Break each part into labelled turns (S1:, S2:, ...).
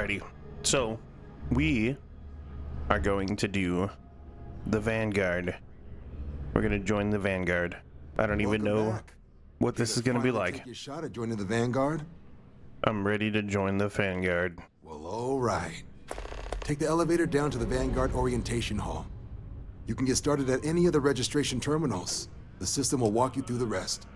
S1: Alrighty, so we are going to do the Vanguard. We're going to join the Vanguard. I don't even know what this is going to be like.
S2: Take your shot at joining the Vanguard?
S1: I'm ready to join the Vanguard.
S2: Well, all right. Take the elevator down to the Vanguard Orientation Hall. You can get started at any of the registration terminals. The system will walk you through the rest.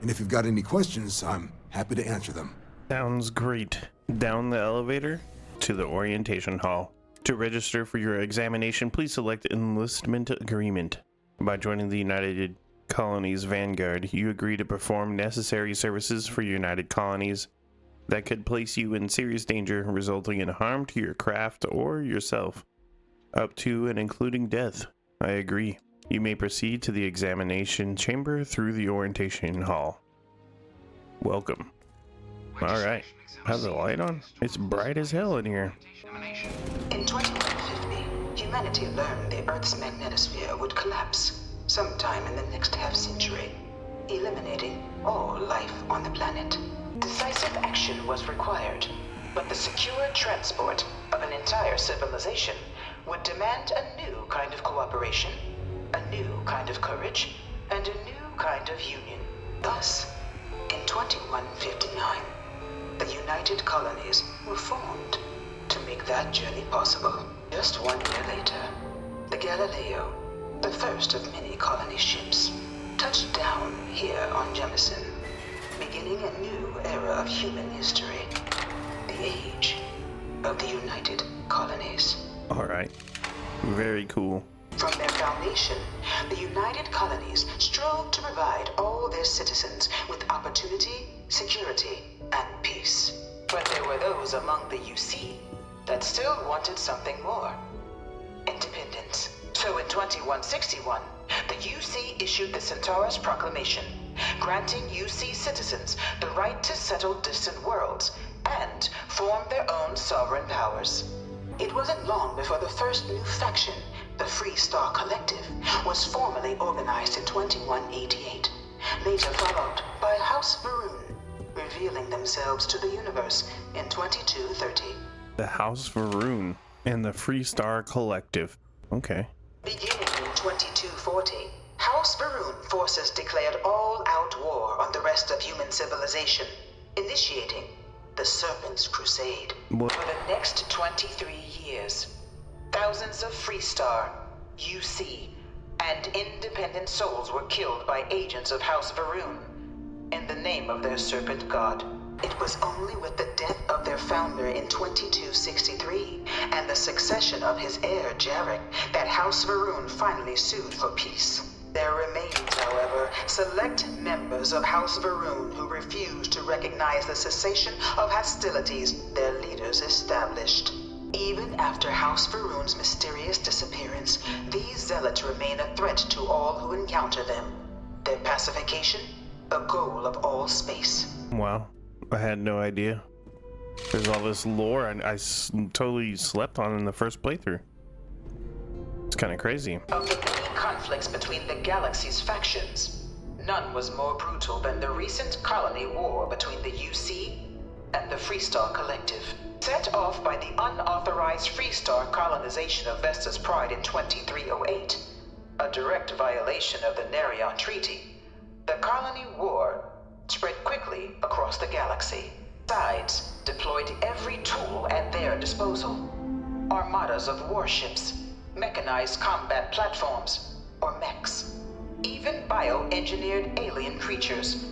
S2: And if you've got any questions, I'm happy to answer them.
S1: Sounds great. Down the elevator to the Orientation Hall. To register for your examination, please select Enlistment Agreement. By joining the United Colonies Vanguard, you agree to perform necessary services for United Colonies that could place you in serious danger, resulting in harm to your craft or yourself, up to and including death. I agree. You may proceed to the examination chamber through the Orientation Hall. Welcome. Alright. Have the light on? It's bright as hell in here.
S3: In 2150, humanity learned the Earth's magnetosphere would collapse sometime in the next half-century, eliminating all life on the planet. Decisive action was required, but the secure transport of an entire civilization would demand a new kind of cooperation, a new kind of courage, and a new kind of union. Thus, in 2159, the United Colonies were formed to make that journey possible. Just 1 year later, the Galileo, the first of many colony ships, touched down here on Jemison, beginning a new era of human history, the age of the United Colonies.
S1: Alright. Very cool.
S3: From their foundation, the United Colonies strove to provide all their citizens with opportunity, security, and peace. But there were those among the UC that still wanted something more. Independence. So in 2161, the UC issued the Centaurus Proclamation, granting UC citizens the right to settle distant worlds and form their own sovereign powers. It wasn't long before the first new faction, the Free Star Collective, was formally organized in 2188, later followed by House Maroon, revealing themselves to the universe in 2230.
S1: The House Varoon and the Free Star Collective. Okay.
S3: Beginning in 2240, House Varoon forces declared all-out war on the rest of human civilization, initiating the Serpent's Crusade.
S1: What?
S3: For the next 23 years, thousands of Free Star, UC, and independent souls were killed by agents of House Varoon in the name of their serpent god. It was only with the death of their founder in 2263 and the succession of his heir Jarek that House Varoon finally sued for peace. There remains, however, select members of House Varoon who refuse to recognize the cessation of hostilities their leaders established. Even after House Varoon's mysterious disappearance, these zealots remain a threat to all who encounter them. Their pacification, a goal of all space.
S1: Wow. I had no idea. There's all this lore I totally slept on in the first playthrough. It's kind of crazy.
S3: Of the many conflicts between the galaxy's factions, none was more brutal than the recent colony war between the UC and the Freestar Collective. Set off by the unauthorized Freestar colonization of Vesta's Pride in 2308, a direct violation of the Nerion Treaty, the colony war spread quickly across the galaxy. Sides deployed every tool at their disposal. Armadas of warships, mechanized combat platforms, or mechs. Even bioengineered alien creatures,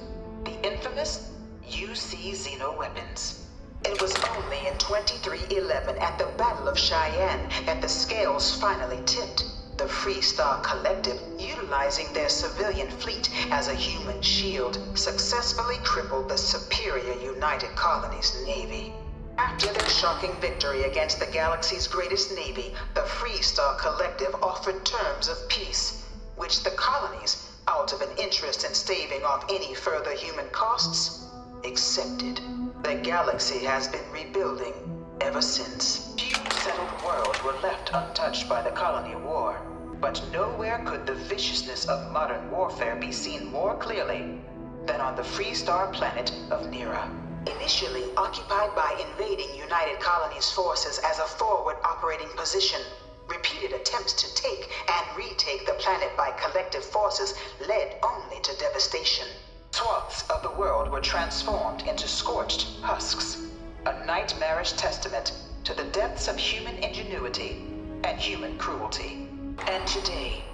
S3: the infamous UC xenoweapons. It was only in 2311 at the Battle of Cheyenne that the scales finally tipped. The Freestar Collective, utilizing their civilian fleet as a human shield, successfully crippled the superior United Colonies Navy. After their shocking victory against the galaxy's greatest navy, the Freestar Collective offered terms of peace, which the colonies, out of an interest in staving off any further human costs, accepted. The galaxy has been rebuilding ever since. Few settled worlds were left untouched by the colony war, but nowhere could the viciousness of modern warfare be seen more clearly than on the Freestar planet of Nera. Initially occupied by invading United Colonies forces as a forward operating position, repeated attempts to take and retake the planet by collective forces led only to devastation. Swaths of the world were transformed into scorched husks, a nightmarish testament to the depths of human ingenuity and human cruelty. And today,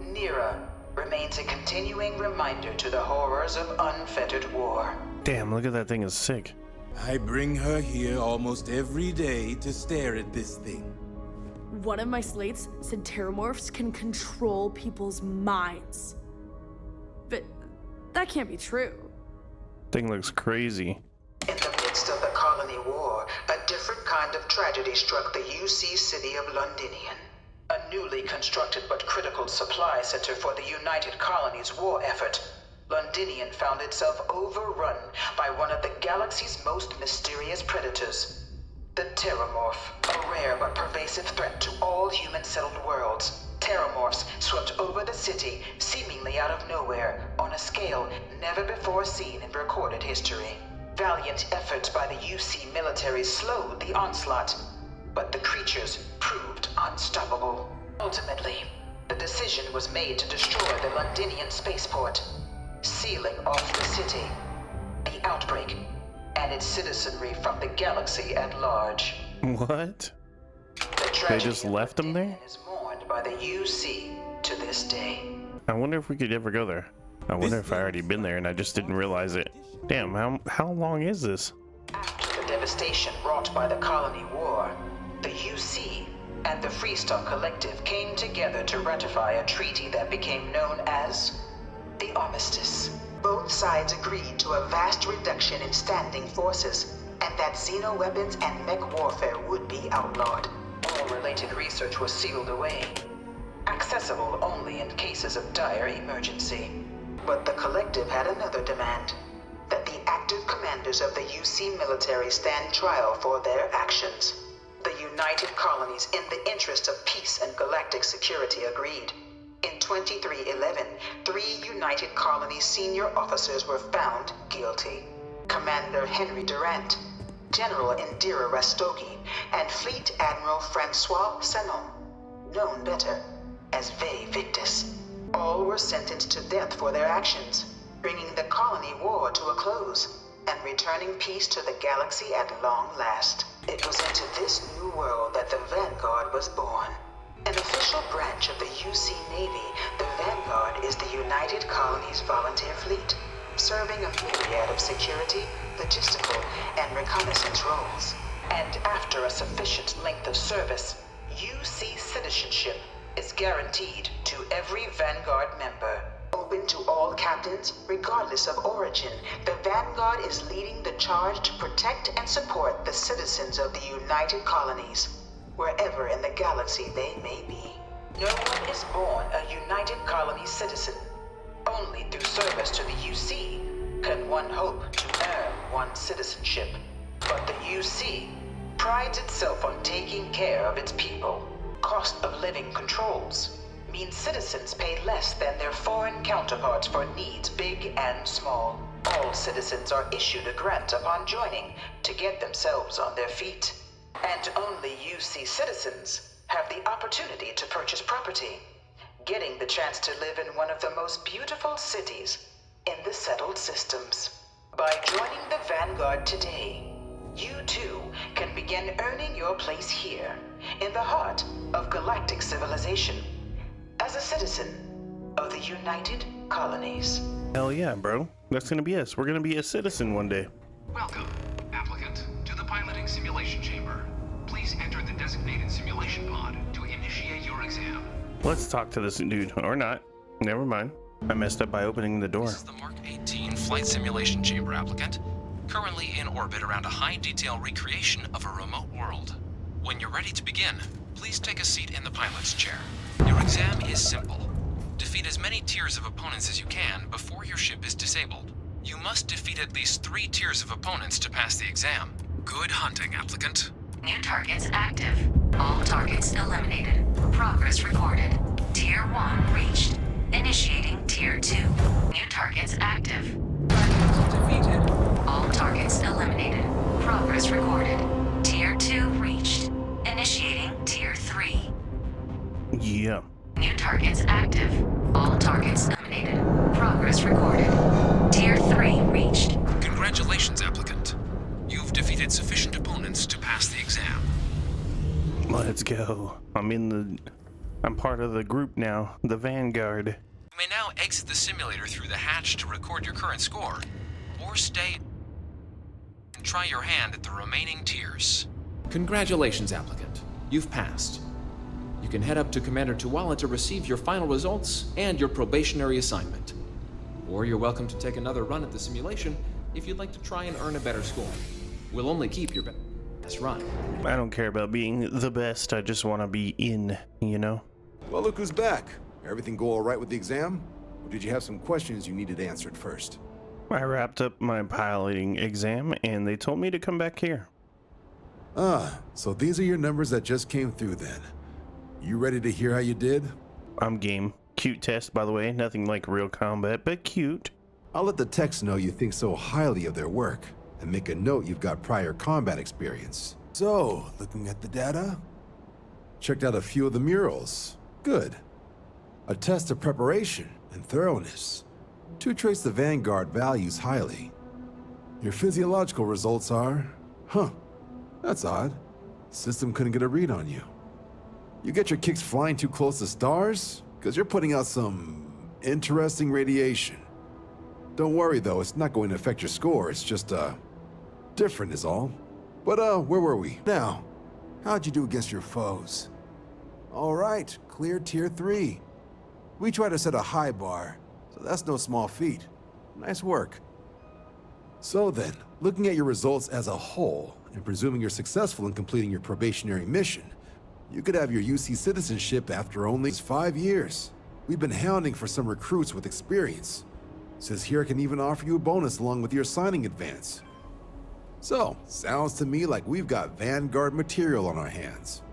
S3: Nira remains a continuing reminder to the horrors of unfettered war.
S1: Damn, look at that thing, is sick.
S4: I bring her here almost every day to stare at this thing.
S5: One of my slates said terramorphs can control people's minds. But that can't be true.
S1: Thing looks crazy.
S3: In the midst of the colony war, a different kind of tragedy struck the UC city of Londinian. A newly constructed but critical supply center for the United Colonies war effort, Londinian found itself overrun by one of the galaxy's most mysterious predators, the Terramorph, a rare but pervasive threat to all human-settled worlds. Terramorphs swept over the city, seemingly out of nowhere, on a scale never before seen in recorded history. Valiant efforts by the UC military slowed the onslaught, but the creatures proved unstoppable. Ultimately, the decision was made to destroy the Londinian spaceport, sealing off the city, the outbreak, and its citizenry from the galaxy at large.
S1: What? They just left them there?
S3: Is mourned by the UC to this day.
S1: I wonder if we could ever go there. I wonder if I already been there and I just didn't realize it. Damn, how long is this?
S3: After the devastation wrought by the colony war, the UC and the Freestar Collective came together to ratify a treaty that became known as the Armistice. Both sides agreed to a vast reduction in standing forces, and that xenoweapons and mech warfare would be outlawed. All related research was sealed away, accessible only in cases of dire emergency. But the Collective had another demand, that the active commanders of the UC military stand trial for their actions. The United Colonies, in the interest of peace and galactic security, agreed. In 2311, 3 United Colonies senior officers were found guilty. Commander Henry Durant, General Indira Rastogi, and Fleet Admiral Francois Sanon, known better as Ve Victus. All were sentenced to death for their actions, bringing the colony war to a close and returning peace to the galaxy at long last. It was into this new world that the Vanguard was born. An official branch of the UC Navy, the Vanguard is the United Colonies Volunteer Fleet, serving a myriad of security, logistical, and reconnaissance roles. And after a sufficient length of service, UC citizenship is guaranteed to every Vanguard member. Open to all captains, regardless of origin, the Vanguard is leading the charge to protect and support the citizens of the United Colonies, wherever in the galaxy they may be. No one is born a United Colonies citizen. Only through service to the UC can one hope to earn one's citizenship. But the UC prides itself on taking care of its people. Cost of living controls means citizens pay less than their foreign counterparts for needs big and small. All citizens are issued a grant upon joining to get themselves on their feet. And only UC citizens have the opportunity to purchase property, getting the chance to live in one of the most beautiful cities in the settled systems. By joining the Vanguard today, you too can begin earning your place here, in the heart of galactic civilization, as a citizen of the United Colonies.
S1: Hell yeah, bro. That's gonna be us. We're gonna be a citizen one day.
S6: Welcome, applicant, to the piloting simulation chamber. Please enter the designated simulation pod to initiate your exam.
S1: Let's talk to this dude, or not. Never mind. I messed up by opening the door.
S6: This is the Mark 18 flight simulation chamber, applicant. Currently in orbit around a high-detail recreation of a remote world. When you're ready to begin, please take a seat in the pilot's chair. Your exam is simple. Defeat as many tiers of opponents as you can before your ship is disabled. You must defeat at least 3 tiers of opponents to pass the exam. Good hunting, applicant.
S7: New targets active. All targets eliminated. Progress recorded. Tier 1 reached. Initiating Tier 2. New targets active.
S6: Defeated.
S7: All targets targets eliminated. Progress recorded. Tier 2 reached. Initiating Tier 3.
S1: Yeah.
S7: New targets active. All targets eliminated. Progress recorded. Tier 3 reached.
S6: Congratulations, applicant. You've defeated sufficient opponents to pass the exam.
S1: Let's go. I'm part of the group now, the Vanguard.
S6: You may now exit the simulator through the hatch to record your current score, or stay and try your hand at the remaining tiers. Congratulations, applicant. You've passed. You can head up to Commander Tuwala to receive your final results and your probationary assignment. Or you're welcome to take another run at the simulation if you'd like to try and earn a better score. We'll only keep your best run.
S1: I don't care about being the best, I just want to be in, you know?
S2: Well, look who's back. Everything go all right with the exam? Or did you have some questions you needed answered first?
S1: I wrapped up my piloting exam and they told me to come back here.
S2: Ah, so these are your numbers that just came through then. You ready to hear how you did?
S1: I'm game. Cute test, by the way. Nothing like real combat, but cute.
S2: I'll let the techs know you think so highly of their work, and make a note you've got prior combat experience. So, looking at the data? Checked out a few of the murals. Good. A test of preparation and thoroughness. Two traits the Vanguard values highly. Your physiological results are... that's odd. System couldn't get a read on you. You get your kicks flying too close to stars? Because you're putting out some interesting radiation. Don't worry though, it's not going to affect your score, it's just, different is all. But, where were we? Now, how'd you do against your foes? All right, clear Tier 3. We try to set a high bar, so that's no small feat. Nice work. So then, looking at your results as a whole, and presuming you're successful in completing your probationary mission, you could have your UC citizenship after only 5 years. We've been hounding for some recruits with experience. Says here I can even offer you a bonus along with your signing advance. So, sounds to me like we've got Vanguard material on our hands.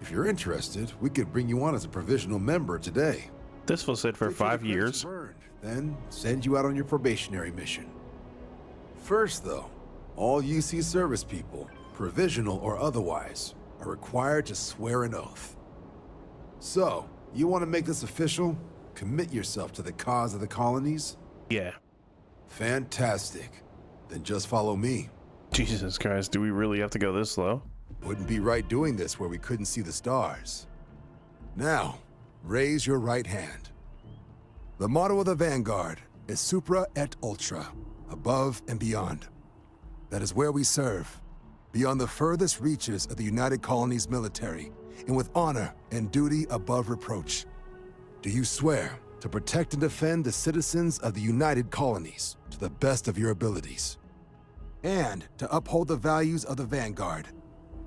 S2: If you're interested, we could bring you on as a provisional member today.
S1: This was set for
S2: Wait till the
S1: 5
S2: credits
S1: years.
S2: are burned, then send you out on your probationary mission. First though, all UC service people, provisional or otherwise, are required to swear an oath. So, you want to make this official? Commit yourself to the cause of the colonies?
S1: Yeah.
S2: Fantastic. Then just follow me.
S1: Jesus Christ, do we really have to go this slow?
S2: Wouldn't be right doing this where we couldn't see the stars. Now, raise your right hand. The motto of the Vanguard is Supra et Ultra, above and beyond. That is where we serve, beyond the furthest reaches of the United Colonies military, and with honor and duty above reproach. Do you swear to protect and defend the citizens of the United Colonies to the best of your abilities? And to uphold the values of the Vanguard,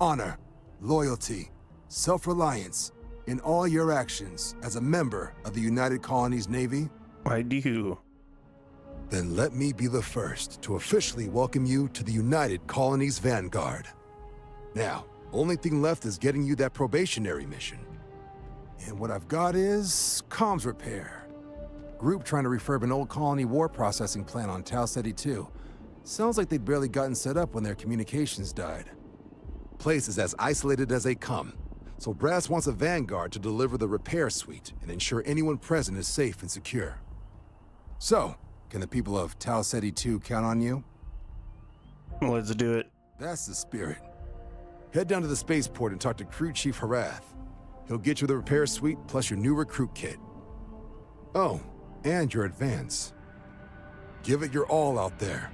S2: honor, loyalty, self-reliance in all your actions as a member of the United Colonies Navy?
S1: I do.
S2: Then let me be the first to officially welcome you to the United Colonies Vanguard. Now, only thing left is getting you that probationary mission. And what I've got is comms repair. Group trying to refurb an old colony war processing plant on Tau Ceti 2. Sounds like they'd barely gotten set up when their communications died. Place is as isolated as they come, so Brass wants a Vanguard to deliver the repair suite and ensure anyone present is safe and secure. So, can the people of Tau Ceti 2 count on you?
S1: Let's do it.
S2: That's the spirit. Head down to the spaceport and talk to Crew Chief Harath. He'll get you the repair suite plus your new recruit kit. Oh, and your advance. Give it your all out there.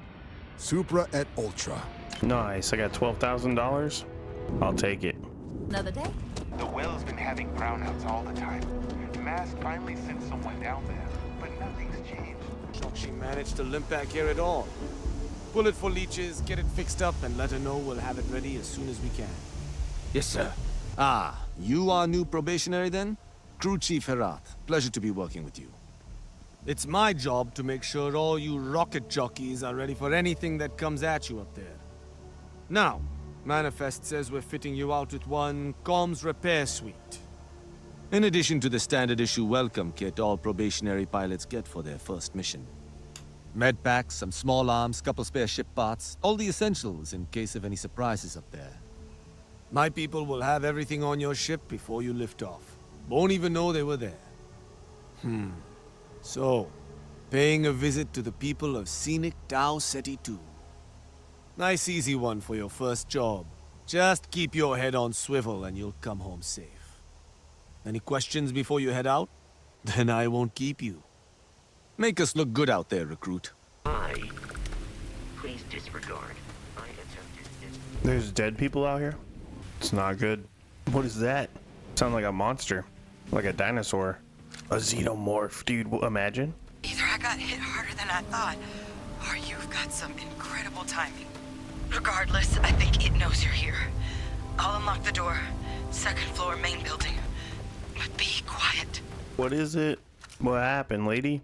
S2: Supra et Ultra.
S1: Nice. I got $12,000. I'll take it.
S8: Another day?
S9: The well's been having brownouts all the time. Mast finally sent someone down there, but nothing's changed.
S10: Shocked she managed to limp back here at all. Pull it for leeches, get it fixed up, and let her know we'll have it ready as soon as we can.
S11: Yes, sir. Ah, you are new probationary then? Crew Chief Herath. Pleasure to be working with you.
S10: It's my job to make sure all you rocket jockeys are ready for anything that comes at you up there. Now, Manifest says we're fitting you out with one comms repair suite.
S11: In addition to the standard issue welcome kit all probationary pilots get for their first mission. Med packs, some small arms, couple spare ship parts. All the essentials in case of any surprises up there.
S10: My people will have everything on your ship before you lift off. Won't even know they were there. So, paying a visit to the people of scenic Tau Ceti 2. Nice easy one for your first job. Just keep your head on swivel and you'll come home safe. Any questions before you head out? Then I won't keep you.
S11: Make us look good out there, recruit.
S8: Please disregard. I attempted this.
S1: There's dead people out here? It's not good. What is that? Sounds like a monster. Like a dinosaur. A xenomorph, dude. Imagine.
S12: Either I got hit harder than I thought, or you've got some incredible timing. Regardless, I think it knows you're here. I'll unlock the door. Second floor, main building. But be quiet.
S1: What is it? What happened, lady?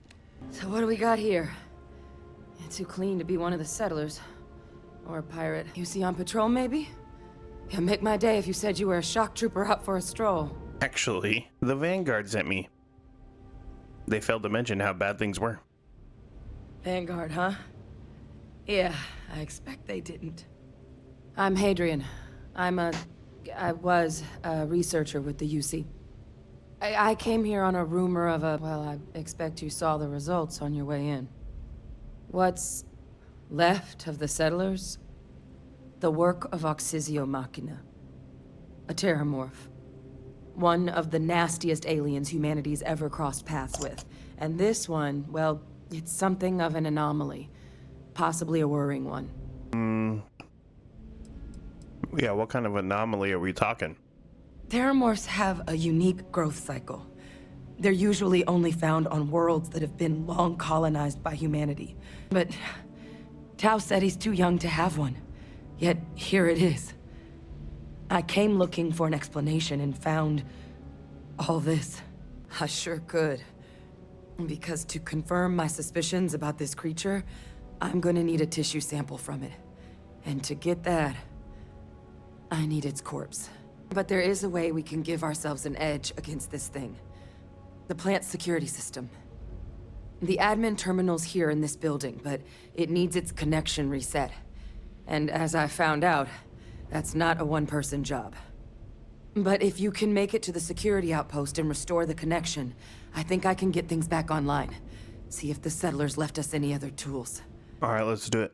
S13: So what do we got here? You're too clean to be one of the settlers. Or a pirate. You see on patrol, maybe? Yeah, make my day if you said you were a shock trooper out for a stroll.
S1: Actually, the Vanguard sent me. They failed to mention how bad things were.
S13: Vanguard, huh? Yeah, I expect they didn't. I'm Hadrian. I was a researcher with the UC. I came here on a rumor of a... Well, I expect you saw the results on your way in. What's left of the settlers? The work of Oxysio Machina. A terramorph. One of the nastiest aliens humanity's ever crossed paths with. And this one, well, it's something of an anomaly. Possibly a worrying one.
S1: Yeah, what kind of anomaly are we talking?
S12: Terramorphs have a unique growth cycle. They're usually only found on worlds that have been long colonized by humanity. But Tau said he's too young to have one. Yet here it is. I came looking for an explanation and found all this. I sure could. Because to confirm my suspicions about this creature, I'm gonna need a tissue sample from it. And to get that, I need its corpse. But there is a way we can give ourselves an edge against this thing. The plant's security system. The admin terminal's here in this building, but it needs its connection reset. And as I found out, that's not a one-person job. But if you can make it to the security outpost and restore the connection, I think I can get things back online. See if the settlers left us any other tools.
S1: Alright, let's do it.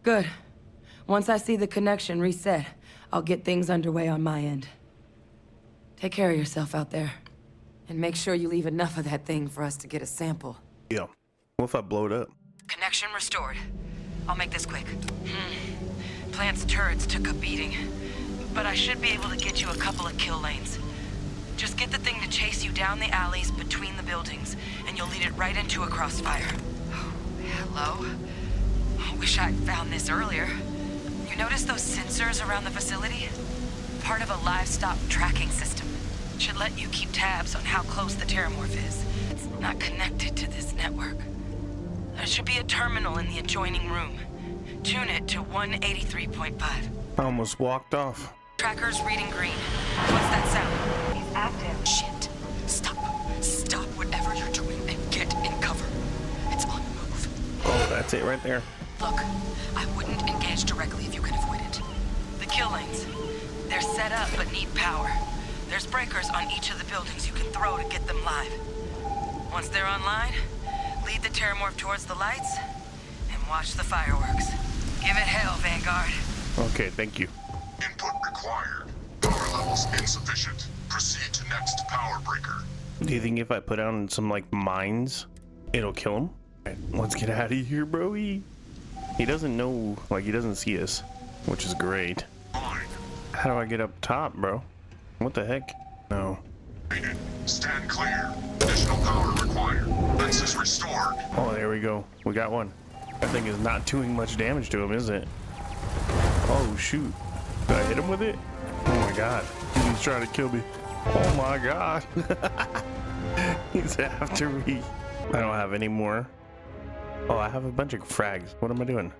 S12: Good. Once I see the connection reset, I'll get things underway on my end. Take care of yourself out there. And make sure you leave enough of that thing for us to get a sample.
S1: Yeah. What if I blow it up?
S12: Connection restored. I'll make this quick. Plant's turrets took a beating, but I should be able to get you a couple of kill lanes. Just get the thing to chase you down the alleys between the buildings, and you'll lead it right into a crossfire. Oh, hello? Wish I'd found this earlier. You notice those sensors around the facility? Part of a livestock tracking system. Should let you keep tabs on how close the terramorph is. It's not connected to this network. There should be a terminal in the adjoining room. Tune it to 183.5.
S1: I almost walked off.
S12: Tracker's reading green. What's that sound? He's active. Shit. Stop. Stop whatever you're doing and get in cover. It's on the move.
S1: Oh, that's it right there.
S12: Look, I wouldn't engage directly if you can avoid it. The kill lanes. They're set up but need power. There's breakers on each of the buildings you can throw to get them live. Once they're online, lead the terramorph towards the lights and watch the fireworks. Give it hell, Vanguard.
S1: Okay, thank you.
S14: Input required. Power levels insufficient. Proceed to next power breaker.
S1: Do you think if I put on some, like, mines, it'll kill him? Right, let's get out of here, bro. He doesn't know, like, he doesn't see us, which is great. How do I get up top, bro? What the heck? No.
S14: Stand clear. Additional power required. Lenses restored.
S1: Oh, there we go. We got one. That thing is not doing much damage to him, is it? Oh, shoot. Did I hit him with it? Oh my god. He's trying to kill me. Oh my god. He's after me. I don't have any more. Oh, I have a bunch of frags. What am I doing?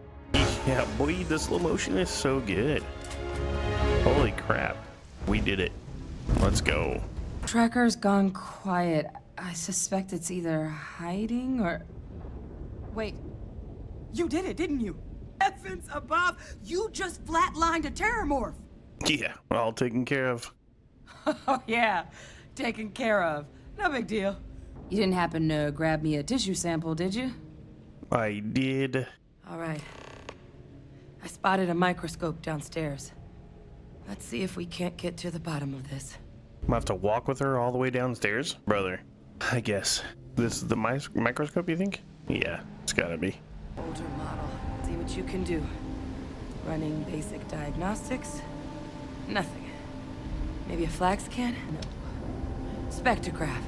S1: Yeah, boy, the slow motion is so good. Holy crap. We did it. Let's go.
S13: Tracker's gone quiet. I suspect it's either hiding or... Wait,
S12: You did it, didn't you? Heavens above, you just flatlined a terramorph.
S1: Yeah, all taken care of.
S12: Oh yeah, taken care of. No big deal.
S13: You didn't happen to grab me a tissue sample, did you?
S1: I did.
S12: All right. I spotted a microscope downstairs. Let's see if we can't get to the bottom of this.
S1: I'll have to walk with her all the way downstairs? Brother, I guess. This is the microscope, you think? Yeah, it's gotta be.
S12: Older model. See what you can do. Running basic diagnostics? Nothing. Maybe a flag scan? No. Spectrograph.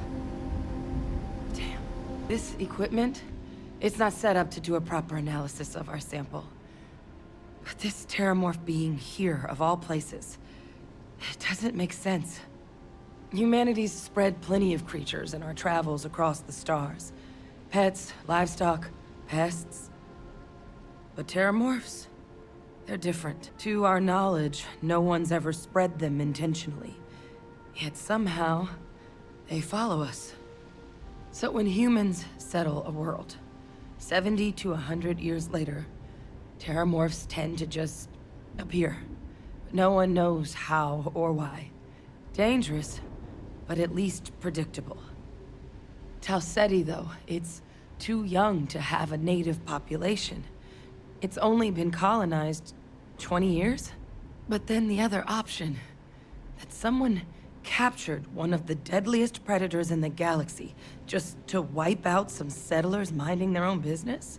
S12: Damn. This equipment, it's not set up to do a proper analysis of our sample. But this terramorph being here, of all places, it doesn't make sense. Humanity's spread plenty of creatures in our travels across the stars. Pets, livestock, pests. But terramorphs? They're different. To our knowledge, no one's ever spread them intentionally. Yet somehow, they follow us. So when humans settle a world, 70 to 100 years later, terramorphs tend to just appear. No one knows how or why. Dangerous, but at least predictable. Tau Ceti, though, it's too young to have a native population. It's only been colonized 20 years? But then the other option, that someone captured one of the deadliest predators in the galaxy just to wipe out some settlers minding their own business?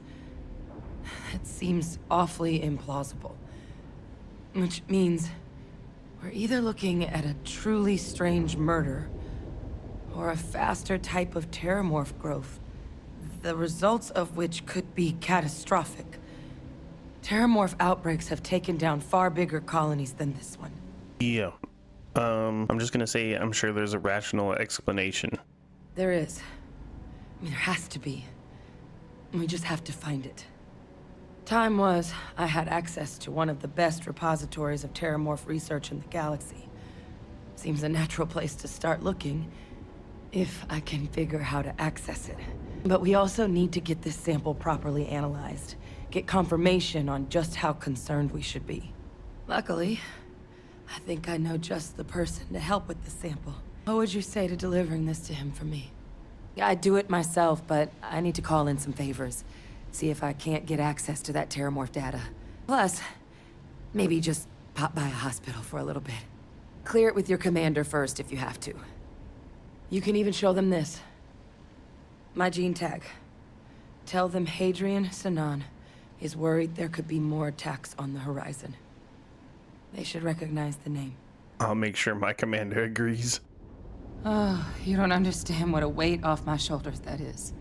S12: That seems awfully implausible. Which means we're either looking at a truly strange murder or a faster type of terramorph growth, the results of which could be catastrophic. Terramorph outbreaks have taken down far bigger colonies than this one.
S1: Yeah. I'm just gonna say I'm sure there's a rational explanation.
S12: There is. I mean, there has to be. We just have to find it. Time was, I had access to one of the best repositories of terramorph research in the galaxy. Seems a natural place to start looking, if I can figure how to access it. But we also need to get this sample properly analyzed, get confirmation on just how concerned we should be. Luckily, I think I know just the person to help with the sample. What would you say to delivering this to him for me? I'd do it myself, but I need to call in some favors. See if I can't get access to that terramorph data. Plus, maybe just pop by a hospital for a little bit. Clear it with your commander first if you have to. You can even show them this. My gene tag. Tell them Hadrian Sanan is worried there could be more attacks on the horizon. They should recognize the name.
S1: I'll make sure my commander agrees.
S13: Oh, you don't understand what a weight off my shoulders that is.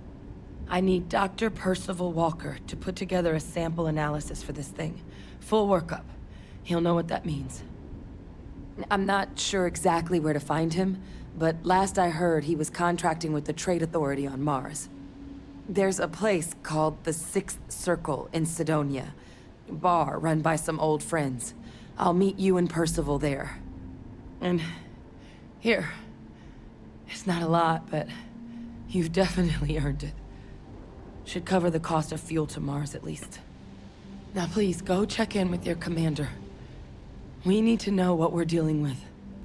S12: I need Dr. Percival Walker to put together a sample analysis for this thing. Full workup. He'll know what that means. I'm not sure exactly where to find him, but last I heard he was contracting with the Trade Authority on Mars. There's a place called the Sixth Circle in Sidonia. A bar run by some old friends. I'll meet you and Percival there. And here. It's not a lot, but you've definitely earned it. Should cover the cost of fuel to Mars, at least. Now please, go check in with your commander. We need to know what we're dealing with.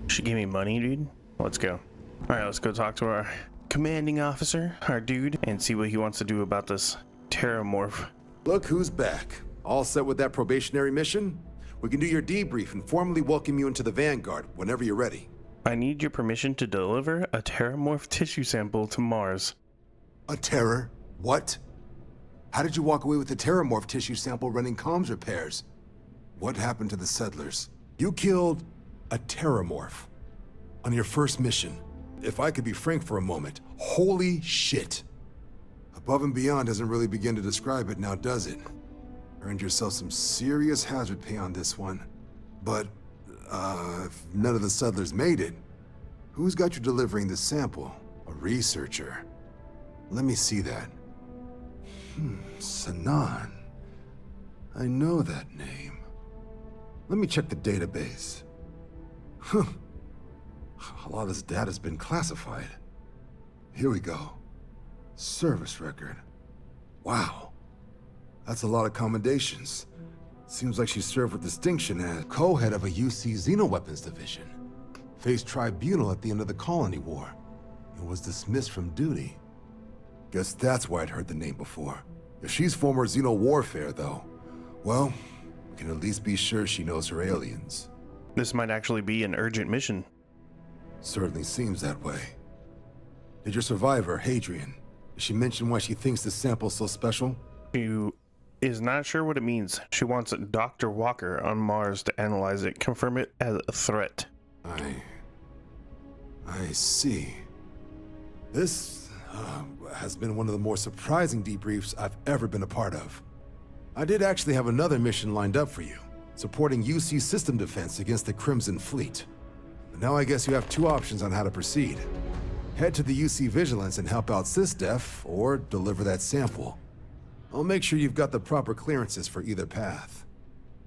S1: She gave me money, dude. Let's go. Alright, let's go talk to our commanding officer, our dude, and see what he wants to do about this terramorph.
S2: Look who's back. All set with that probationary mission? We can do your debrief and formally welcome you into the Vanguard whenever you're ready.
S1: I need your permission to deliver a terramorph tissue sample to Mars.
S2: A terror? What? How did you walk away with the terramorph tissue sample running comms repairs? What happened to the settlers? You killed a terramorph on your first mission. If I could be frank for a moment, holy shit. Above and beyond doesn't really begin to describe it now, does it? Earned yourself some serious hazard pay on this one. But, if none of the settlers made it, who's got you delivering the sample? A researcher. Let me see that. Sanan. I know that name. Let me check the database. Huh. A lot of this data's been classified. Here we go. Service record. Wow. That's a lot of commendations. Seems like she served with distinction as co-head of a UC Xenoweapons division. Faced tribunal at the end of the Colony War, and was dismissed from duty. Guess that's why I'd heard the name before. If she's former Xeno warfare, though, well, we can at least be sure she knows her aliens.
S1: This might actually be an urgent mission.
S2: Certainly seems that way. Did your survivor, Hadrian, did she mention why she thinks this sample's so special?
S1: She is not sure what it means. She wants Dr. Walker on Mars to analyze it, confirm it as a threat.
S2: I see. This has been one of the more surprising debriefs I've ever been a part of. I did actually have another mission lined up for you, supporting UC system defense against the Crimson Fleet. But now I guess you have two options on how to proceed. Head to the UC Vigilance and help out SysDef, or deliver that sample. I'll make sure you've got the proper clearances for either path.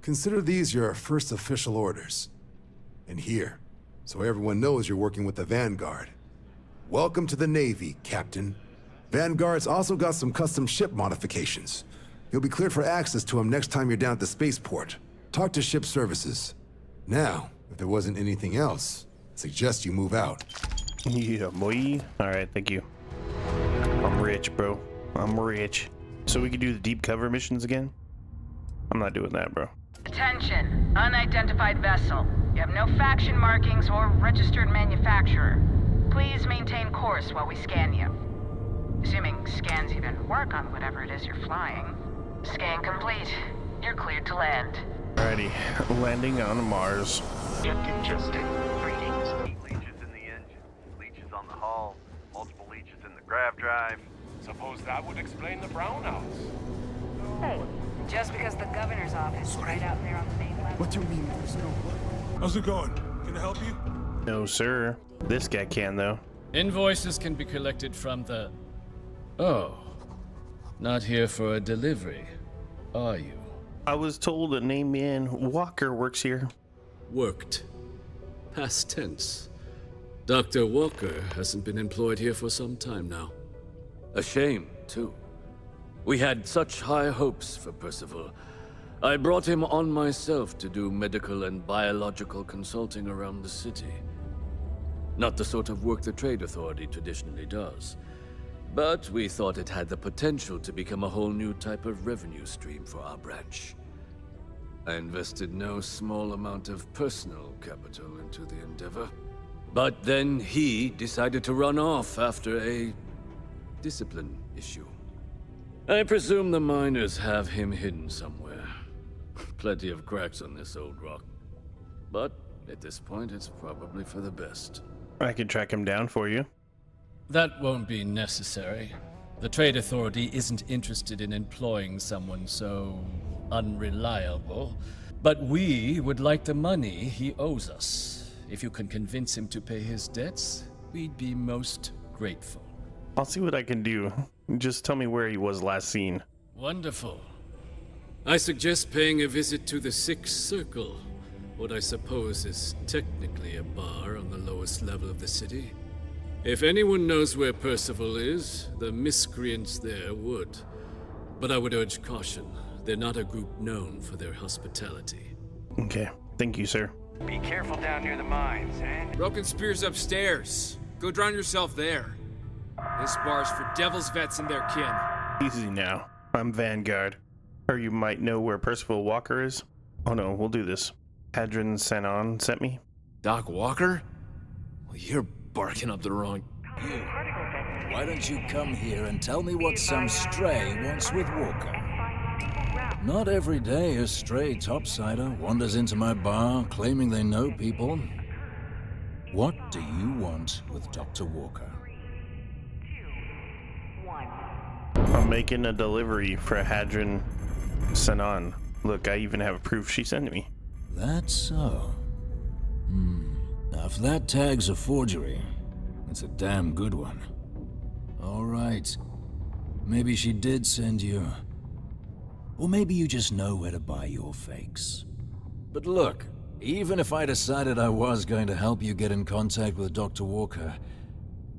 S2: Consider these your first official orders. And here, so everyone knows you're working with the Vanguard. Welcome to the Navy, Captain. Vanguard's also got some custom ship modifications. You'll be cleared for access to them next time you're down at the spaceport. Talk to ship services. Now, if there wasn't anything else, I suggest you move out.
S1: Yeah, boy. Alright, thank you. I'm rich, bro. I'm rich. So we can do the deep cover missions again? I'm not doing that, bro.
S15: Attention, unidentified vessel. You have no faction markings or registered manufacturer. Please maintain course while we scan you. Assuming scans even work on whatever it is you're flying. Scan complete. You're cleared to land.
S1: Alrighty, landing on Mars.
S8: Adjusted. Greetings. Leeches in the engine, leeches on the hull, multiple leeches in the grav drive.
S9: Suppose that would explain the brownouts.
S15: Hey, just because the governor's office is right out there on the main level.
S2: What do you mean there's no blood?
S9: How's it going? Can I help you?
S1: No, sir. This guy can, though.
S16: Invoices can be collected from the... Oh. Not here for a delivery, are you?
S1: I was told a named man Walker works here.
S17: Worked. Past tense. Dr. Walker hasn't been employed here for some time now. A shame, too. We had such high hopes for Percival. I brought him on myself to do medical and biological consulting around the city. Not the sort of work the Trade Authority traditionally does. But we thought it had the potential to become a whole new type of revenue stream for our branch. I invested no small amount of personal capital into the endeavor. But then he decided to run off after a discipline issue. I presume the miners have him hidden somewhere. Plenty of cracks on this old rock. But at this point, it's probably for the best.
S1: I can track him down for you.
S16: That won't be necessary. The Trade Authority isn't interested in employing someone so unreliable. But we would like the money he owes us. If you can convince him to pay his debts, we'd be most grateful.
S1: I'll see what I can do. Just tell me where he was last seen.
S17: Wonderful. I suggest paying a visit to the Sixth Circle, what I suppose is technically a bar on the lowest level of the city. If anyone knows where Percival is, the miscreants there would. But I would urge caution. They're not a group known for their hospitality.
S1: Okay, thank you, sir.
S9: Be careful down near the mines, eh?
S6: Broken Spear's upstairs. Go drown yourself there. This bar's for Devil's Vets and their kin.
S1: Easy now. I'm Vanguard. Or you might know where Percival Walker is. Oh no, we'll do this. Hadron Sanon sent me.
S18: Doc Walker? Well, you're barking up the wrong...
S19: You. Why don't you come here and tell me what some stray wants with Walker? Not every day a stray topsider wanders into my bar claiming they know people. What do you want with Dr. Walker?
S1: I'm making a delivery for Hadron Sanon. Look, I even have proof she sent me.
S19: That's so. Now if that tag's a forgery, it's a damn good one. All right. Maybe she did send you. Or maybe you just know where to buy your fakes. But look, even if I decided I was going to help you get in contact with Dr. Walker,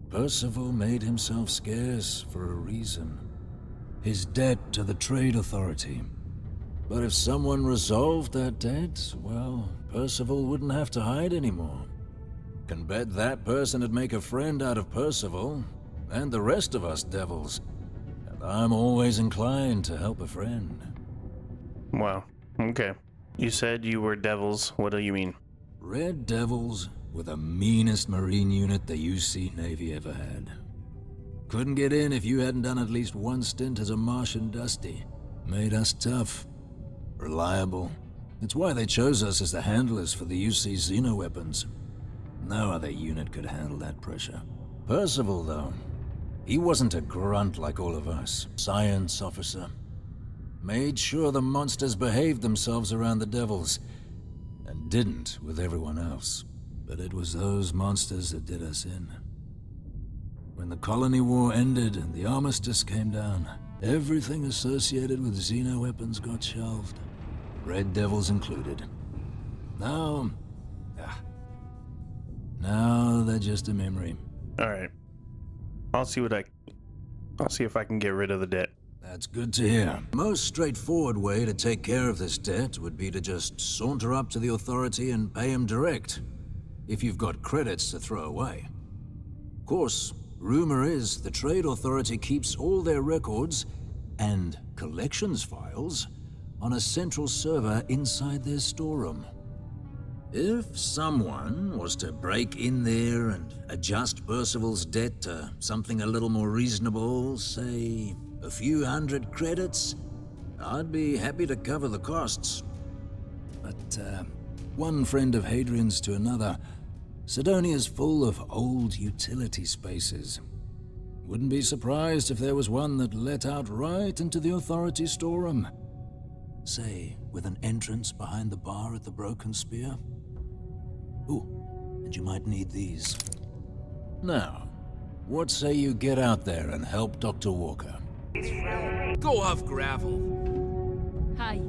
S19: Percival made himself scarce for a reason. his debt to the Trade Authority. But if someone resolved that debt, well, Percival wouldn't have to hide anymore. Can bet that person would make a friend out of Percival, and the rest of us devils. And I'm always inclined to help a friend.
S1: Wow. Okay. You said you were devils. What do you mean?
S19: Red Devils were the meanest Marine unit the UC Navy ever had. Couldn't get in if you hadn't done at least one stint as a Martian Dusty. Made us tough. Reliable. It's why they chose us as the handlers for the UC xenoweapons. No other unit could handle that pressure. Percival, though, he wasn't a grunt like all of us. Science officer. Made sure the monsters behaved themselves around the devils, and didn't with everyone else. But it was those monsters that did us in. When the colony war ended and the armistice came down, everything associated with xenoweapons got shelved. Red Devils included. Now they're just a memory.
S1: Alright. I'll see if I can get rid of the debt.
S19: That's good to hear. Most straightforward way to take care of this debt would be to just saunter up to the authority and pay him direct, if you've got credits to throw away. Of course, rumor is the Trade Authority keeps all their records and collections files on a central server inside their storeroom. If someone was to break in there and adjust Percival's debt to something a little more reasonable, say a few hundred credits, I'd be happy to cover the costs. But one friend of Hadrian's to another, Sidonia's full of old utility spaces. Wouldn't be surprised if there was one that let out right into the authority storeroom. Say, with an entrance behind the bar at the Broken Spear. Ooh, and you might need these. Now, what say you get out there and help Dr. Walker?
S20: Go off gravel.
S5: Hi.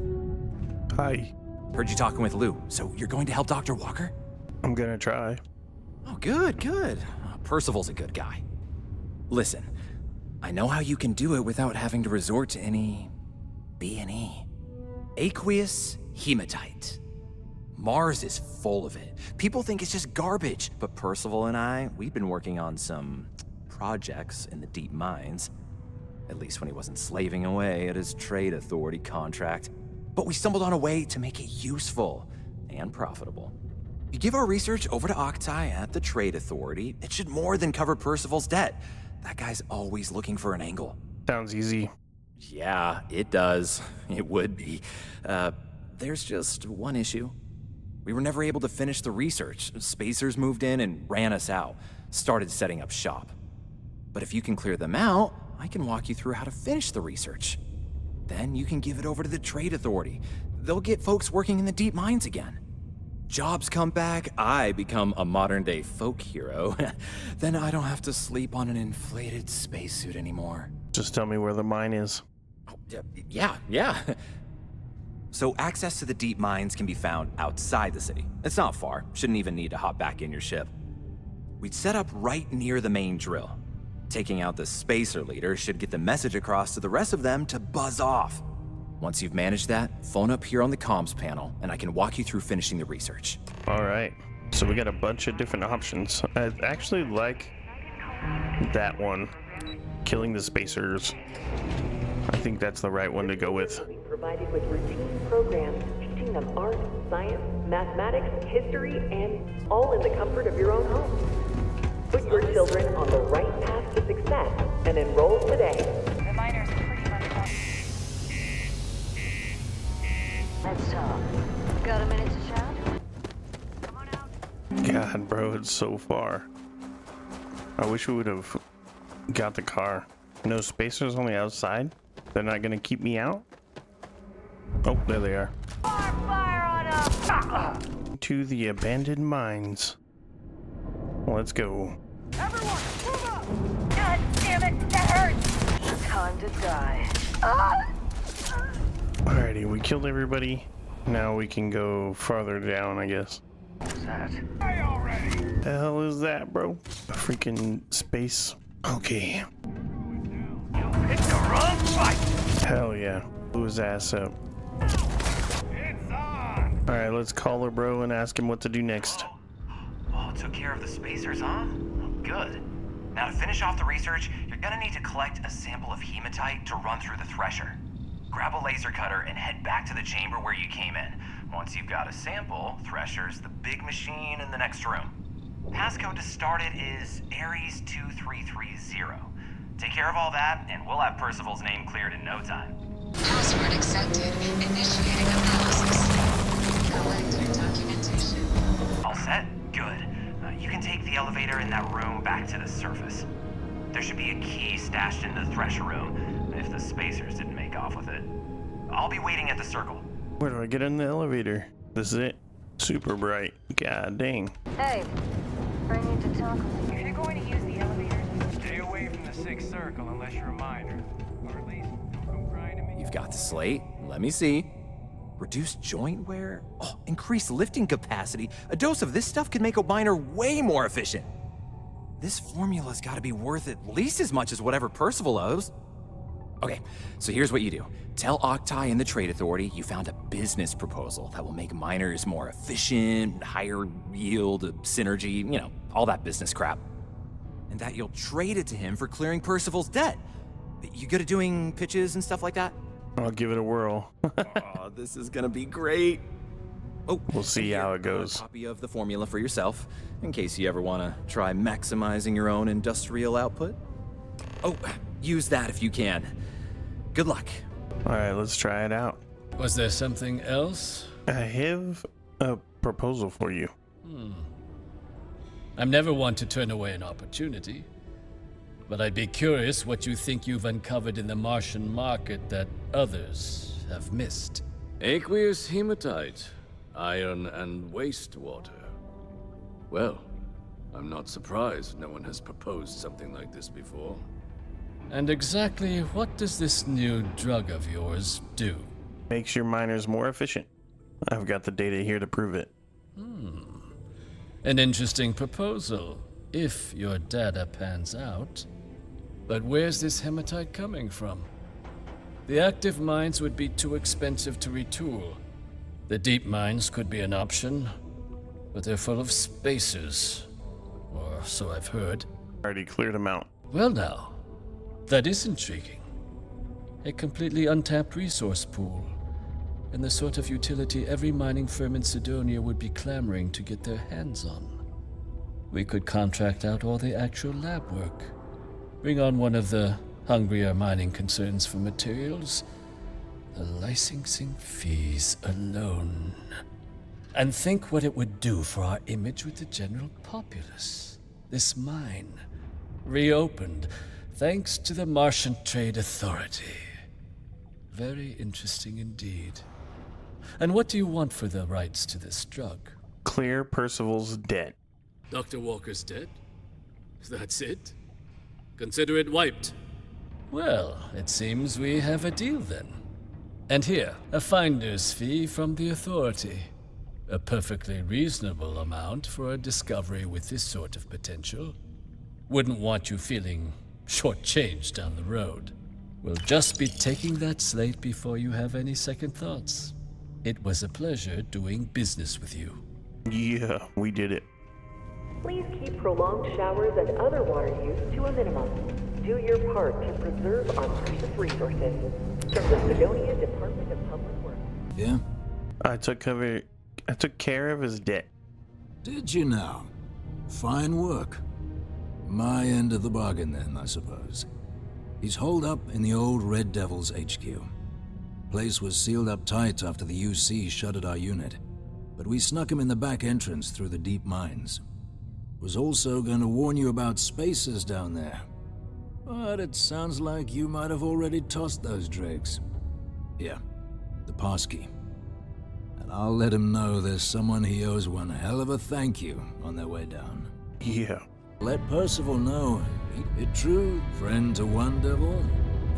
S1: Hi.
S20: Heard you talking with Lou, so you're going to help Dr. Walker?
S1: I'm gonna try.
S20: Oh, good, good. Percival's a good guy. Listen, I know how you can do it without having to resort to any B&E. Aqueous hematite. Mars is full of it. People think it's just garbage, but Percival and I, we've been working on some projects in the deep mines. At least when he wasn't slaving away at his Trade Authority contract. But we stumbled on a way to make it useful and profitable. You give our research over to Octai at the Trade Authority, it should more than cover Percival's debt. That guy's always looking for an angle.
S1: Sounds easy.
S20: Yeah, it does. It would be. There's just one issue. We were never able to finish the research. Spacers moved in and ran us out. Started setting up shop. But if you can clear them out, I can walk you through how to finish the research. Then you can give it over to the Trade Authority. They'll get folks working in the deep mines again. Jobs come back, I become a modern-day folk hero. Then I don't have to sleep on an inflated spacesuit anymore.
S1: Just tell me where the mine is.
S20: Oh, yeah. So access to the deep mines can be found outside the city. It's not far. Shouldn't even need to hop back in your ship. We'd set up right near the main drill. Taking out the spacer leader should get the message across to the rest of them to buzz off. Once you've managed that, phone up here on the comms panel, and I can walk you through finishing the research.
S1: All right. So we got a bunch of different options. I actually like that one. Killing the spacers. I think that's the right one to go with.
S21: Provided with routine programs teaching them art, science, mathematics, history, and all in the comfort of your own home. Put your children on the right path to success and enroll today.
S15: The miner's pretty much done. Let's talk. Got a minute to chat? Come on out.
S1: God, bro, it's so far. I wish we would have got the car. No spacers on the outside? They're not gonna keep me out? Oh, there they are.
S15: Fire on them!
S1: To the abandoned mines. Let's go.
S15: Everyone, move up! God damn it, that hurts! Time to die.
S1: Alrighty, we killed everybody. Now we can go farther down, I guess.
S8: What's that?
S1: Hey, already! The hell is that, bro? A freaking space. Okay.
S8: You picked the wrong fight!
S1: Hell yeah. Blew his ass up. Alright, let's call her bro and ask him what to do next.
S20: Oh, took care of the spacers, huh? Good. Now to finish off the research, you're gonna need to collect a sample of hematite to run through the thresher. Grab a laser cutter and head back to the chamber where you came in. Once you've got a sample, Thresher's the big machine in the next room. Passcode to start it is Ares 2330. Take care of all that, and we'll have Percival's name cleared in no time.
S7: Password accepted. Initiating analysis. Collecting documentation.
S20: All set? Good. You can take the elevator in that room back to the surface. There should be a key stashed in the Thresher room, if the spacers didn't make off with it. I'll be waiting at the circle.
S1: Where do I get in the elevator? This is it. Super bright. God dang.
S4: Hey, I need to talk.
S8: If you're going to use the elevator, stay away from the sixth circle unless you're a minor. Or at least don't come crying to me.
S20: You've got the slate. Let me see. Reduced joint wear? Oh, increased lifting capacity. A dose of this stuff could make a miner way more efficient. This formula's gotta be worth at least as much as whatever Percival owes. Okay, so here's what you do. Tell Octai and the Trade Authority you found a business proposal that will make miners more efficient, higher yield, synergy, you know, all that business crap. And that you'll trade it to him for clearing Percival's debt. You good at doing pitches and stuff like that?
S1: I'll give it a whirl.
S20: Oh, this is gonna be great. Oh,
S1: we'll see how it goes.
S20: A copy of the formula for yourself, in case you ever want to try maximizing your own industrial output. Oh, use that if you can. Good luck.
S1: All right, let's try it out.
S16: Was there something else?
S1: I have a proposal for you.
S16: I'm never one to turn away an opportunity, but I'd be curious what you think you've uncovered in the Martian market that others have missed.
S17: Aqueous hematite, iron and wastewater. Well, I'm not surprised no one has proposed something like this before.
S16: And exactly what does this new drug of yours do?
S1: Makes your miners more efficient. I've got the data here to prove it.
S16: An interesting proposal, if your data pans out. But where's this hematite coming from? The active mines would be too expensive to retool. The deep mines could be an option, but they're full of spacers. Or so I've heard.
S1: Already cleared them out.
S16: Well now, that is intriguing. A completely untapped resource pool, and the sort of utility every mining firm in Sidonia would be clamoring to get their hands on. We could contract out all the actual lab work, bring on one of the hungrier mining concerns for materials, the licensing fees alone. And think what it would do for our image with the general populace. This mine, reopened thanks to the Martian Trade Authority. Very interesting indeed. And what do you want for the rights to this drug?
S1: Clear Percival's debt.
S17: Dr. Walker's dead? That's it? Consider it wiped.
S16: Well, it seems we have a deal then. And here, a finder's fee from the Authority. A perfectly reasonable amount for a discovery with this sort of potential. Wouldn't want you feeling shortchanged down the road. We'll just be taking that slate before you have any second thoughts. It was a pleasure doing business with you.
S1: Yeah, we did it.
S21: Please keep prolonged showers and other water use to a minimum. Do your part to preserve our precious resources. From the Sidonia Department of Public Works.
S19: Yeah?
S1: I took care of his debt.
S19: Did you now? Fine work. My end of the bargain then, I suppose. He's holed up in the old Red Devil's HQ. Place was sealed up tight after the UC shuttered our unit, but we snuck him in the back entrance through the deep mines. Was also going to warn you about spacers down there. But it sounds like you might have already tossed those dregs. Yeah, the passkey. And I'll let him know there's someone he owes one hell of a thank you on their way down.
S1: Yeah.
S19: Let Percival know. It true, friend to one devil,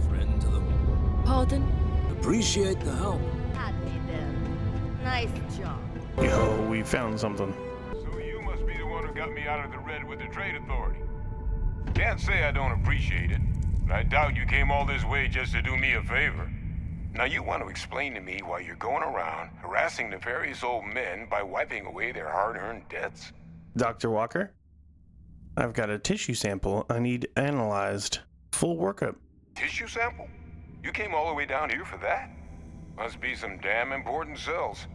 S19: friend to them all.
S5: Pardon?
S19: Appreciate the help.
S4: Had me then. Nice job.
S1: Yo, we found something.
S8: So you must be the one who got me out of the red with the Trade Authority. Can't say I don't appreciate it.
S3: But I doubt you came all this way just to do me a favor. Now you want to explain to me why you're going around harassing nefarious old men by wiping away their hard-earned debts?
S1: Dr. Walker? I've got a tissue sample I need analyzed. Full workup.
S3: Tissue sample? You came all the way down here for that? Must be some damn important cells.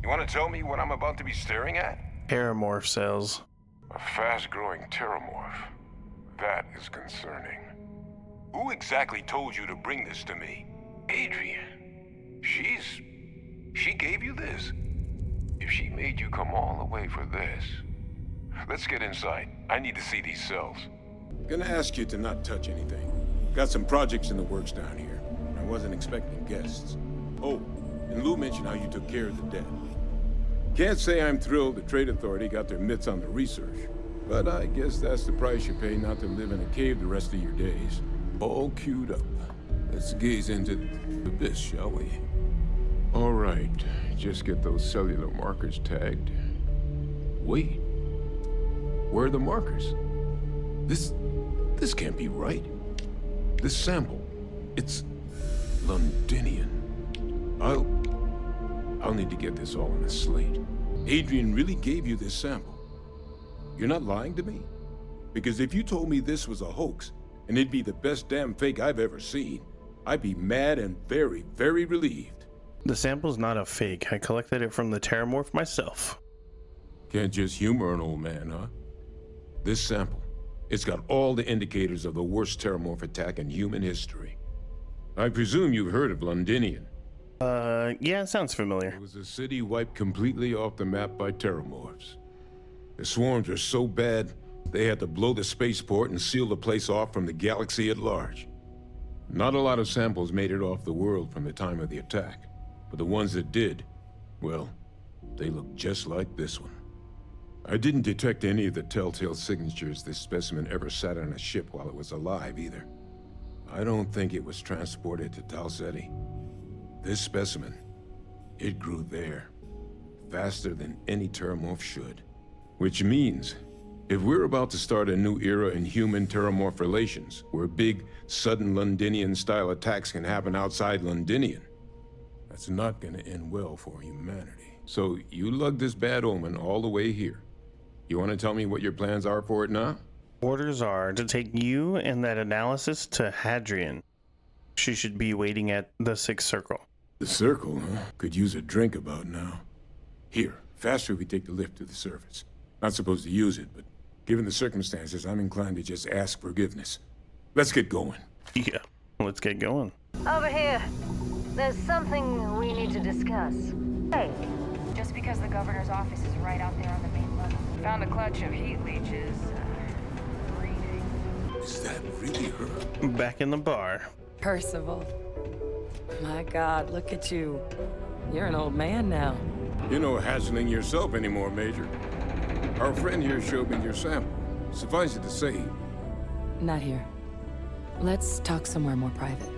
S3: You want to tell me what I'm about to be staring at?
S1: Paramorph cells.
S3: A fast-growing pteramorph. That is concerning. Who exactly told you to bring this to me? Adrian. She gave you this? If she made you come all the way for this... Let's get inside. I need to see these cells. Gonna ask you to not touch anything. Got some projects in the works down here. I wasn't expecting guests. Oh, and Lou mentioned how you took care of the dead. Can't say I'm thrilled the Trade Authority got their mitts on the research, but I guess that's the price you pay not to live in a cave the rest of your days. All queued up. Let's gaze into the abyss, shall we? All right, just get those cellular markers tagged. Wait, where are the markers? This can't be right. This sample, it's Londinian. I'll need to get this all on a slate. Adrian really gave you this sample. You're not lying to me? Because if you told me this was a hoax, and it'd be the best damn fake I've ever seen, I'd be mad and very, very relieved.
S1: The sample's not a fake. I collected it from the Terramorph myself.
S3: Can't just humor an old man, huh? This sample, it's got all the indicators of the worst Terramorph attack in human history. I presume you've heard of Londinian.
S1: Yeah, it sounds familiar.
S3: It was a city wiped completely off the map by Terramorphs. The swarms were so bad, they had to blow the spaceport and seal the place off from the galaxy at large. Not a lot of samples made it off the world from the time of the attack, but the ones that did, well, they look just like this one. I didn't detect any of the telltale signatures this specimen ever sat on a ship while it was alive, either. I don't think it was transported to Tau Ceti. This specimen, it grew there, faster than any Terramorph should. Which means, if we're about to start a new era in human-Terramorph relations, where big, sudden Londinian-style attacks can happen outside Londinian, that's not gonna end well for humanity. So you lugged this bad omen all the way here. You wanna tell me what your plans are for it now?
S1: Orders are to take you and that analysis to Hadrian. She should be waiting at the Sixth Circle.
S3: The Circle, huh? Could use a drink about now. Here, faster we take the lift to the surface. Not supposed to use it, but given the circumstances, I'm inclined to just ask forgiveness. Let's get going.
S1: Yeah, let's get going.
S4: Over here. There's something we need to discuss. Hey.
S22: Just because the governor's office is right out there on the main level. Found a clutch of heat leeches. Breeding.
S3: Is that really her?
S1: Back in the bar.
S13: Percival. My God, look at you. You're an old man now.
S3: You're no hassling yourself anymore, Major. Our friend here showed me your sample. Suffice it to say...
S13: Not here. Let's talk somewhere more private.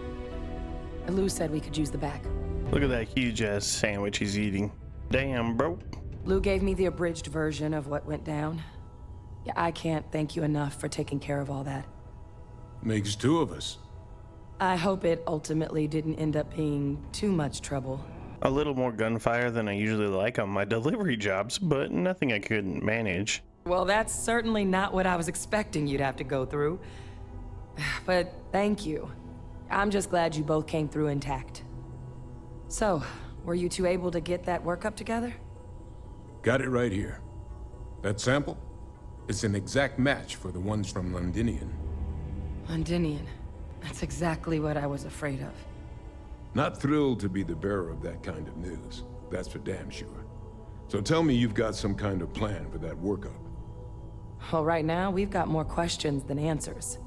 S13: Lou said we could use the back.
S1: Look at that huge-ass sandwich he's eating. Damn, bro.
S13: Lou gave me the abridged version of what went down. Yeah, I can't thank you enough for taking care of all that.
S3: Makes two of us.
S13: I hope it ultimately didn't end up being too much trouble.
S1: A little more gunfire than I usually like on my delivery jobs, but nothing I couldn't manage.
S13: Well, that's certainly not what I was expecting you'd have to go through. But thank you. I'm just glad you both came through intact. So, were you two able to get that workup together?
S3: Got it right here. That sample? It's an exact match for the ones from Londinian.
S13: Londinian. That's exactly what I was afraid of.
S3: Not thrilled to be the bearer of that kind of news. That's for damn sure. So tell me you've got some kind of plan for that workup.
S13: Well, right now, we've got more questions than answers.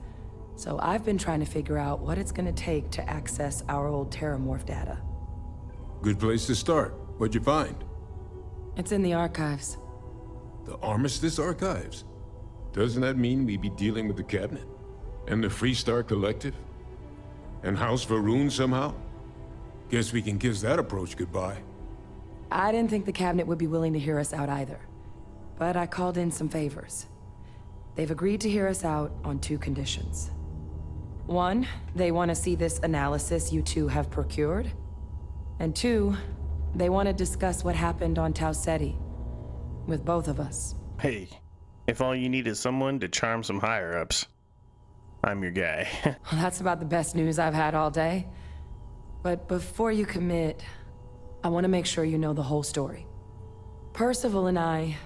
S13: So I've been trying to figure out what it's gonna take to access our old Terramorph data.
S3: Good place to start. What'd you find?
S13: It's in the archives.
S3: The Armistice Archives? Doesn't that mean we'd be dealing with the Cabinet? And the Freestar Collective? And House Varun somehow? Guess we can kiss that approach goodbye.
S13: I didn't think the Cabinet would be willing to hear us out either. But I called in some favors. They've agreed to hear us out on 2 conditions. One, they want to see this analysis you two have procured. And two, they want to discuss what happened on Tau Ceti. With both of us.
S1: Hey, if all you need is someone to charm some higher-ups, I'm your guy.
S13: Well, that's about the best news I've had all day. But before you commit, I want to make sure you know the whole story. Percival and I,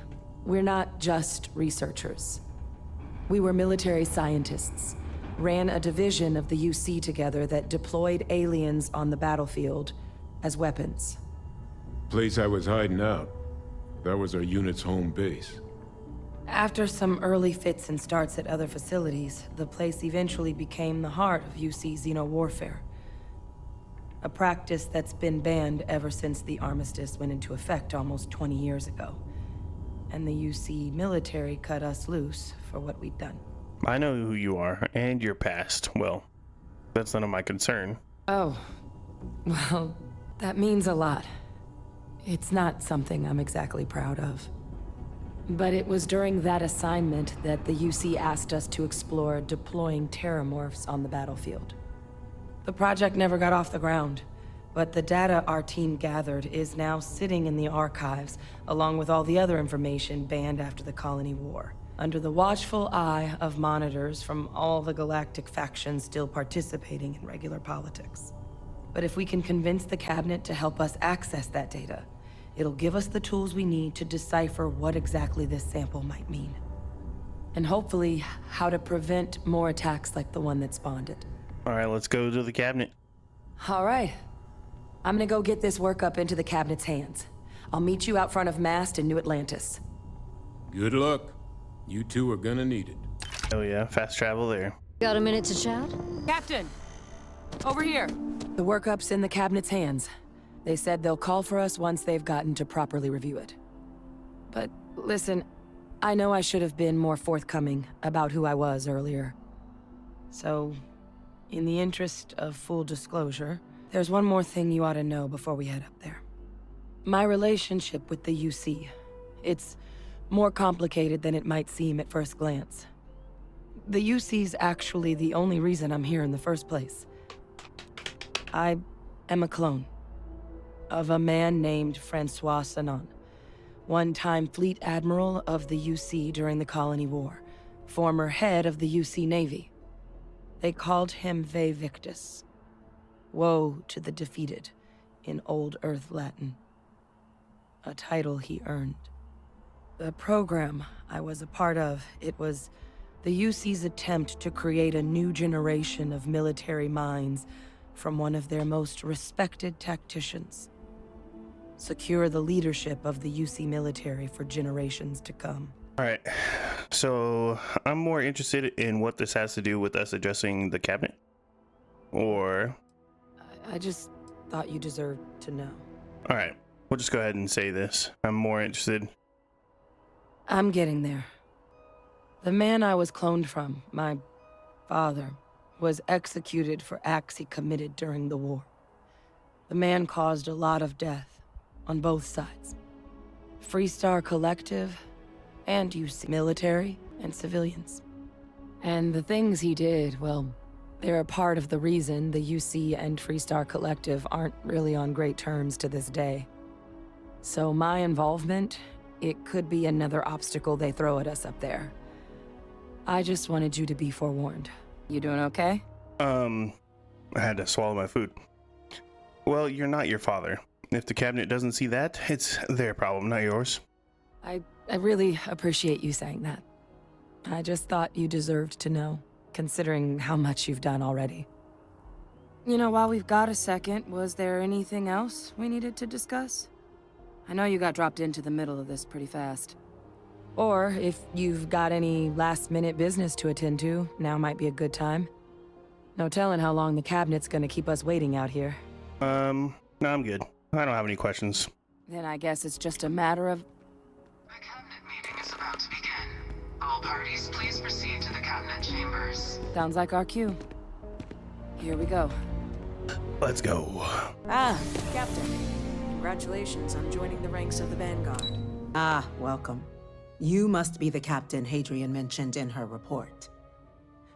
S13: we're not just researchers. We were military scientists, ran a division of the UC together that deployed aliens on the battlefield as weapons.
S3: Place I was hiding out. That was our unit's home base.
S13: After some early fits and starts at other facilities, the place eventually became the heart of UC xeno-warfare. A practice that's been banned ever since the armistice went into effect almost 20 years ago. And the UC military cut us loose for what we'd done.
S1: I know who you are, and your past. Well, that's none of my concern.
S13: Oh, well, that means a lot. It's not something I'm exactly proud of. But it was during that assignment that the UC asked us to explore deploying terramorphs on the battlefield. The project never got off the ground, but the data our team gathered is now sitting in the archives, along with all the other information banned after the Colony War, under the watchful eye of monitors from all the galactic factions still participating in regular politics. But if we can convince the cabinet to help us access that data, it'll give us the tools we need to decipher what exactly this sample might mean. And hopefully, how to prevent more attacks like the one that spawned it.
S1: All right, let's go to the cabinet.
S13: All right. I'm gonna go get this work up into the cabinet's hands. I'll meet you out front of Mast in New Atlantis.
S3: Good luck. You two are gonna need it.
S1: Oh yeah, fast travel there.
S4: Got a minute to chat?
S13: Captain! Over here! The workup's in the cabinet's hands. They said they'll call for us once they've gotten to properly review it. But listen, I know I should have been more forthcoming about who I was earlier. So, in the interest of full disclosure, there's one more thing you ought to know before we head up there. My relationship with the UC. It's more complicated than it might seem at first glance. The UC's actually the only reason I'm here in the first place. I am a clone of a man named Francois Sanon, one-time fleet admiral of the UC during the Colony War, former head of the UC Navy. They called him Ve Victus. Woe to the defeated, in Old Earth Latin. A title he earned. The program I was a part of, it was the UC's attempt to create a new generation of military minds from one of their most respected tacticians. Secure the leadership of the UC military for generations to come.
S1: All right, so I'm more interested in what this has to do with us addressing the cabinet. Or...
S13: I just thought you deserved to know.
S1: All right, we'll just go ahead and say this. I'm more interested.
S13: I'm getting there. The man I was cloned from, my father, was executed for acts he committed during the war. The man caused a lot of death on both sides. Freestar Collective and UC military and civilians. And the things he did, well, they're a part of the reason the UC and Freestar Collective aren't really on great terms to this day. So my involvement, it could be another obstacle they throw at us up there. I just wanted you to be forewarned. You doing okay?
S1: I had to swallow my food. Well, you're not your father. If the cabinet doesn't see that, it's their problem, not yours.
S13: I really appreciate you saying that. I just thought you deserved to know, considering how much you've done already. You know, while we've got a second, was there anything else we needed to discuss? I know you got dropped into the middle of this pretty fast. Or, if you've got any last-minute business to attend to, now might be a good time. No telling how long the cabinet's gonna keep us waiting out here.
S1: No, I'm good. I don't have any questions.
S13: Then I guess it's just a matter of...
S7: The cabinet meeting is about to begin. All parties, please proceed to the cabinet chambers.
S13: Sounds like our cue. Here we go.
S1: Let's go.
S10: Ah, Captain. Congratulations on joining the ranks of the Vanguard.
S11: Ah, welcome. You must be the captain Hadrian mentioned in her report.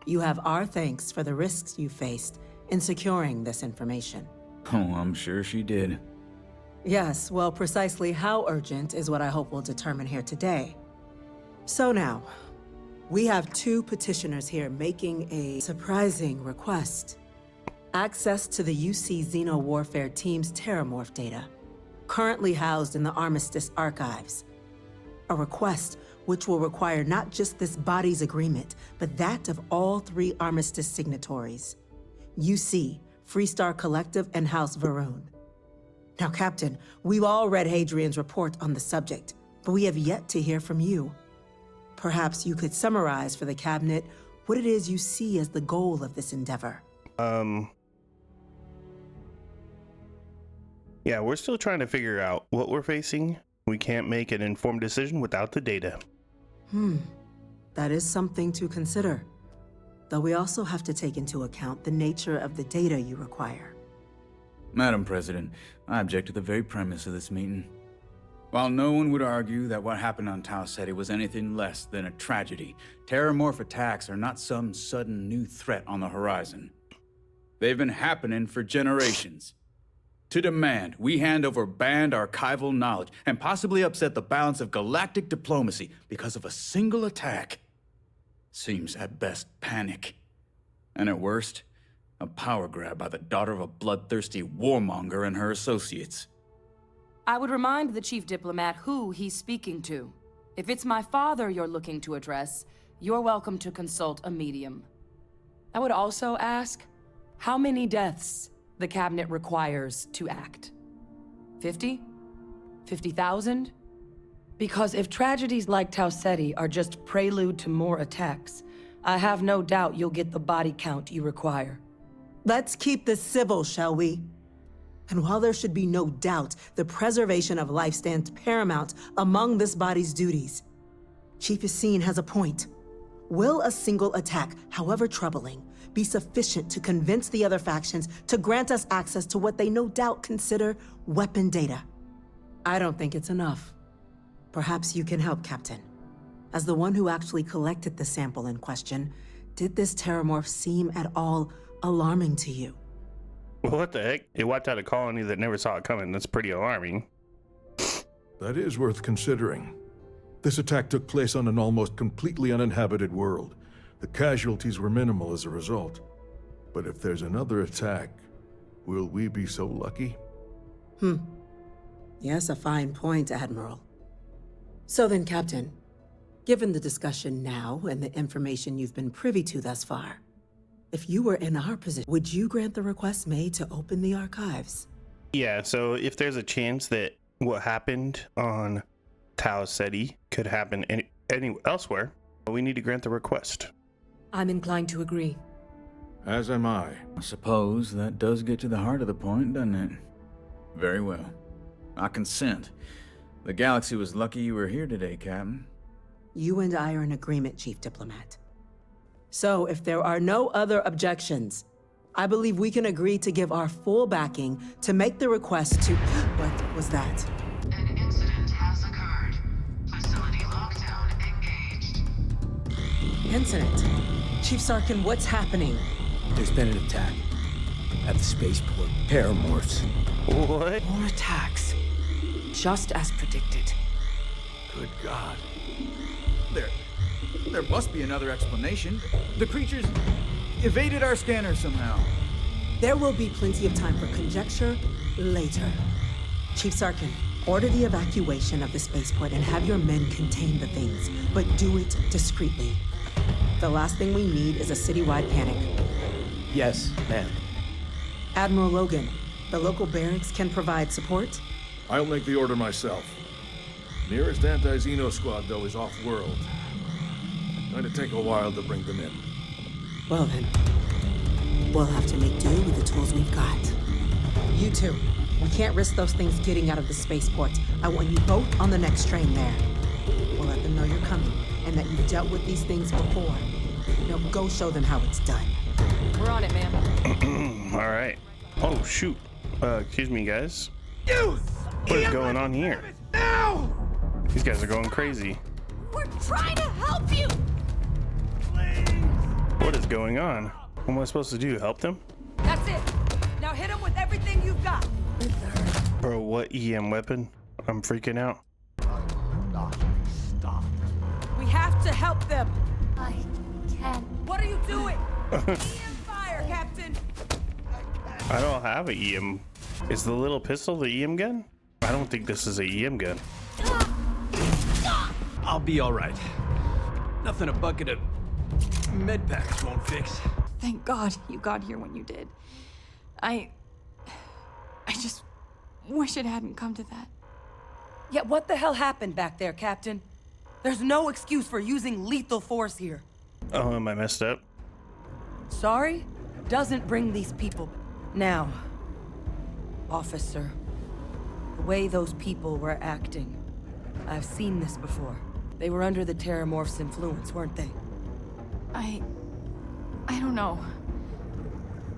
S11: You have our thanks for the risks you faced in securing this information.
S14: Oh, I'm sure she did.
S11: Yes, well, precisely how urgent is what I hope we'll determine here today. So now, we have 2 petitioners here making a surprising request. Access to the UC Xeno Warfare Team's Terramorph data, currently housed in the Armistice archives. A request which will require not just this body's agreement, but that of all 3 Armistice signatories. UC, Freestar Collective, and House Varun. Now, Captain, we've all read Hadrian's report on the subject, but we have yet to hear from you. Perhaps you could summarize for the Cabinet what it is you see as the goal of this endeavor.
S1: Yeah, we're still trying to figure out what we're facing. We can't make an informed decision without the data.
S11: That is something to consider. Though we also have to take into account the nature of the data you require.
S14: Madam President, I object to the very premise of this meeting. While no one would argue that what happened on Tau Ceti was anything less than a tragedy, Terramorph attacks are not some sudden new threat on the horizon. They've been happening for generations. To demand we hand over banned archival knowledge and possibly upset the balance of galactic diplomacy because of a single attack seems at best panic. And at worst, a power grab by the daughter of a bloodthirsty warmonger and her associates.
S13: I would remind the chief diplomat who he's speaking to. If it's my father you're looking to address, you're welcome to consult a medium. I would also ask, how many deaths the Cabinet requires to act? 50? 50,000? Because if tragedies like Tau Ceti are just prelude to more attacks, I have no doubt you'll get the body count you require.
S11: Let's keep this civil, shall we? And while there should be no doubt the preservation of life stands paramount among this body's duties, Chief Yassine has a point. Will a single attack, however troubling, be sufficient to convince the other factions to grant us access to what they no doubt consider weapon data? I don't think it's enough. Perhaps you can help, Captain. As the one who actually collected the sample in question, did this Terramorph seem at all alarming to you?
S1: Well, what the heck? It wiped out a colony that never saw it coming. That's pretty alarming.
S23: That is worth considering. This attack took place on an almost completely uninhabited world. The casualties were minimal as a result. But if there's another attack, will we be so lucky?
S11: Yes, a fine point, Admiral. So then, Captain, given the discussion now and the information you've been privy to thus far, if you were in our position, would you grant the request made to open the archives?
S1: Yeah, so if there's a chance that what happened on Tau Ceti could happen any elsewhere, we need to grant the request.
S12: I'm inclined to agree.
S23: As am I.
S14: I suppose that does get to the heart of the point, doesn't it? Very well. I consent. The galaxy was lucky you were here today, Captain.
S11: You and I are in agreement, Chief Diplomat. So, if there are no other objections, I believe we can agree to give our full backing to make the request to... What was that?
S7: An incident has occurred. Facility lockdown engaged.
S11: Incident? Chief Sarkin, what's happening?
S24: There's been an attack at the spaceport. Terramorphs.
S1: What?
S12: More attacks. Just as predicted.
S23: Good God.
S14: There must be another explanation. The creatures evaded our scanner somehow.
S11: There will be plenty of time for conjecture later. Chief Sarkin, order the evacuation of the spaceport and have your men contain the things, but do it discreetly. The last thing we need is a citywide panic.
S24: Yes, ma'am.
S11: Admiral Logan, the local barracks can provide support?
S23: I'll make the order myself. Nearest anti-Xeno squad, though, is off-world. Going to take a while to bring them in.
S11: Well then, we'll have to make do with the tools we've got. You two, we can't risk those things getting out of the spaceport. I want you both on the next train there. We'll let them know you're coming and that you've dealt with these things before. Now go show them how it's done.
S13: We're on it, ma'am.
S1: All right. Oh, shoot. Excuse me, guys. What is going on here?
S9: Now!
S1: These guys are going crazy.
S25: We're trying to help you!
S1: What is going on? What am I supposed to do? Help them?
S12: That's it. Now hit him with everything you've got.
S1: Bro, what EM weapon? I'm freaking out.
S12: Stop. We have to help them.
S2: I can't.
S12: What are you doing? EM fire, Captain.
S1: I don't have an EM. Is the little pistol the EM gun? I don't think this is a EM gun.
S6: I'll be all right. Nothing a bucket of med packs won't fix.
S2: Thank God you got here when you did. I just wish it hadn't come to that.
S12: Yeah, what the hell happened back there, Captain? There's no excuse for using lethal force here.
S1: Oh, am I messed up?
S12: Sorry? Doesn't bring these people. Now, officer, the way those people were acting, I've seen this before. They were under the Terramorph's influence, weren't they?
S2: I don't know.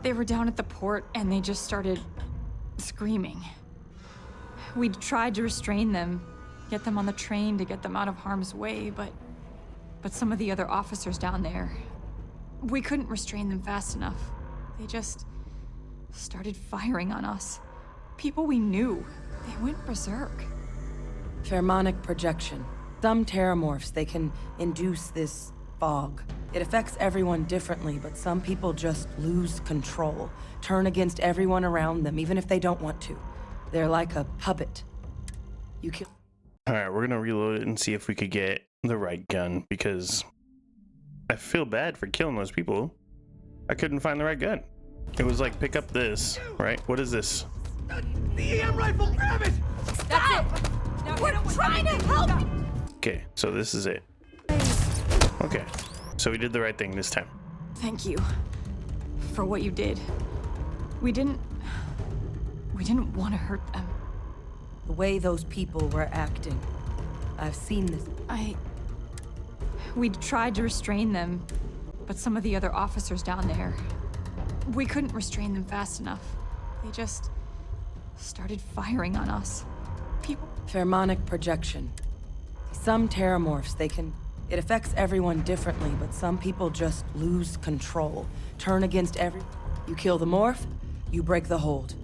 S2: They were down at the port and they just started screaming. We tried to restrain them, get them on the train to get them out of harm's way, but some of the other officers down there, we couldn't restrain them fast enough. They just started firing on us. People we knew. They went berserk.
S12: Pheromonic projection. Some Terramorphs, they can induce this fog. It affects everyone differently, but some people just lose control, turn against everyone around them, even if they don't want to. They're like a puppet. You kill.
S1: All right, we're gonna reload it and see if we could get the right gun, because I feel bad for killing those people. I couldn't find the right gun. It was like, pick up this, right? What is this?
S6: The EM rifle, grab it!
S12: That's it! Now we're trying to help!
S1: Okay, so this is it. Okay, so we did the right thing this time.
S2: Thank you for what you did. We didn't want to hurt them.
S12: The way those people were acting, I've seen this.
S2: We tried to restrain them, but some of the other officers down there, we couldn't restrain them fast enough. They just started firing on us. People.
S12: Pheromonic projection. Some Terramorphs, they can. It affects everyone differently, but some people just lose control, turn against every. You kill the morph, you break the hold.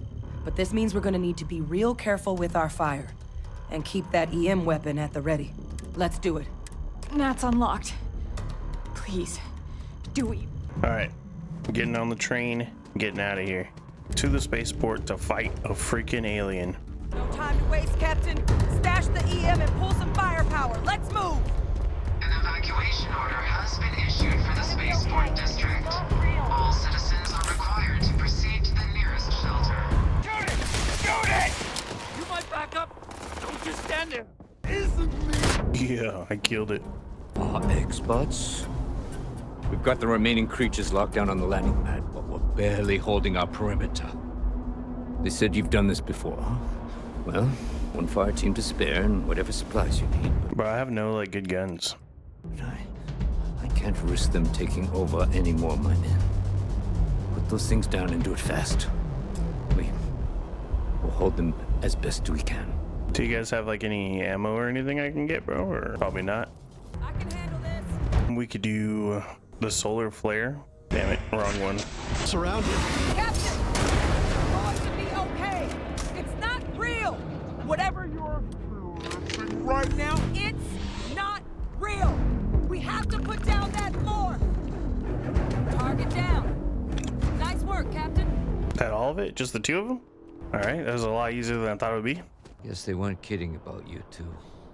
S12: But this means we're gonna need to be real careful with our fire, and keep that EM weapon at the ready. Let's do it.
S2: Nat's unlocked. Please, do it.
S1: All right, getting on the train, getting out of here. To the spaceport to fight a freaking alien.
S12: No time to waste, Captain. Stash the EM and pull some firepower. Let's move!
S7: An evacuation order has been issued for the spaceport district. All citizens are required to proceed to the nearest shelter.
S6: Shoot it! Shoot it! You might back up. Don't just stand there. Isn't me?
S1: Yeah, I killed it.
S14: Experts. We've got the remaining creatures locked down on the landing pad, but we're barely holding our perimeter. They said you've done this before, huh? Well, one fire team to spare and whatever supplies you need.
S1: But I have no, like, good guns.
S14: I can't risk them taking over any more of my men. Put those things down and do it fast. We'll hold them as best we can.
S1: Do you guys have, like, any ammo or anything I can get, bro? Or probably not.
S12: I can handle this.
S1: We could do the solar flare. Damn it, wrong one.
S6: Surrounded.
S12: Captain! You're going to be okay. It's not real. Whatever you're experiencing right now, it's not real. We have to put down that morph. Target down. Nice work, Captain.
S1: That all of it? Just the two of them? All right, that was a lot easier than I thought it would be.
S15: Guess they weren't kidding about you two.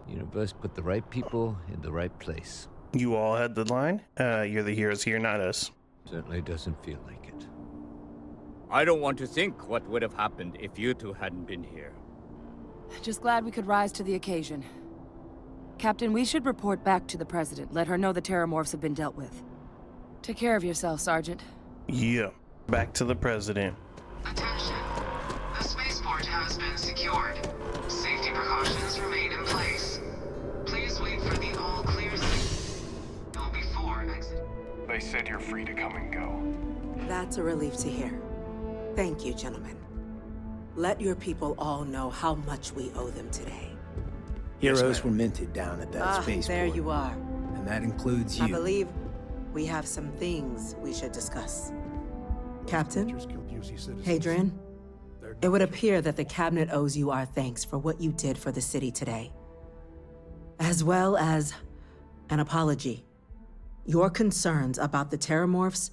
S15: Universe put the right people in the right place.
S1: You all had the line? You're the heroes here, not us.
S15: Certainly doesn't feel like it.
S14: I don't want to think what would have happened if you two hadn't been here.
S12: Just glad we could rise to the occasion. Captain, we should report back to the President. Let her know the Terramorphs have been dealt with. Take care of yourself, Sergeant.
S1: Yeah, back to the President.
S7: Attention. The spaceport has been secured. Safety precautions remain in place. Please wait for the all clear signal before exit.
S9: They said you're free to come and go.
S11: That's a relief to hear. Thank you, gentlemen. Let your people all know how much we owe them today.
S24: Heroes were minted down at that spaceport.
S11: There you are.
S24: And that includes you.
S11: I believe we have some things we should discuss. Captain, Hadrian, it would appear that the Cabinet owes you our thanks for what you did for the city today, as well as an apology. Your concerns about the Terramorphs,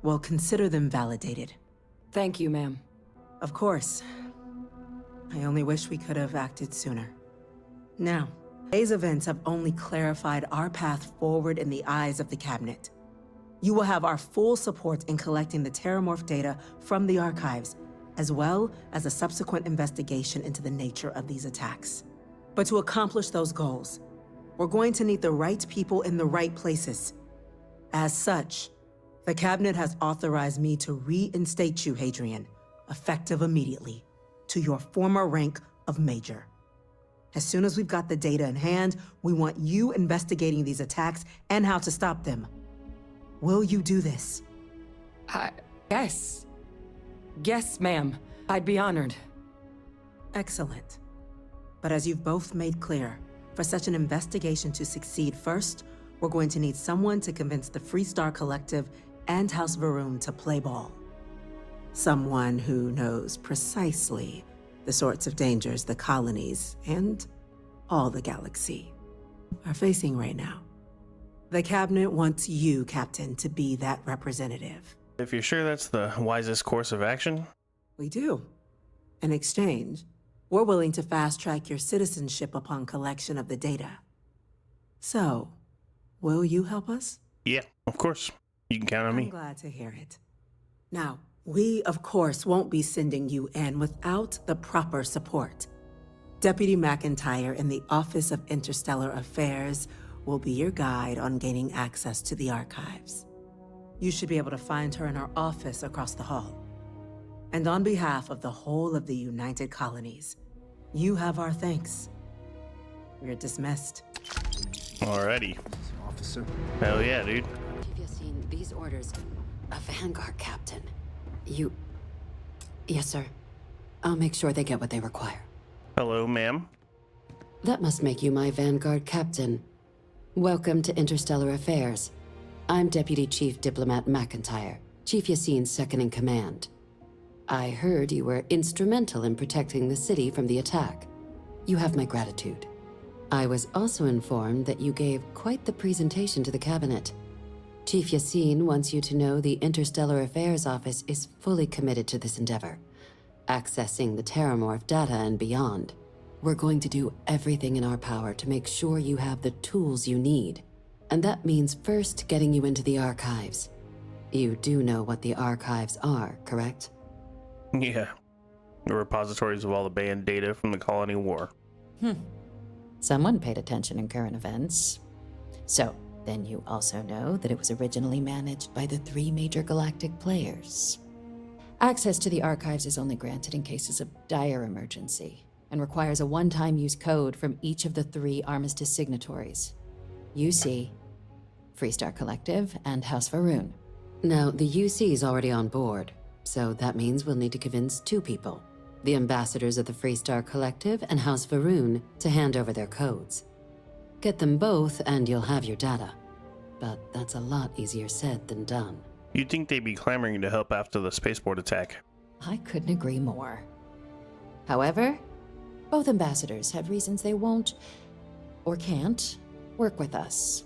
S11: well, consider them validated.
S12: Thank you, ma'am.
S11: Of course. I only wish we could have acted sooner. Now, today's events have only clarified our path forward in the eyes of the Cabinet. You will have our full support in collecting the Terramorph data from the archives, as well as a subsequent investigation into the nature of these attacks. But to accomplish those goals, we're going to need the right people in the right places. As such, the Cabinet has authorized me to reinstate you, Hadrian, effective immediately, to your former rank of Major. As soon as we've got the data in hand, we want you investigating these attacks and how to stop them. Will you do this?
S12: Yes. Yes, ma'am. I'd be honored.
S11: Excellent. But as you've both made clear, for such an investigation to succeed first, we're going to need someone to convince the Freestar Collective and House Varun to play ball. Someone who knows precisely the sorts of dangers the colonies and all the galaxy are facing right now. The Cabinet wants you, Captain, to be that representative.
S1: If you're sure that's the wisest course of action.
S11: We do. In exchange, we're willing to fast-track your citizenship upon collection of the data. So, will you help us?
S1: Yeah, of course. You can count on me.
S11: I'm glad to hear it. Now, we, of course, won't be sending you in without the proper support. Deputy McIntyre in the Office of Interstellar Affairs will be your guide on gaining access to the archives. You should be able to find her in her office across the hall. And on behalf of the whole of the United Colonies, you have our thanks. You're dismissed.
S1: Alrighty.
S16: Officer.
S1: Hell yeah, dude.
S17: Have you seen these orders? A Vanguard captain. You... Yes, sir. I'll make sure they get what they require.
S1: Hello, ma'am.
S17: That must make you my Vanguard captain. Welcome to Interstellar Affairs. I'm Deputy Chief Diplomat McIntyre, Chief Yassine's second-in-command. I heard you were instrumental in protecting the city from the attack. You have my gratitude. I was also informed that you gave quite the presentation to the Cabinet. Chief Yassine wants you to know the Interstellar Affairs Office is fully committed to this endeavor, accessing the Terramorph data and beyond. We're going to do everything in our power to make sure you have the tools you need. And that means first getting you into the archives. You do know what the archives are, correct?
S1: Yeah. The repositories of all the banned data from the Colony War.
S17: Someone paid attention in current events. So, then you also know that it was originally managed by the 3 major galactic players. Access to the archives is only granted in cases of dire emergency, and requires a one-time use code from each of the 3 armistice signatories. UC, Freestar Collective, and House Varun. Now, the UC is already on board, so that means we'll need to convince 2 people, the ambassadors of the Freestar Collective and House Varun, to hand over their codes. Get them both and you'll have your data. But that's a lot easier said than done.
S1: You'd think they'd be clamoring to help after the spaceport attack.
S17: I couldn't agree more. However, both ambassadors have reasons they won't, or can't, work with us.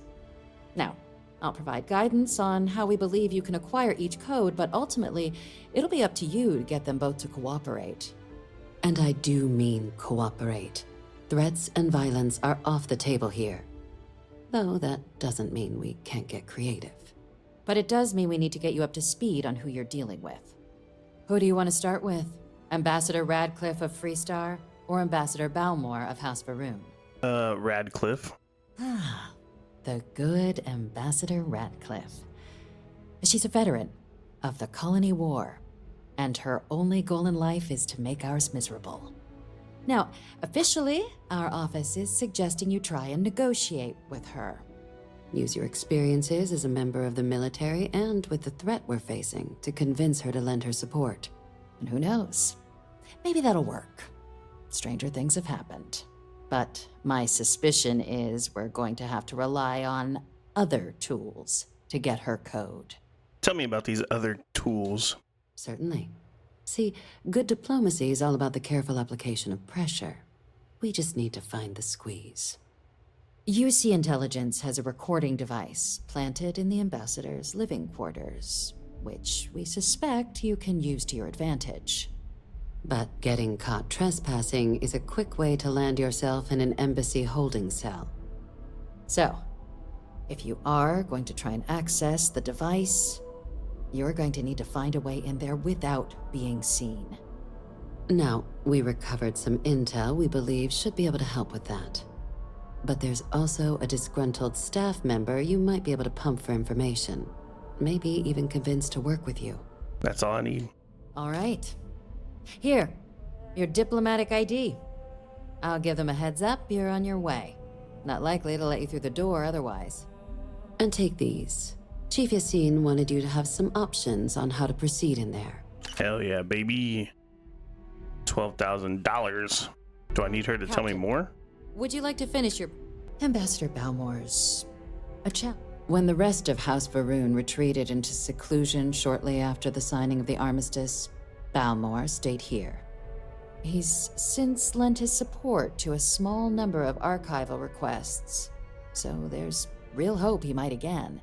S17: Now, I'll provide guidance on how we believe you can acquire each code, but ultimately, it'll be up to you to get them both to cooperate. And I do mean cooperate. Threats and violence are off the table here. Though that doesn't mean we can't get creative. But it does mean we need to get you up to speed on who you're dealing with. Who do you want to start with? Ambassador Radcliffe of Freestar, or Ambassador Balmore of House Varun?
S1: Radcliffe.
S17: The good Ambassador Radcliffe. She's a veteran of the Colony War, and her only goal in life is to make ours miserable. Now, officially, our office is suggesting you try and negotiate with her. Use your experiences as a member of the military and with the threat we're facing to convince her to lend her support. And who knows? Maybe that'll work. Stranger things have happened. But my suspicion is we're going to have to rely on other tools to get her code.
S1: Tell me about these other tools.
S17: Certainly. See, good diplomacy is all about the careful application of pressure. We just need to find the squeeze. UC Intelligence has a recording device planted in the ambassador's living quarters, which we suspect you can use to your advantage. But getting caught trespassing is a quick way to land yourself in an embassy holding cell. So, if you are going to try and access the device, you're going to need to find a way in there without being seen. Now, we recovered some intel we believe should be able to help with that. But there's also a disgruntled staff member you might be able to pump for information. Maybe even convince to work with you.
S1: That's all I need.
S17: All right. Here, your diplomatic ID. I'll give them a heads up you're on your way. Not likely to let you through the door otherwise. And take these. Chief Yassine wanted you to have some options on how to proceed in there.
S1: Hell yeah, baby. $12,000. Do I need her to tell me more?
S17: Would you like to finish your... Ambassador Balmore's... a chat. When the rest of House Varun retreated into seclusion shortly after the signing of the armistice, Balmore stayed here. He's since lent his support to a small number of archival requests, so there's real hope he might again.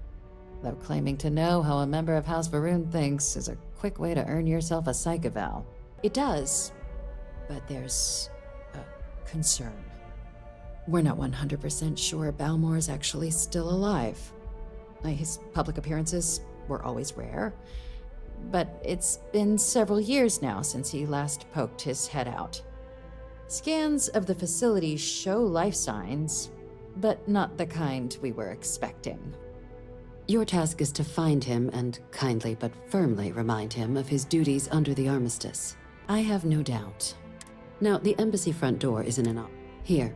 S17: Though claiming to know how a member of House Varun thinks is a quick way to earn yourself a psych eval. It does, but there's a concern. We're not 100% sure Balmore's actually still alive. His public appearances were always rare, but it's been several years now since he last poked his head out. Scans of the facility show life signs, but not the kind we were expecting. Your task is to find him and kindly but firmly remind him of his duties under the armistice. I have no doubt. Now, the embassy front door isn't an op. Here,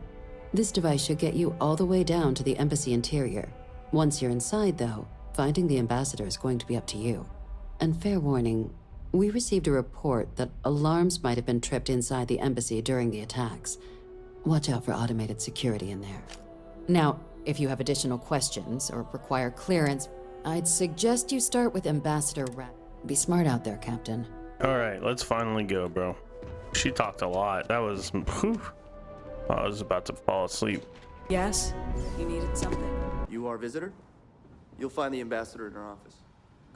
S17: this device should get you all the way down to the embassy interior. Once you're inside, though, finding the ambassador is going to be up to you. And fair warning, we received a report that alarms might have been tripped inside the embassy during the attacks. Watch out for automated security in there. Now, if you have additional questions or require clearance, I'd suggest you start with Ambassador Rat. Be smart out there, Captain.
S1: All right, let's finally go, bro. She talked a lot. That was... whew. I was about to fall asleep.
S10: Yes? You needed something?
S16: You are a visitor? You'll find the ambassador in her office.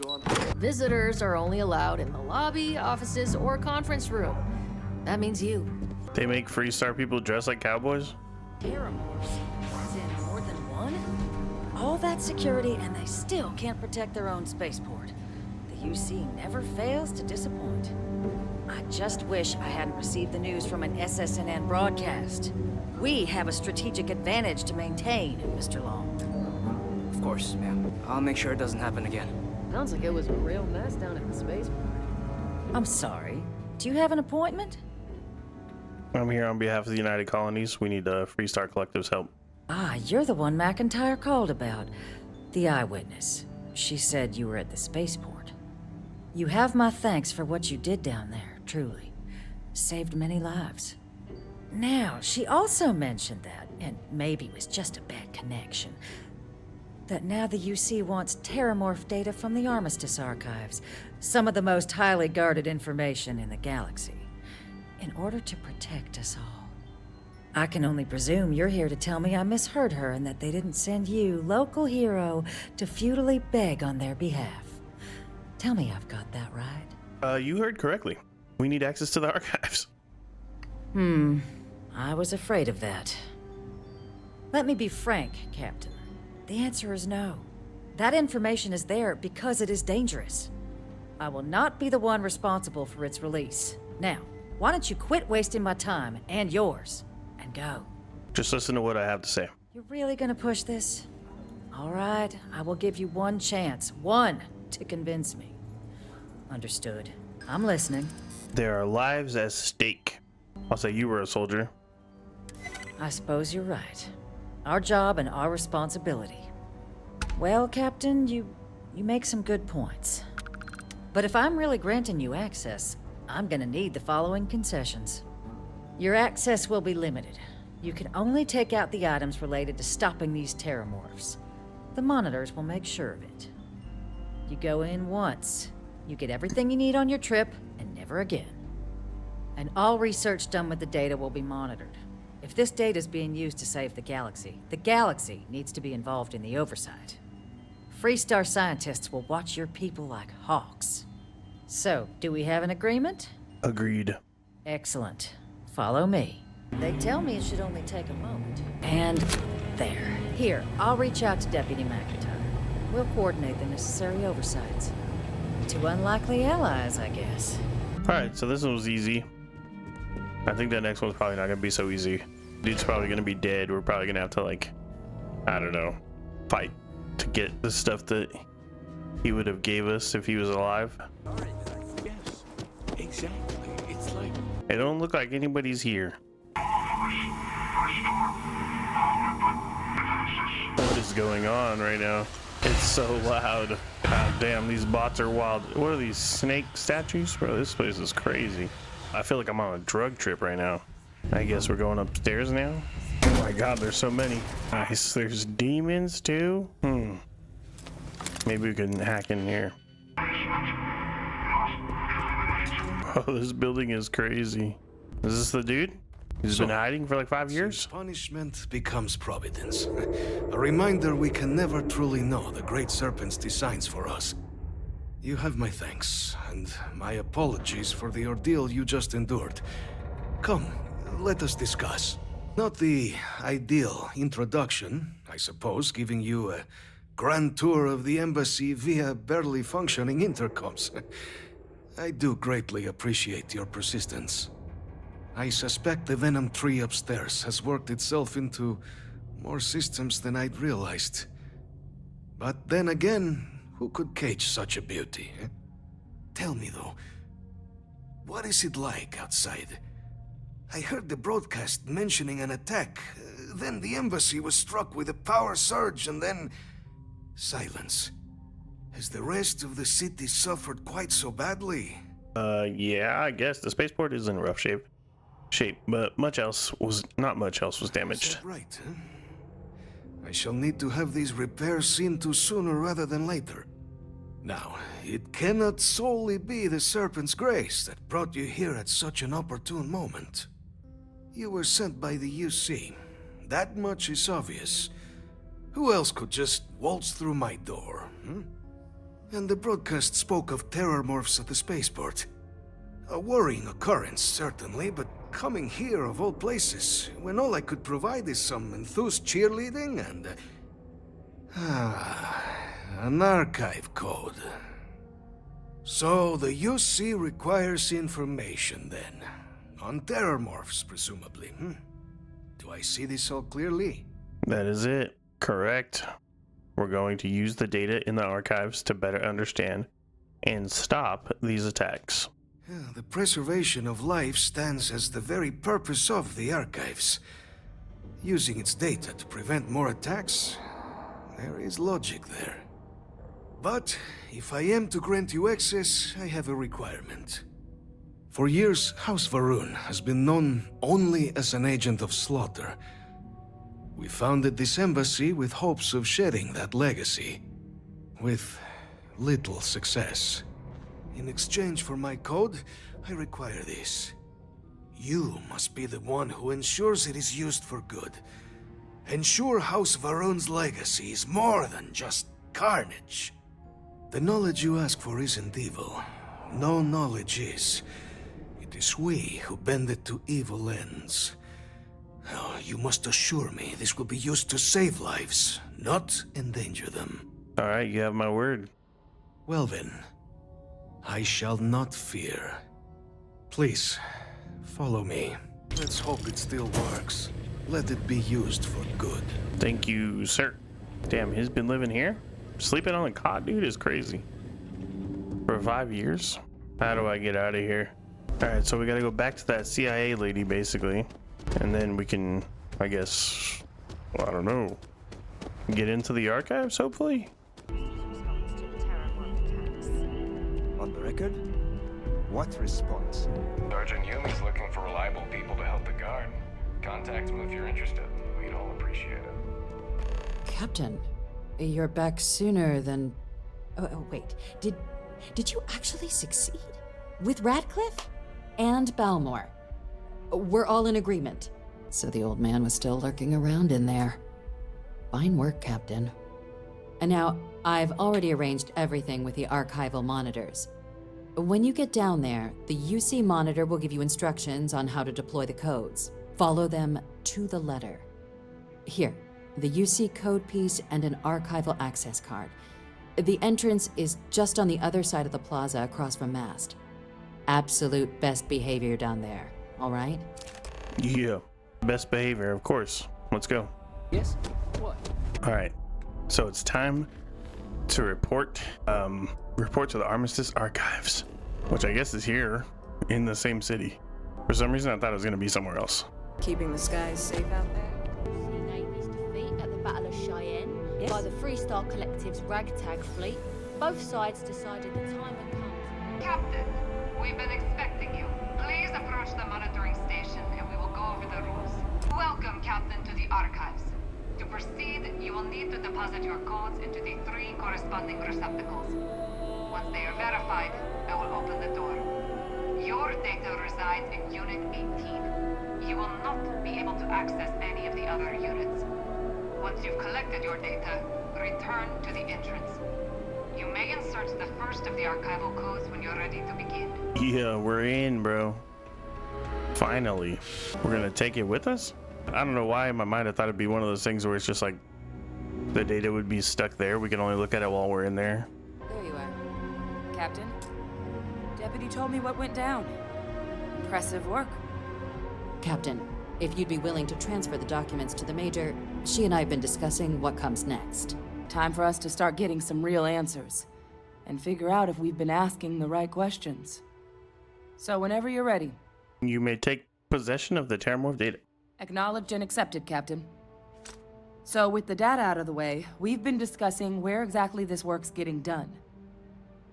S16: Go on.
S18: Visitors are only allowed in the lobby, offices, or conference room. That means you.
S1: They make Freestar people dress like cowboys?
S18: Terramorphs? As in more than one? All that security and they still can't protect their own spaceport. The UC never fails to disappoint. I just wish I hadn't received the news from an SSNN broadcast. We have a strategic advantage to maintain, Mr. Long.
S20: Of course, ma'am. I'll make sure it doesn't happen again.
S18: Sounds like it was a real mess down at the spaceport. I'm sorry. Do you have an appointment?
S1: I'm here on behalf of the United Colonies. We need Freestar Collective's help.
S18: Ah, you're the one McIntyre called about. The eyewitness. She said you were at the spaceport. You have my thanks for what you did down there, truly. Saved many lives. Now, she also mentioned that, and maybe it was just a bad connection, that now the UC wants Terramorph data from the Armistice archives, some of the most highly guarded information in the galaxy, in order to protect us all. I can only presume you're here to tell me I misheard her and that they didn't send you, local hero, to futilely beg on their behalf. Tell me I've got that right.
S1: You heard correctly. We need access to the archives.
S18: I was afraid of that. Let me be frank, Captain. The answer is no. That information is there because it is dangerous. I will not be the one responsible for its release. Now, why don't you quit wasting my time and yours, and go?
S1: Just listen to what I have to say.
S18: You're really gonna push this? All right, I will give you one chance. One, to convince me. Understood. I'm listening.
S1: There are lives at stake. I'll say you were a soldier.
S18: I suppose you're right. Our job and our responsibility. Well, Captain, you make some good points. But if I'm really granting you access, I'm gonna need the following concessions. Your access will be limited. You can only take out the items related to stopping these terramorphs. The monitors will make sure of it. You go in once. You get everything you need on your trip, and never again. And all research done with the data will be monitored. If this data is being used to save the galaxy needs to be involved in the oversight. Freestar scientists will watch your people like hawks. So, do we have an agreement?
S1: Agreed.
S18: Excellent. Follow me. They tell me it should only take a moment. And there. Here, I'll reach out to Deputy McIntyre. We'll coordinate the necessary oversights. Two unlikely allies, I guess.
S1: Alright, so this one was easy. I think that next one's probably not gonna be so easy. Dude's probably gonna be dead. We're probably gonna have to, like, I don't know, fight to get the stuff that he would have gave us if he was alive.
S6: Yes, exactly. It's like...
S1: It don't look like anybody's here. What is going on right now? It's so loud. God damn, these bots are wild. What are these, snake statues? Bro, this place is crazy. I feel like I'm on a drug trip right now. I guess we're going upstairs now. Oh my god, there's so many. Nice, there's demons too? Maybe we can hack in here. Oh, this building is crazy. Is this the dude? He's been hiding for like 5 years?
S5: Punishment becomes providence. A reminder we can never truly know the Great Serpent's designs for us. You have my thanks, and my apologies for the ordeal you just endured. Come, let us discuss. Not the ideal introduction, I suppose, giving you a grand tour of the embassy via barely functioning intercoms. I do greatly appreciate your persistence. I suspect the Venom tree upstairs has worked itself into more systems than I'd realized. But then again, who could cage such a beauty? Eh? Tell me though, what is it like outside? I heard the broadcast mentioning an attack. Then the embassy was struck with a power surge and then... silence. Has the rest of the city suffered quite so badly?
S1: Yeah, I guess the spaceport is in rough shape, but not much else was damaged.
S5: Right, huh? I shall need to have these repairs seen to sooner rather than later. Now, it cannot solely be the Serpent's grace that brought you here at such an opportune moment. You were sent by the UC. That much is obvious. Who else could just waltz through my door, hmm? And the broadcast spoke of terror morphs at the spaceport. A worrying occurrence, certainly, but coming here of all places, when all I could provide is some enthused cheerleading and... an archive code. So the UC requires information, then. On terror morphs, presumably, hmm? Do I see this all clearly?
S1: That is it. Correct. We're going to use the data in the archives to better understand and stop these attacks.
S5: The preservation of life stands as the very purpose of the archives. Using its data to prevent more attacks, there is logic there. But if I am to grant you access, I have a requirement. For years, House Va'ruun has been known only as an agent of slaughter. We founded this embassy with hopes of shedding that legacy, with little success. In exchange for my code, I require this. You must be the one who ensures it is used for good. Ensure House Va'ruun's legacy is more than just carnage. The knowledge you ask for isn't evil. No knowledge is. It is we who bend it to evil ends. Oh, you must assure me this will be used to save lives, not endanger them.
S1: All right, you have my word.
S5: Well then, I shall not fear. Please, follow me. Let's hope it still works. Let it be used for good.
S1: Thank you, sir. Damn, he's been living here? Sleeping on a cot, dude, is crazy. For 5 years? How do I get out of here? All right, so we gotta go back to that CIA lady, basically. And then we can, I guess, well, I don't know, get into the archives, hopefully?
S8: On the record? What response?
S19: Sergeant Yumi's looking for reliable people to help the guard. Contact him if you're interested. We'd all appreciate it.
S17: Captain, you're back sooner than Wait. Did you actually succeed? With Radcliffe? And Balmore? We're all in agreement. So the old man was still lurking around in there. Fine work, Captain. And now, I've already arranged everything with the archival monitors. When you get down there, the UC monitor will give you instructions on how to deploy the codes. Follow them to the letter. Here, the UC code piece and an archival access card. The entrance is just on the other side of the plaza across from Mast. Absolute best behavior down there, all right?
S1: Yeah, best behavior, of course. Let's go.
S20: Yes? What?
S1: All right, so it's time to report to the Armistice Archives, which I guess is here in the same city. For some reason, I thought it was gonna be somewhere else.
S10: Keeping the skies safe out there?
S3: Navy's defeat at the Battle of Cheyenne by the Freestar Collective's ragtag fleet. Both sides decided the time had come.
S7: Captain, we've been expecting you. Please approach the monitoring station and we will go over the rules. Welcome, Captain, to the Archives. To proceed, you will need to deposit your codes into the 3 corresponding receptacles. Once they are verified, I will open the door. Your data resides in Unit 18. You will not be able to access any of the other units. Once you've collected your data, return to the entrance. You may insert the first of the archival codes when you're ready to begin.
S1: Yeah, we're in, bro. Finally. We're gonna take it with us? I don't know why in my mind I thought it'd be one of those things where it's just like the data would be stuck there. We can only look at it while we're in there.
S12: There you are. Captain, Deputy told me what went down. Impressive work.
S17: Captain, if you'd be willing to transfer the documents to the Major, she and I have been discussing what comes next.
S12: Time for us to start getting some real answers and figure out if we've been asking the right questions. So whenever you're ready.
S1: You may take possession of the Terramorph data.
S12: Acknowledged and accepted, Captain. So with the data out of the way, we've been discussing where exactly this work's getting done.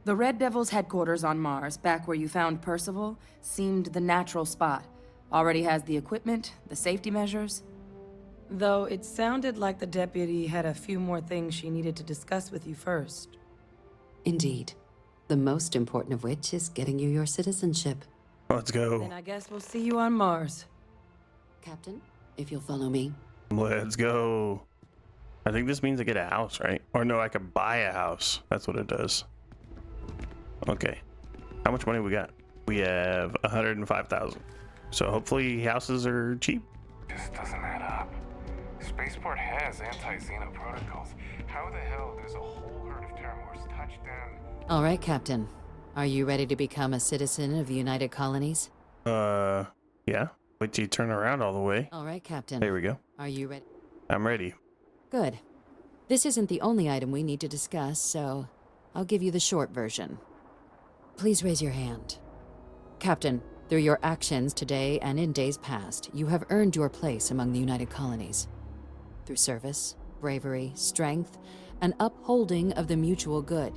S12: The Red Devil's headquarters on Mars, back where you found Percival, seemed the natural spot. Already has the equipment, the safety measures. Though it sounded like the deputy had a few more things she needed to discuss with you first.
S17: Indeed. The most important of which is getting you your citizenship.
S1: Let's go.
S12: Then I guess we'll see you on Mars.
S17: Captain, if you'll follow me.
S1: Let's go. I think this means I get a house, right? Or no, I can buy a house. That's what it does. Okay. How much money we got? We have 105,000. So hopefully houses are cheap.
S19: This doesn't add up. Spaceport has anti-Xena protocols. How the hell does a whole herd of Terramorphs touch down?
S17: All right, Captain. Are you ready to become a citizen of the United Colonies?
S1: Yeah. Wait till you turn around all the way.
S17: All right, Captain.
S1: There we go.
S17: Are you ready?
S1: I'm ready.
S17: Good. This isn't the only item we need to discuss, so I'll give you the short version. Please raise your hand. Captain, through your actions today and in days past, you have earned your place among the United Colonies. Through service, bravery, strength, and upholding of the mutual good.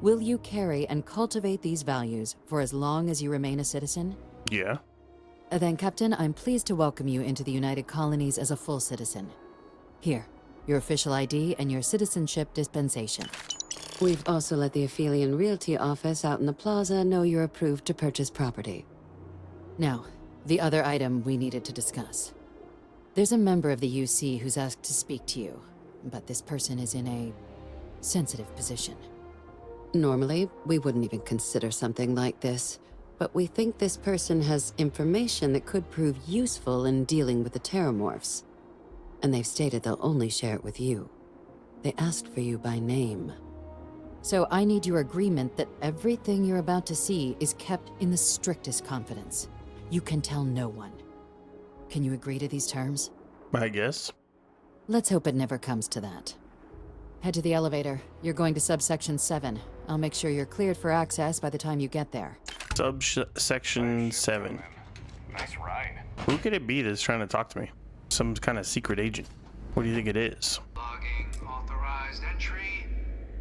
S17: Will you carry and cultivate these values for as long as you remain a citizen?
S1: Yeah.
S17: Then, Captain, I'm pleased to welcome you into the United Colonies as a full citizen. Here, your official ID and your citizenship dispensation. We've also let the Aphelion Realty office out in the plaza know you're approved to purchase property. Now, the other item we needed to discuss. There's a member of the UC who's asked to speak to you, but this person is in a sensitive position. Normally, we wouldn't even consider something like this, but we think this person has information that could prove useful in dealing with the Terramorphs. And they've stated they'll only share it with you. They asked for you by name. So I need your agreement that everything you're about to see is kept in the strictest confidence. You can tell no one. Can you agree to these terms?
S1: I guess.
S17: Let's hope it never comes to that. Head to the elevator. You're going to subsection 7. I'll make sure you're cleared for access by the time you get there.
S1: Subsection 7.
S19: Nice ride.
S1: Who could it be that's trying to talk to me? Some kind of secret agent. What do you think it is?
S5: Logging authorized entry.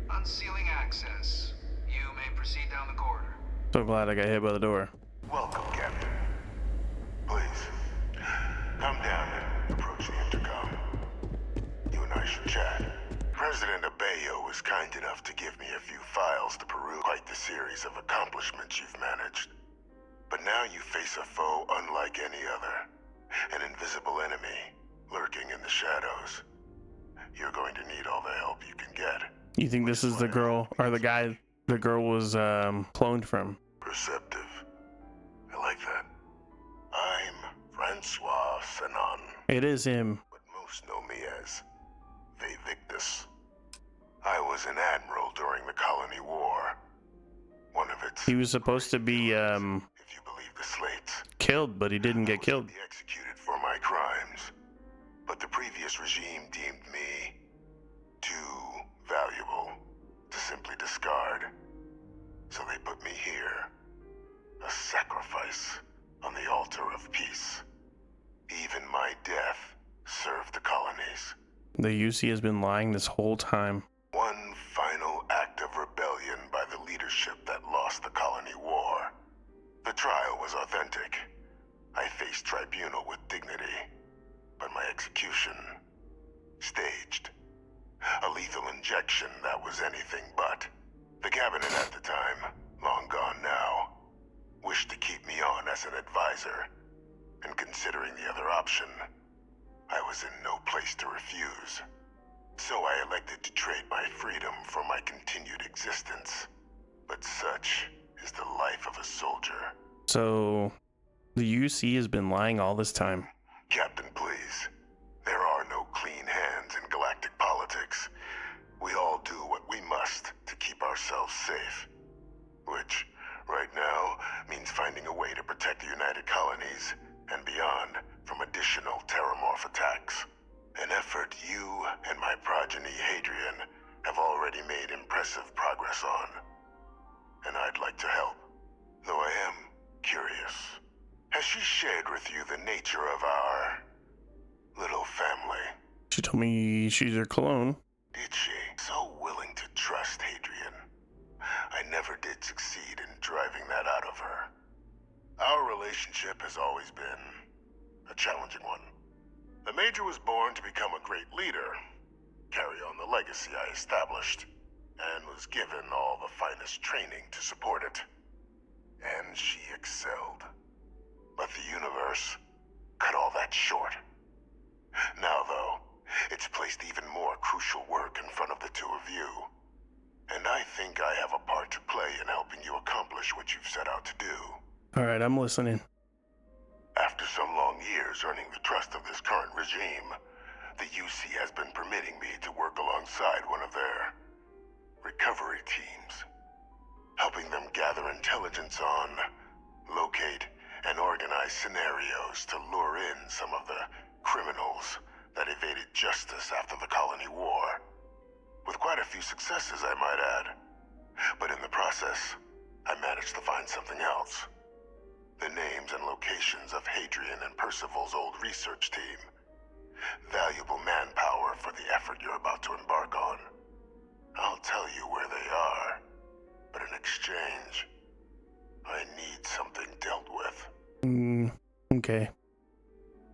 S5: Unsealing access. You may proceed down the corridor.
S1: So glad I got hit by the door.
S4: Welcome, Captain. Please, come down and approach the intercom. You and I should chat. President Abeyo was was kind enough to give me a few files to peruse. Quite the series of accomplishments you've managed. But now you face a foe unlike any other. An invisible enemy, lurking in the shadows. You're going to need all the help you can get.
S1: You think this is the girl, or the guy the girl was cloned from?
S4: Perceptive. I like that. I'm Francois Sanon.
S1: It is him.
S4: But most know me as Victus. I was an admiral during the Colony War. One of its...
S1: He was supposed to be
S4: if you believe the slates,
S1: killed, but he didn't get killed.
S4: be executed for my crimes. But the previous regime deemed me too valuable to simply discard. So they put me here. A sacrifice on the altar of peace. Even my death served the colonies.
S1: The UC has been lying this whole time.
S4: One final act of rebellion by the leadership that lost the Colony War. The trial was authentic. I faced tribunal with dignity. But my execution, staged. A lethal injection that was anything but. The cabinet at the time, long gone now, wished to keep me on as an advisor. And considering the other option, I was in no place to refuse. So I elected to trade my freedom for my continued existence. But such is the life of a soldier.
S1: So, the UC has been lying all this time.
S4: Captain, please. There are no clean hands in galactic politics. We all do what we must to keep ourselves safe. Which, right now, means finding a way to protect the United Colonies and beyond from additional terramorph attacks. An effort you and my progeny Hadrian have already made impressive progress on. And I'd like to help, though I am curious. Has she shared with you the nature of our little family?
S1: She told me she's her clone.
S4: Did she? So willing to trust Hadrian. I never did succeed in driving that out of her. Our relationship has always been a challenging one. The Major was born to become a great leader, carry on the legacy I established, and was given all the finest training to support it. And she excelled. But the universe cut all that short. Now, though, it's placed even more crucial work in front of the two of you. And I think I have a part to play in helping you accomplish what you've set out to do.
S1: Alright, I'm listening.
S4: After some long years earning the trust of this current regime, the UC has been permitting me to work alongside one of their recovery teams, helping them gather intelligence on, locate, and organize scenarios to lure in some of the criminals that evaded justice after the Colony War. With quite a few successes, I might add. But in the process, I managed to find something else. The names and locations of Hadrian and Percival's old research team. Valuable manpower for the effort you're about to embark on. I'll tell you where they are, but in exchange, I need something dealt with.
S1: Okay.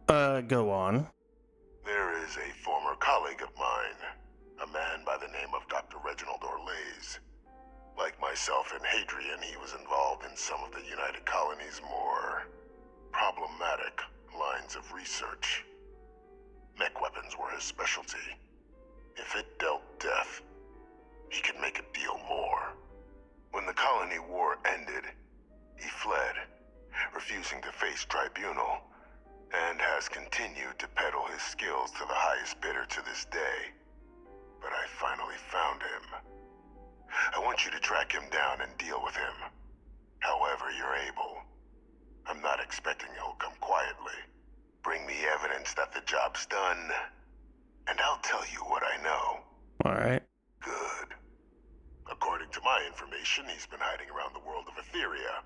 S1: Go on.
S4: There is a former colleague of mine, a man by the name of Dr. Reginald Orlaise. Like myself and Hadrian, he was involved in some of the United Colony's more problematic lines of research. Mech weapons were his specialty. If it dealt death, he could make a deal more. When the Colony War ended, he fled, refusing to face tribunal, and has continued to peddle his skills to the highest bidder to this day. But I finally found him. I want you to track him down and deal with him, however you're able. I'm not expecting he'll come quietly. Bring me evidence that the job's done, and I'll tell you what I know.
S1: Alright.
S4: Good. According to my information, he's been hiding around the world of Etheria.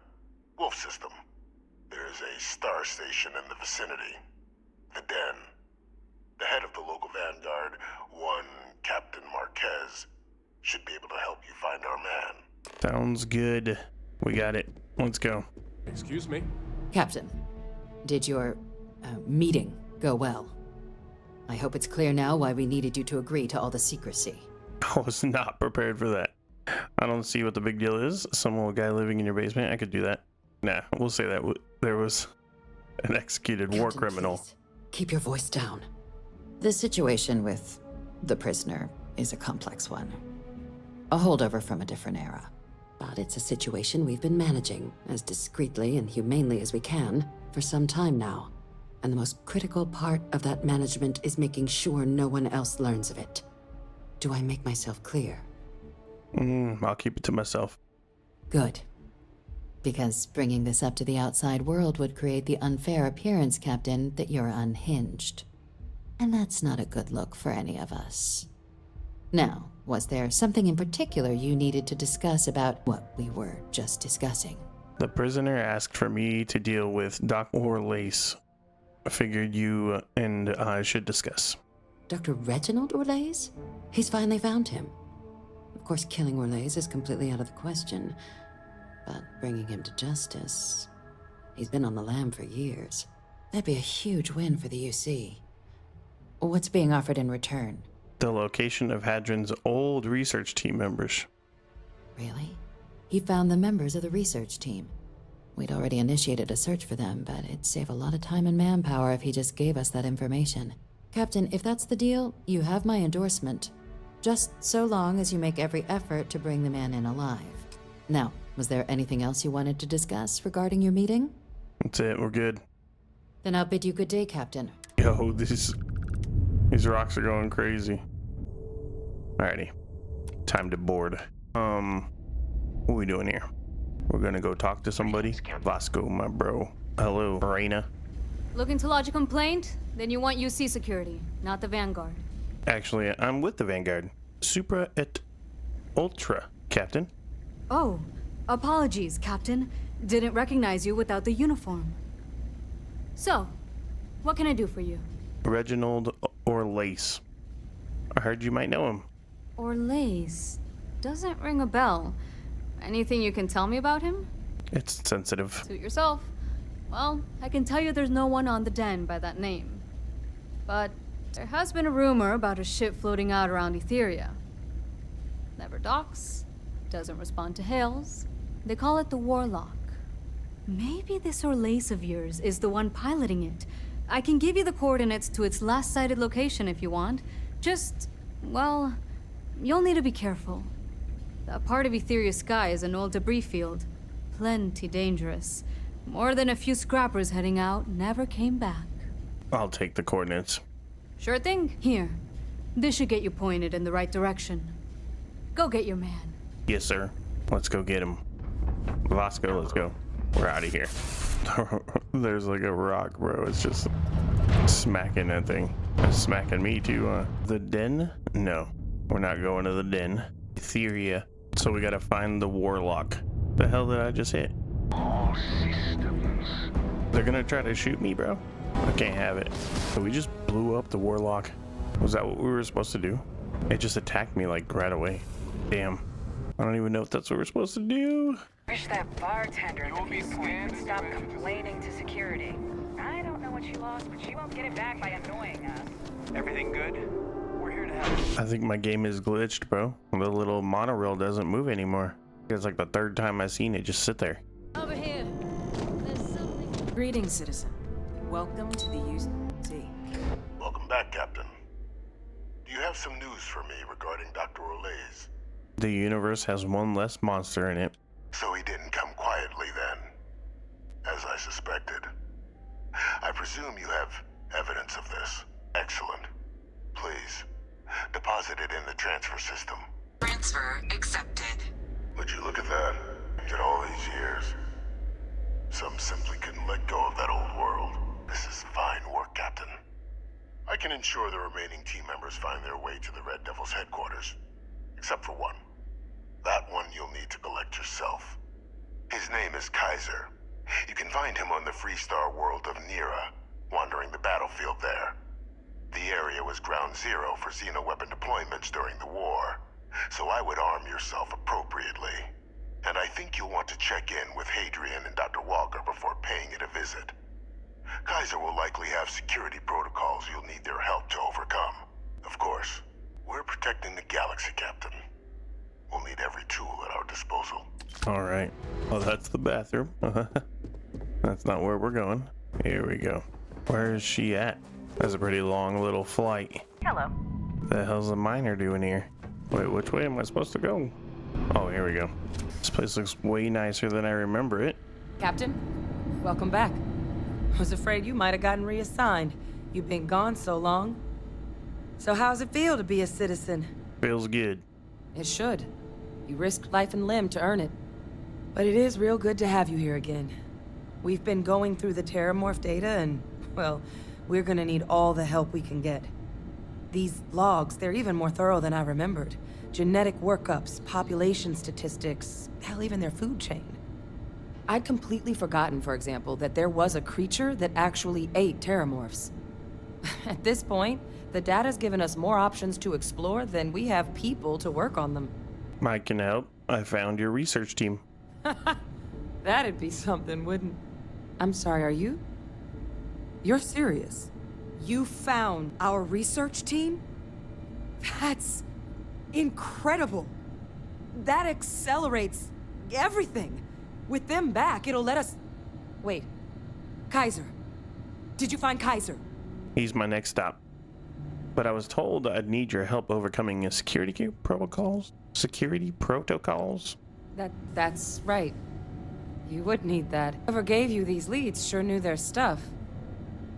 S4: Wolf system. There's a star station in the vicinity. The Den. The head of the local vanguard, one Captain Marquez, should be able to help you find our man.
S1: Sounds good. We got it. Let's go.
S13: Excuse me?
S17: Captain, did your meeting go well? I hope it's clear now why we needed you to agree to all the secrecy.
S1: I was not prepared for that. I don't see what the big deal is. Some old guy living in your basement. I could do that. Nah, we'll say that there was an executed war criminal.
S17: Please, keep your voice down. The situation with the prisoner is a complex one. A holdover from a different era. But it's a situation we've been managing as discreetly and humanely as we can for some time now. And the most critical part of that management is making sure no one else learns of it. Do I make myself clear?
S1: I'll keep it to myself.
S17: Good. Because bringing this up to the outside world would create the unfair appearance, Captain, that you're unhinged. And that's not a good look for any of us. Now, was there something in particular you needed to discuss about what we were just discussing?
S1: The prisoner asked for me to deal with Dr. Orlace. I figured you and I should discuss.
S17: Dr. Reginald Orlace? He's finally found him. Of course, killing Orlace is completely out of the question. But bringing him to justice... He's been on the lam for years. That'd be a huge win for the UC. What's being offered in return?
S1: The location of Hadron's old research team members.
S17: Really? He found the members of the research team. We'd already initiated a search for them, but it'd save a lot of time and manpower if he just gave us that information. Captain, if that's the deal, you have my endorsement. Just so long as you make every effort to bring the man in alive. Now, was there anything else you wanted to discuss regarding your meeting?
S1: That's it, we're good.
S17: Then I'll bid you good day, Captain.
S1: Yo, these rocks are going crazy. Alrighty. Time to board. What are we doing here? We're gonna go talk to somebody. Vasco, my bro. Hello, Reina.
S13: Looking to lodge a complaint? Then you want UC security, not the Vanguard.
S1: Actually, I'm with the Vanguard. Supra et Ultra, Captain.
S13: Oh, apologies, Captain. Didn't recognize you without the uniform. So, what can I do for you?
S1: Reginald Orlace. I heard you might know him.
S13: Orlace. Doesn't ring a bell. Anything you can tell me about him?
S1: It's sensitive.
S13: Suit yourself. Well, I can tell you there's no one on the den by that name. But there has been a rumor about a ship floating out around Etheria. Never docks, doesn't respond to hails. They call it the Warlock. Maybe this Orlace of yours is the one piloting it. I can give you the coordinates to its last sighted location if you want. Just, well, you'll need to be careful. That part of Etheria's sky is an old debris field. Plenty dangerous. More than a few scrappers heading out never came back.
S1: I'll take the coordinates.
S13: Sure thing. Here. This should get you pointed in the right direction. Go get your man.
S1: Yes, sir. Let's go get him. Vasco, let's go. We're out of here. There's like a rock, bro. It's just smacking that thing. It's smacking me too, The den? No. We're not going to the den. Etheria. So we gotta find the Warlock. The hell did I just hit?
S9: All systems.
S1: They're gonna try to shoot me, bro? I can't have it. So we just blew up the Warlock. Was that what we were supposed to do? It just attacked me like right away. Damn. I don't even know if that's what we're supposed to do.
S21: Wish that bartender at the viewpoint would stop complaining to security. I don't know what she lost, but she won't get it back by annoying us.
S6: Everything good? We're here to help.
S1: I think my game is glitched, bro. The little monorail doesn't move anymore. It's like the third time I've seen it just sit there.
S10: Over here. There's something. Greetings, citizen. Welcome to the UC.
S4: Welcome back, Captain. Do you have some news for me regarding Dr. Orlace?
S1: The universe has one less monster in it.
S4: So he didn't come quietly then, as I suspected. I presume you have evidence of this. Excellent. Please, deposit it in the transfer system.
S22: Transfer accepted.
S4: Would you look at that? After all these years, some simply couldn't let go of that old world. This is fine work, Captain. I can ensure the remaining team members find their way to the Red Devil's headquarters. Except for one. That one you'll need to collect yourself. His name is Kaiser. You can find him on the Freestar world of Nira, wandering the battlefield there. The area was ground zero for xenoweapon deployments during the war, so I would arm yourself appropriately. And I think you'll want to check in with Hadrian and Dr. Walker before paying it a visit. Kaiser will likely have security protocols you'll need their help to overcome. Of course, we're protecting the galaxy, Captain.
S1: All right. Oh, that's the bathroom. That's not where we're going. Here we go. Where is she at? That's a pretty long little flight.
S21: Hello.
S1: The hell's the miner doing here? Wait, which way am I supposed to go? Oh, here we go. This place looks way nicer than I remember it.
S12: Captain, welcome back. Was afraid you might have gotten reassigned. You've been gone so long. So how's it feel to be a citizen?
S1: Feels good.
S12: It should. You risked life and limb to earn it. But it is real good to have you here again. We've been going through the Terramorph data and, well, we're gonna need all the help we can get. These logs, they're even more thorough than I remembered. Genetic workups, population statistics, hell, even their food chain. I'd completely forgotten, for example, that there was a creature that actually ate Terramorphs. At this point, the data's given us more options to explore than we have people to work on them.
S1: Mike can help. I found your research team.
S12: That'd be something, wouldn't... I'm sorry, are you? You're serious? You found our research team? That's incredible. That accelerates everything. With them back, it'll let us... Wait. Kaiser. Did you find Kaiser?
S1: He's my next stop. But I was told I'd need your help overcoming a security protocols? Security protocols?
S12: That's right. You would need that. Whoever gave you these leads sure knew their stuff.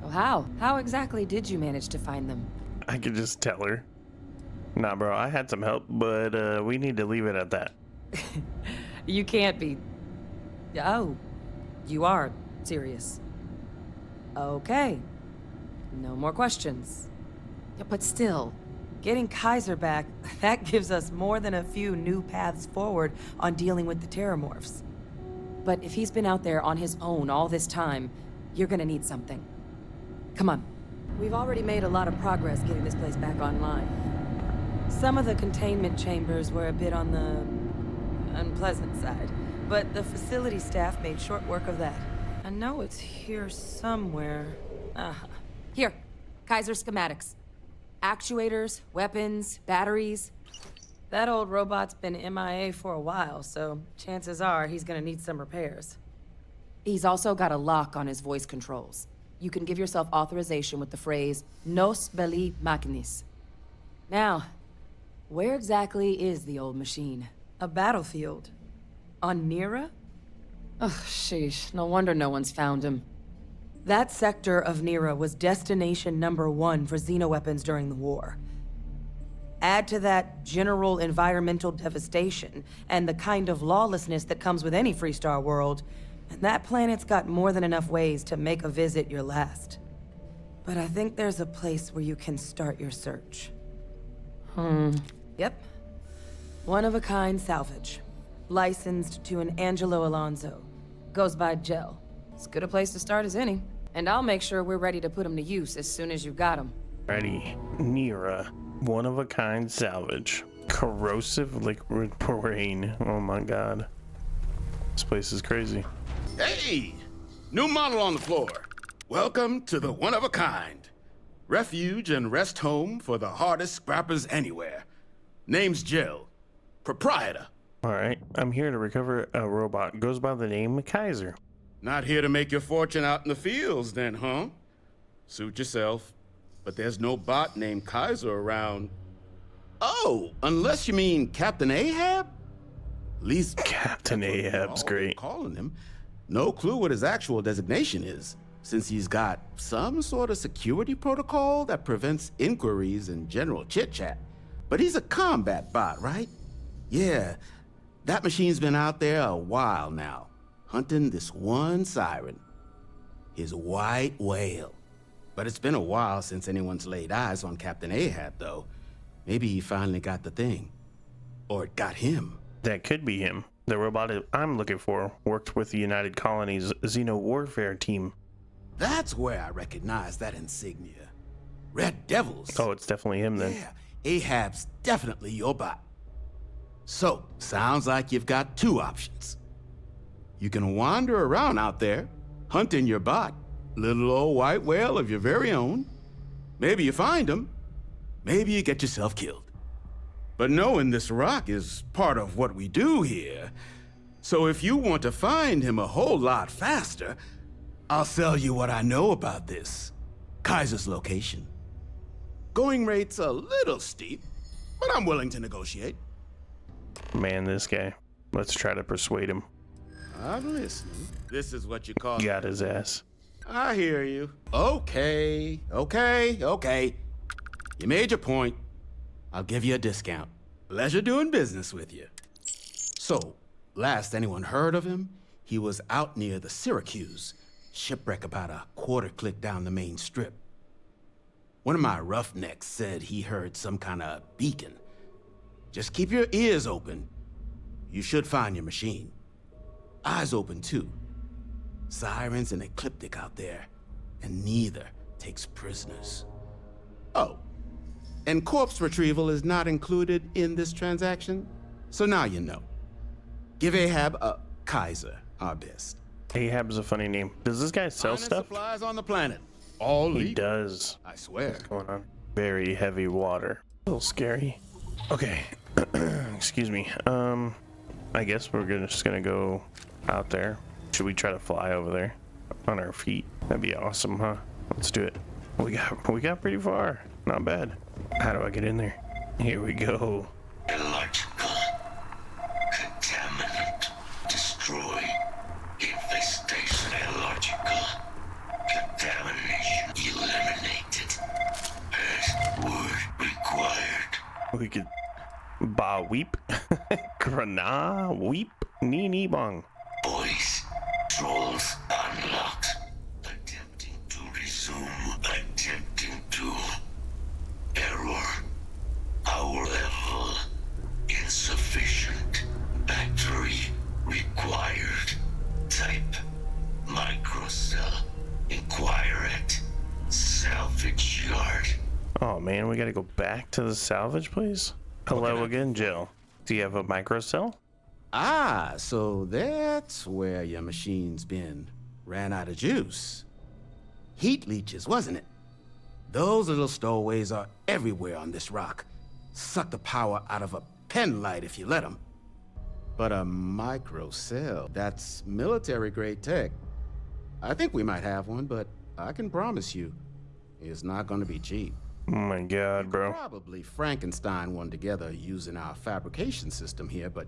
S12: Well, how? How exactly did you manage to find them?
S1: I could just tell her. Nah, bro, I had some help, but we need to leave it at that.
S12: You can't be... Oh, you are serious. Okay. No more questions. But still, getting Kaiser back, that gives us more than a few new paths forward on dealing with the Terramorphs. But if he's been out there on his own all this time, you're gonna need something. Come on. We've already made a lot of progress getting this place back online. Some of the containment chambers were a bit on the unpleasant side, but the facility staff made short work of that. I know it's here somewhere. Here, Kaiser schematics. Actuators, weapons, batteries. That old robot's been MIA for a while, so chances are he's gonna need some repairs. He's also got a lock on his voice controls. You can give yourself authorization with the phrase, Nos belli machinis. Now, where exactly is the old machine? A battlefield. On Nira? Ugh, sheesh. No wonder no one's found him. That sector of Nira was destination #1 for xenoweapons during the war. Add to that general environmental devastation and the kind of lawlessness that comes with any Freestar world, and that planet's got more than enough ways to make a visit your last. But I think there's a place where you can start your search. Yep. One-of-a-kind salvage. Licensed to an Angelo Alonso. Goes by Gel. As good a place to start as any. And I'll make sure we're ready to put him to use as soon as you got him.
S1: Ready. Nira. One-of-a-kind salvage. Corrosive liquid rain. Oh my god. This place is crazy.
S2: Hey! New model on the floor. Welcome to the one-of-a-kind. Refuge and rest home for the hardest scrappers anywhere. Name's Jill. Proprietor.
S1: Alright, I'm here to recover a robot. Goes by the name Kaiser.
S2: Not here to make your fortune out in the fields then, huh? Suit yourself. But there's no bot named Kaiser around. Oh, unless you mean Captain Ahab? At least
S1: Captain Ahab's great.
S2: Calling him. No clue what his actual designation is, since he's got some sort of security protocol that prevents inquiries and general chit-chat. But he's a combat bot, right? Yeah, that machine's been out there a while now, hunting this one siren. His white whale. But it's been a while since anyone's laid eyes on Captain Ahab, though. Maybe he finally got the thing. Or it got him.
S1: That could be him. The robot I'm looking for worked with the United Colonies Xeno Warfare team.
S2: That's where I recognize that insignia. Red Devils.
S1: Oh, it's definitely him then.
S2: Yeah, Ahab's definitely your bot. So, sounds like you've got two options. You can wander around out there, hunting your bot, little old white whale of your very own. Maybe you find him, maybe you get yourself killed. But knowing this rock is part of what we do here, So if you want to find him a whole lot faster, I'll sell you what I know about this. Kaiser's location. Going rate's a little steep, but I'm willing to negotiate.
S1: Man, this guy. Let's try to persuade him.
S2: I'm listening. This is what you call...
S1: Got his ass.
S2: I hear you. Okay. You made your point. I'll give you a discount. Pleasure doing business with you. So, last anyone heard of him, he was out near the Syracuse. Shipwreck about a quarter click down the main strip. One of my roughnecks said he heard some kind of beacon. Just keep your ears open. You should find your machine. Eyes open too. Sirens and Ecliptic out there, and neither takes prisoners. Oh, and corpse retrieval is not included in this transaction, so now you know. Give Ahab a Kaiser our best.
S1: Ahab's a funny name. Does this guy sell stuff?
S2: Supplies on the planet. All
S1: He
S2: legal.
S1: does.
S2: I swear.
S1: What's going on? Very heavy water. A little scary. Okay. Excuse me. I guess we're just gonna go out there. Should we try to fly over there on our feet? That'd be awesome, huh? Let's do it. We got pretty far. Not bad. How do I get in there? Here we go.
S14: Electrical. Contaminant. Destroy. Infestation. Illogical. Contamination. Eliminated. Password required.
S1: We could ba weep. Grana weep. Nee bong.
S14: Voice. Trolls unlocked. Attempting to resume. Attempting to. Error. Power level. Insufficient. Battery required. Type. Microcell. Inquire at salvage yard.
S1: Oh man, we gotta go back to the salvage place? Hello again, Jill. Do you have a microcell?
S2: Ah, so that's where your machine's been. Ran out of juice. Heat leeches, wasn't it? Those little stowaways are everywhere on this rock. Suck the power out of a pen light if you let them. But a microcell, that's military-grade tech. I think we might have one, but I can promise you, it's not gonna be cheap.
S1: Oh my god, bro.
S2: Probably Frankenstein one together using our fabrication system here, but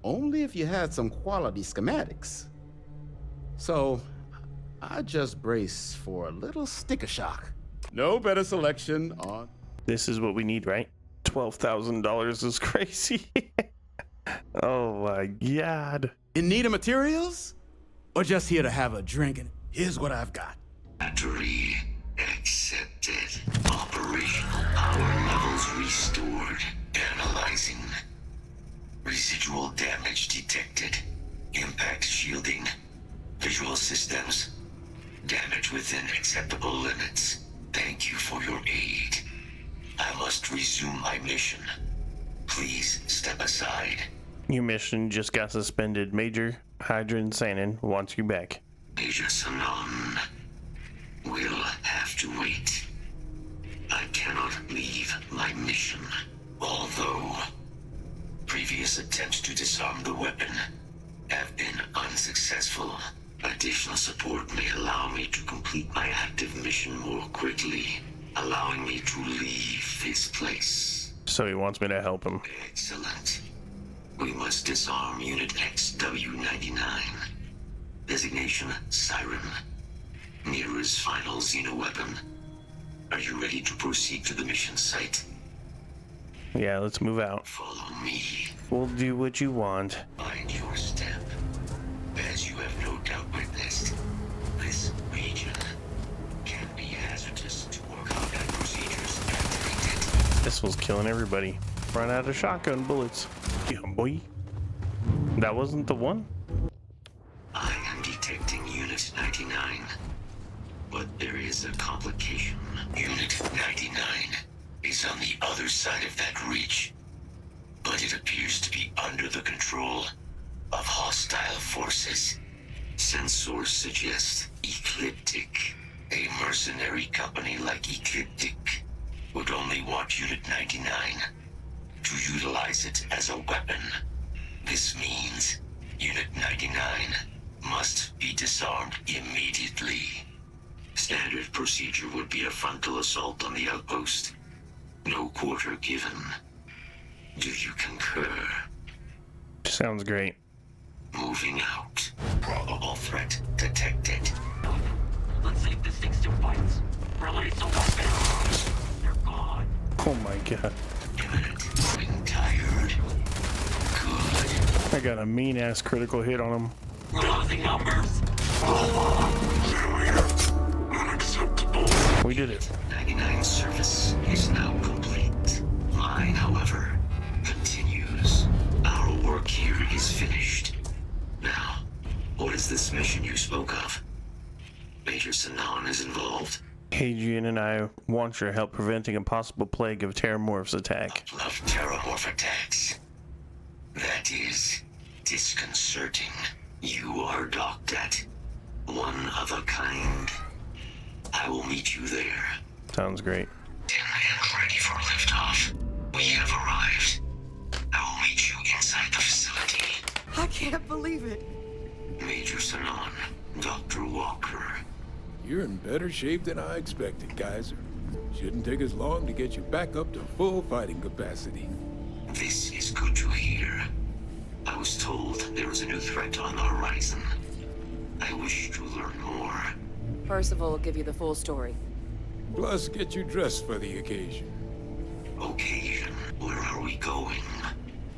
S2: only if you had some quality schematics. So, I just brace for a little sticker shock. No better selection on...
S1: This is what we need, right? $12,000 is crazy. Oh my god.
S2: In need of materials? Or just here to have a drink and here's what I've got.
S14: Battery accepted. Operational power levels restored. Analyzing. Residual damage detected. Impact shielding. Visual systems. Damage within acceptable limits. Thank you for your aid. I must resume my mission. Please step aside.
S1: Your mission just got suspended. Major Hydran Sanin wants you back.
S14: Major Sanon will have to wait. I cannot leave my mission. Although previous attempts to disarm the weapon have been unsuccessful, additional support may allow me to complete my active mission more quickly, allowing me to leave this place.
S1: So he wants me to help him.
S14: Excellent. We must disarm Unit XW-99. Designation Siren. Mira's final xeno-weapon. Are you ready to proceed to the mission site?
S1: Yeah, let's move out.
S14: Follow me.
S1: We'll do what you want.
S14: Mind your step. As you have no doubt witnessed, this region can be hazardous to our combat procedures activated.
S1: This was killing everybody. Run out of shotgun bullets. Yeah, boy. That wasn't the one?
S14: I am detecting Unit 99. But there is a complication. Unit 99 is on the other side of that reach. But it appears to be under the control of hostile forces. Sensors suggest Ecliptic, a mercenary company like Ecliptic, would only want Unit 99 to utilize it as a weapon. This means Unit 99 must be disarmed immediately. Standard procedure would be a frontal assault on the outpost. No quarter given. Do you concur?
S1: Sounds great.
S14: Moving out. Probable threat detected. Let's see if this thing still fights. Release the weapons. They're gone.
S1: Oh my god.
S14: I'm tired. Good.
S1: I got a mean ass critical hit on him.
S14: Closing numbers. Unacceptable.
S1: We did it.
S14: 99 service is now complete. Mine, however, continues. Our work here is finished. Now, what is this mission you spoke of? Major Sanan is involved.
S1: Hadrian and I want your help preventing a possible plague of Terramorph's attack.
S14: Of Terramorph attacks. That is disconcerting. You are docked at one of a kind. I will meet you there.
S1: Sounds great.
S14: 10 and ready for liftoff. We have arrived. I will meet you inside the facility.
S12: I can't believe it.
S14: Major Sanan, Dr. Walker.
S11: You're in better shape than I expected, Kaiser. Shouldn't take us long to get you back up to full fighting capacity.
S14: This is good to hear. I was told there was a new threat on the horizon. I wish to learn more.
S12: Percival will give you the full story.
S11: Plus, get you dressed for the occasion.
S14: Occasion? Where are we going?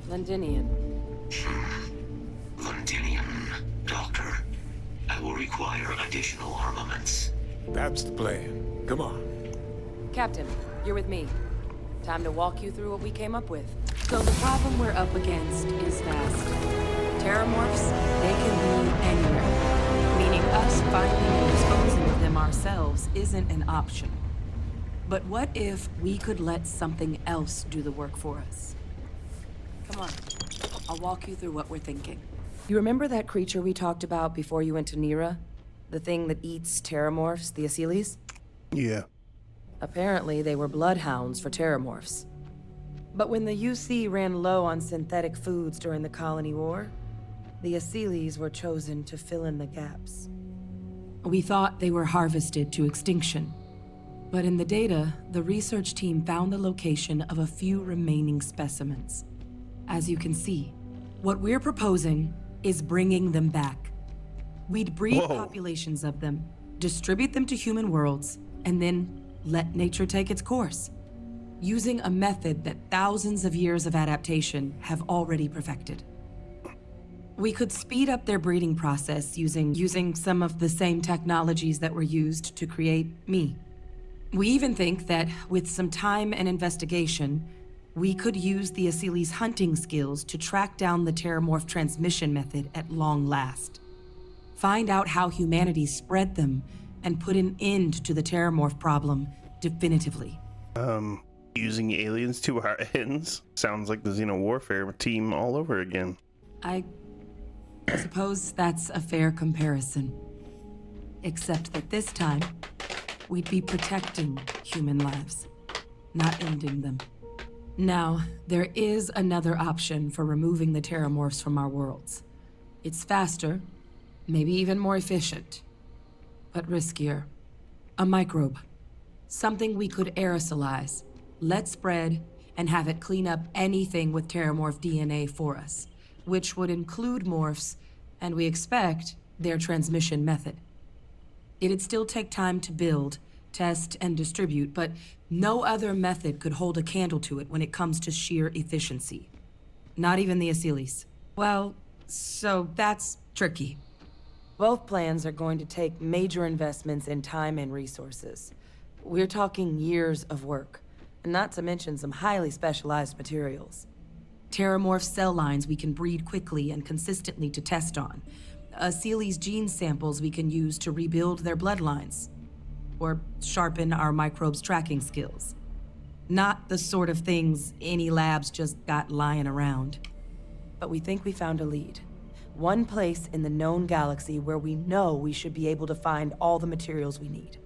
S12: Londinian.
S14: Londinian. Doctor, I will require additional armaments.
S11: That's the plan. Come on.
S12: Captain, you're with me. Time to walk you through what we came up with. So the problem we're up against is vast. Terramorphs, they can be anywhere. Meaning us finding and disposing of them ourselves isn't an option. But what if we could let something else do the work for us? Come on, I'll walk you through what we're thinking. You remember that creature we talked about before you went to Nira? The thing that eats Terramorphs, the Asylees?
S1: Yeah.
S12: Apparently, they were bloodhounds for Terramorphs. But when the UC ran low on synthetic foods during the Colony War, the Asylees were chosen to fill in the gaps. We thought they were harvested to extinction. But in the data, the research team found the location of a few remaining specimens. As you can see, what we're proposing is bringing them back. We'd breed populations of them, distribute them to human worlds, and then let nature take its course, using a method that thousands of years of adaptation have already perfected. We could speed up their breeding process using some of the same technologies that were used to create me. We even think that with some time and investigation, we could use the Asylees' hunting skills to track down the Terramorph transmission method at long last. Find out how humanity spread them and put an end to the Terramorph problem definitively.
S1: Using aliens to our ends? Sounds like the Xeno Warfare team all over again.
S12: I suppose that's a fair comparison. Except that this time, we'd be protecting human lives, not ending them. Now, there is another option for removing the Terramorphs from our worlds. It's faster, maybe even more efficient, but riskier. A microbe. Something we could aerosolize, let spread, and have it clean up anything with Terramorph DNA for us, which would include morphs, and we expect their transmission method. It'd still take time to build, test, and distribute, but no other method could hold a candle to it when it comes to sheer efficiency. Not even the Asylees. Well, so that's tricky. Both plans are going to take major investments in time and resources. We're talking years of work, not to mention some highly specialized materials. Terramorph cell lines we can breed quickly and consistently to test on. Asylees' gene samples we can use to rebuild their bloodlines. Or sharpen our microbes' tracking skills. Not the sort of things any labs just got lying around. But we think we found a lead. One place in the known galaxy where we know we should be able to find all the materials we need.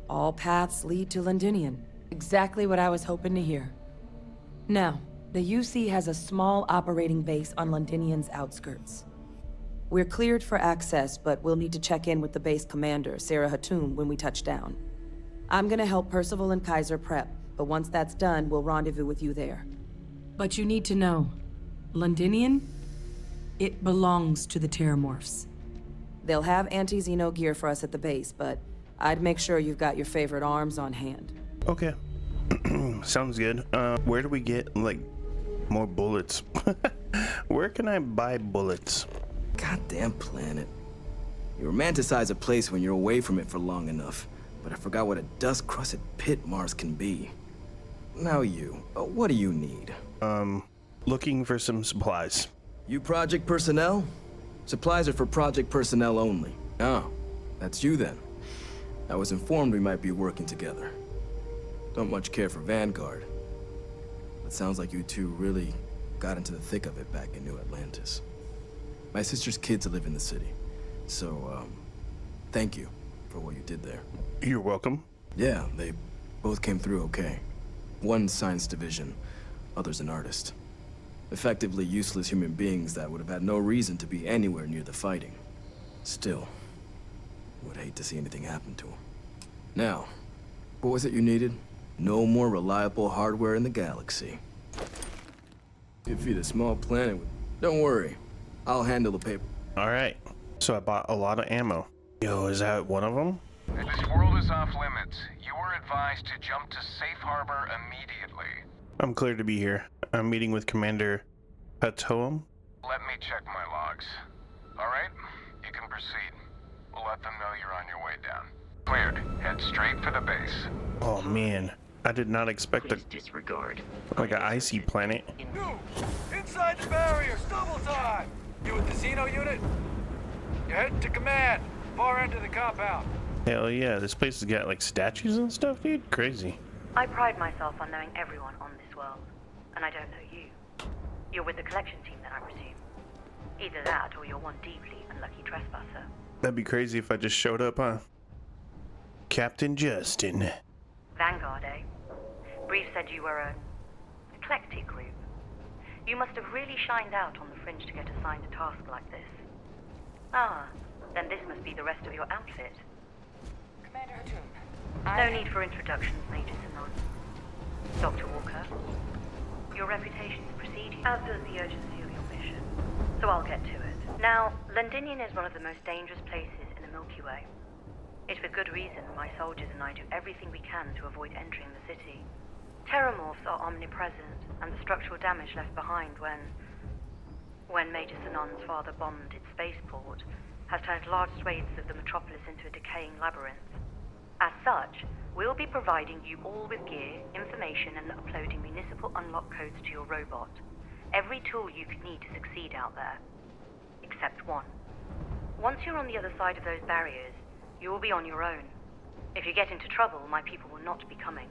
S12: All paths lead to Londinian. Exactly what I was hoping to hear. Now, the UC has a small operating base on Londinian's outskirts. We're cleared for access, but we'll need to check in with the base commander, Sarah Hatoum, when we touch down. I'm gonna help Percival and Kaiser prep, but once that's done, we'll rendezvous with you there. But you need to know, Londinian, it belongs to the Terramorphs. They'll have anti-Xeno gear for us at the base, but I'd make sure you've got your favorite arms on hand.
S1: Okay. Sounds good. Where do we get, like, more bullets? Where can I buy bullets?
S20: Goddamn planet. You romanticize a place when you're away from it for long enough, but I forgot what a dust-crusted pit Mars can be. Now you, what do you need?
S1: Looking for some supplies.
S20: You project personnel? Supplies are for project personnel only. Oh, that's you then. I was informed we might be working together. Don't much care for Vanguard. It sounds like you two really got into the thick of it back in New Atlantis. My sister's kids live in the city, so, thank you for what you did there.
S1: You're welcome.
S20: Yeah, they both came through okay. One science division, other's an artist. Effectively useless human beings that would have had no reason to be anywhere near the fighting. Still, would hate to see anything happen to them. Now, what was it you needed? No more reliable hardware in the galaxy. You feed a small planet with... Don't worry, I'll handle the paper.
S1: Alright, so I bought a lot of ammo. Yo, is that one of them?
S19: This world is off limits. You were advised to jump to safe harbor immediately.
S1: I'm clear to be here. I'm meeting with Commander Hatoum.
S19: Let me check my logs. Alright, you can proceed. We'll let them know you're on your way down. Cleared. Head straight for the base.
S1: Oh man, I did not expect a
S14: disregard.
S1: Like an icy planet.
S6: You! Inside the barriers, double time! You with the Xeno unit? You're heading to command, far end of the compound.
S1: Hell yeah, this place has got like statues and stuff, dude. Crazy.
S15: I pride myself on knowing everyone on this world, and I don't know you. You're with the collection team then, I presume. Either that, or you're one deeply unlucky trespasser.
S1: That'd be crazy if I just showed up, huh? Captain Justin.
S15: Vanguard, eh? Brief said you were an eclectic group. You must have really shined out on the fringe to get assigned a task like this. Ah, then this must be the rest of your outfit.
S21: Commander Hatoum.
S15: No need for introductions, Major Sinon. Dr. Walker, your reputations precede you, as does the urgency of your mission. So I'll get to it. Now, Londinian is one of the most dangerous places in the Milky Way. It's with good reason my soldiers and I do everything we can to avoid entering the city. Terramorphs are omnipresent, and the structural damage left behind when Major Sinon's father bombed its spaceport has turned large swathes of the metropolis into a decaying labyrinth. As such, we'll be providing you all with gear, information, and uploading municipal unlock codes to your robot. Every tool you could need to succeed out there. Except one. Once you're on the other side of those barriers, you will be on your own. If you get into trouble, my people will not be coming.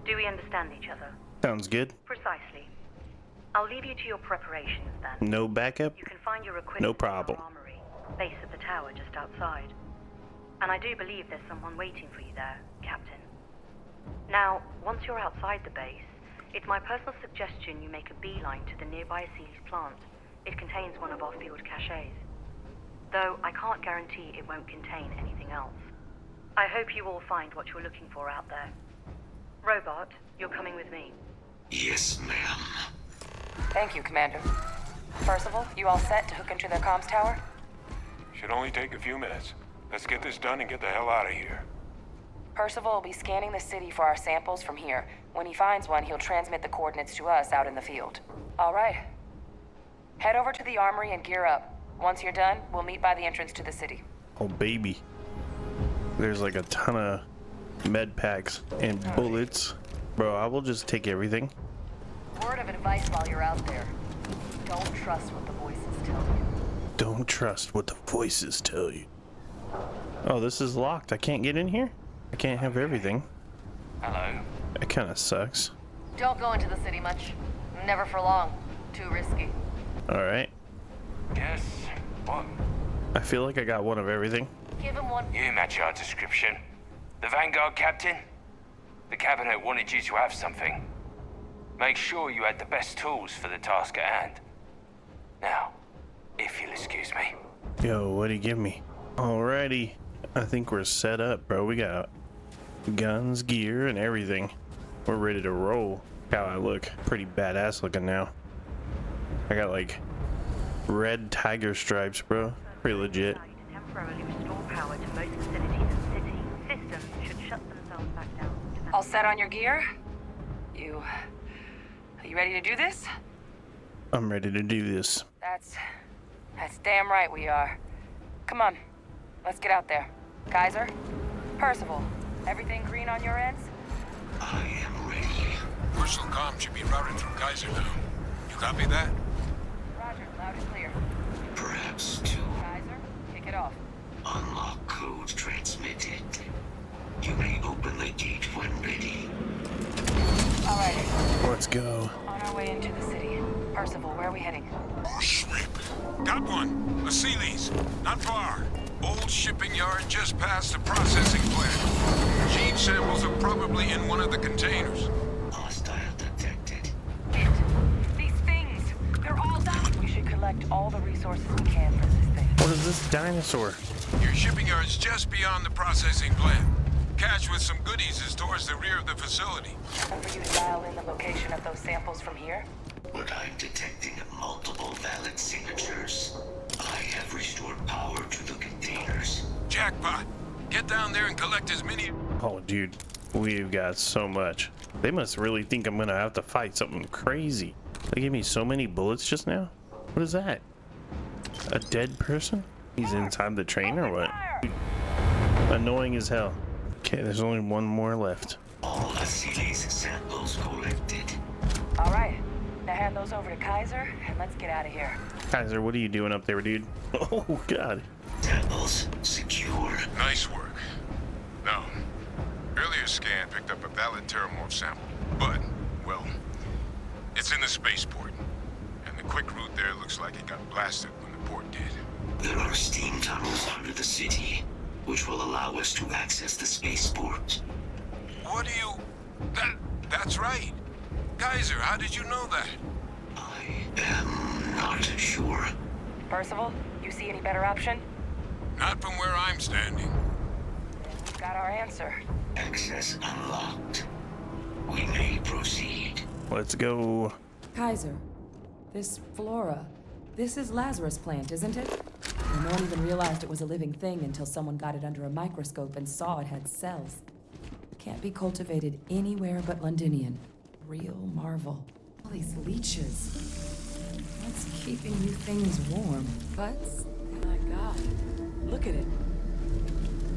S15: Do we understand each other?
S1: Sounds good.
S15: Precisely. I'll leave you to your preparations then.
S1: No backup?
S15: You can find your equipment
S1: No problem.
S15: in our armory, base of the tower just outside. And I do believe there's someone waiting for you there, Captain. Now, once you're outside the base, it's my personal suggestion you make a beeline to the nearby Aceles plant. It contains one of our field caches. Though I can't guarantee it won't contain anything else. I hope you all find what you're looking for out there. Robot, you're coming with me.
S14: Yes, ma'am.
S21: Thank you, Commander. Percival, you all set to hook into their comms tower?
S19: Should only take a few minutes. Let's get this done and get the hell out of here.
S21: Percival will be scanning the city for our samples from here. When he finds one, he'll transmit the coordinates to us out in the field. All right. Head over to the armory and gear up. Once you're done, we'll meet by the entrance to the city.
S1: Oh, baby. There's like a ton of med packs and bullets. Bro, I will just take everything.
S21: Word of advice while you're out there. Don't trust what the voices tell you.
S1: Don't trust what the voices tell you. Oh, this is locked. I can't get in here? I can't have everything.
S19: Hello.
S1: That kind of sucks.
S21: Don't go into the city much. Never for long. Too risky.
S1: Alright.
S19: Yes. What?
S1: I feel like I got one of everything.
S21: Give him one.
S6: You match our description. The Vanguard captain? The cabinet wanted you to have something. Make sure you had the best tools for the task at hand. Now, if you'll excuse me.
S1: Yo, what'd he give me? Alrighty. I think we're set up, bro. We got guns, gear, and everything. We're ready to roll. How I look. Pretty badass looking now. I got like red tiger stripes, bro. Pretty legit.
S15: Temporarily restore power to most facilities in the city. Systems should shut themselves back down.
S21: All set on your gear? Are you ready to do this?
S1: I'm ready to do this.
S21: That's damn right we are. Come on, let's get out there. Kaiser? Percival, everything green on your ends?
S14: I am ready.
S11: Personal comm should be routed through Kaiser now. You copy that?
S21: Roger, loud and clear.
S14: Perhaps two.
S21: Kaiser, kick it off.
S14: Unlock code transmitted. You may open the gate when ready.
S21: All right.
S1: Let's go.
S21: On our way into the city. Percival, where are we heading?
S11: Oh, sweet. Got one. A Sealy's. Not far. Old shipping yard just past the processing plant. Gene samples are probably in one of the containers.
S14: Hostile detected.
S21: These things, they're all down. We should collect all the resources we can for this thing.
S1: What is this dinosaur?
S11: Your shipping yard's just beyond the processing plant. Cache with some goodies is towards the rear of the facility.
S21: And for you to dial in the location of those samples from here?
S14: But I'm detecting multiple valid signatures. I have restored power to the containers.
S11: Jackpot! Get down there and collect as many.
S1: Oh, dude. We've got so much. They must really think I'm gonna have to fight something crazy. They gave me so many bullets just now. What is that? A dead person? He's inside the train or what? Annoying as hell. Okay, there's only one more left.
S14: All Asile's samples collected.
S21: All right. Now hand those over to Kaiser, and let's get out of here.
S1: Kaiser, what are you doing up there, dude? Oh, God.
S14: Samples secure.
S11: Nice work. Now, earlier scan picked up a valid Terramorph sample, but, well, it's in the spaceport, and the quick route there looks like it got blasted when the port did.
S14: There are steam tunnels under the city, which will allow us to access the spaceport.
S11: What do you... That's right. Kaiser, how did you know that?
S14: I am not sure.
S21: Percival, you see any better option?
S11: Not from where I'm standing.
S21: We've got our answer.
S14: Access unlocked. We may proceed.
S1: Let's go.
S12: Kaiser, this flora, this is Lazarus plant, isn't it? And no one even realized it was a living thing until someone got it under a microscope and saw it had cells. Can't be cultivated anywhere but Londinian. Real marvel. All these leeches. What's keeping you things warm? Butts? Oh my God. Look at it.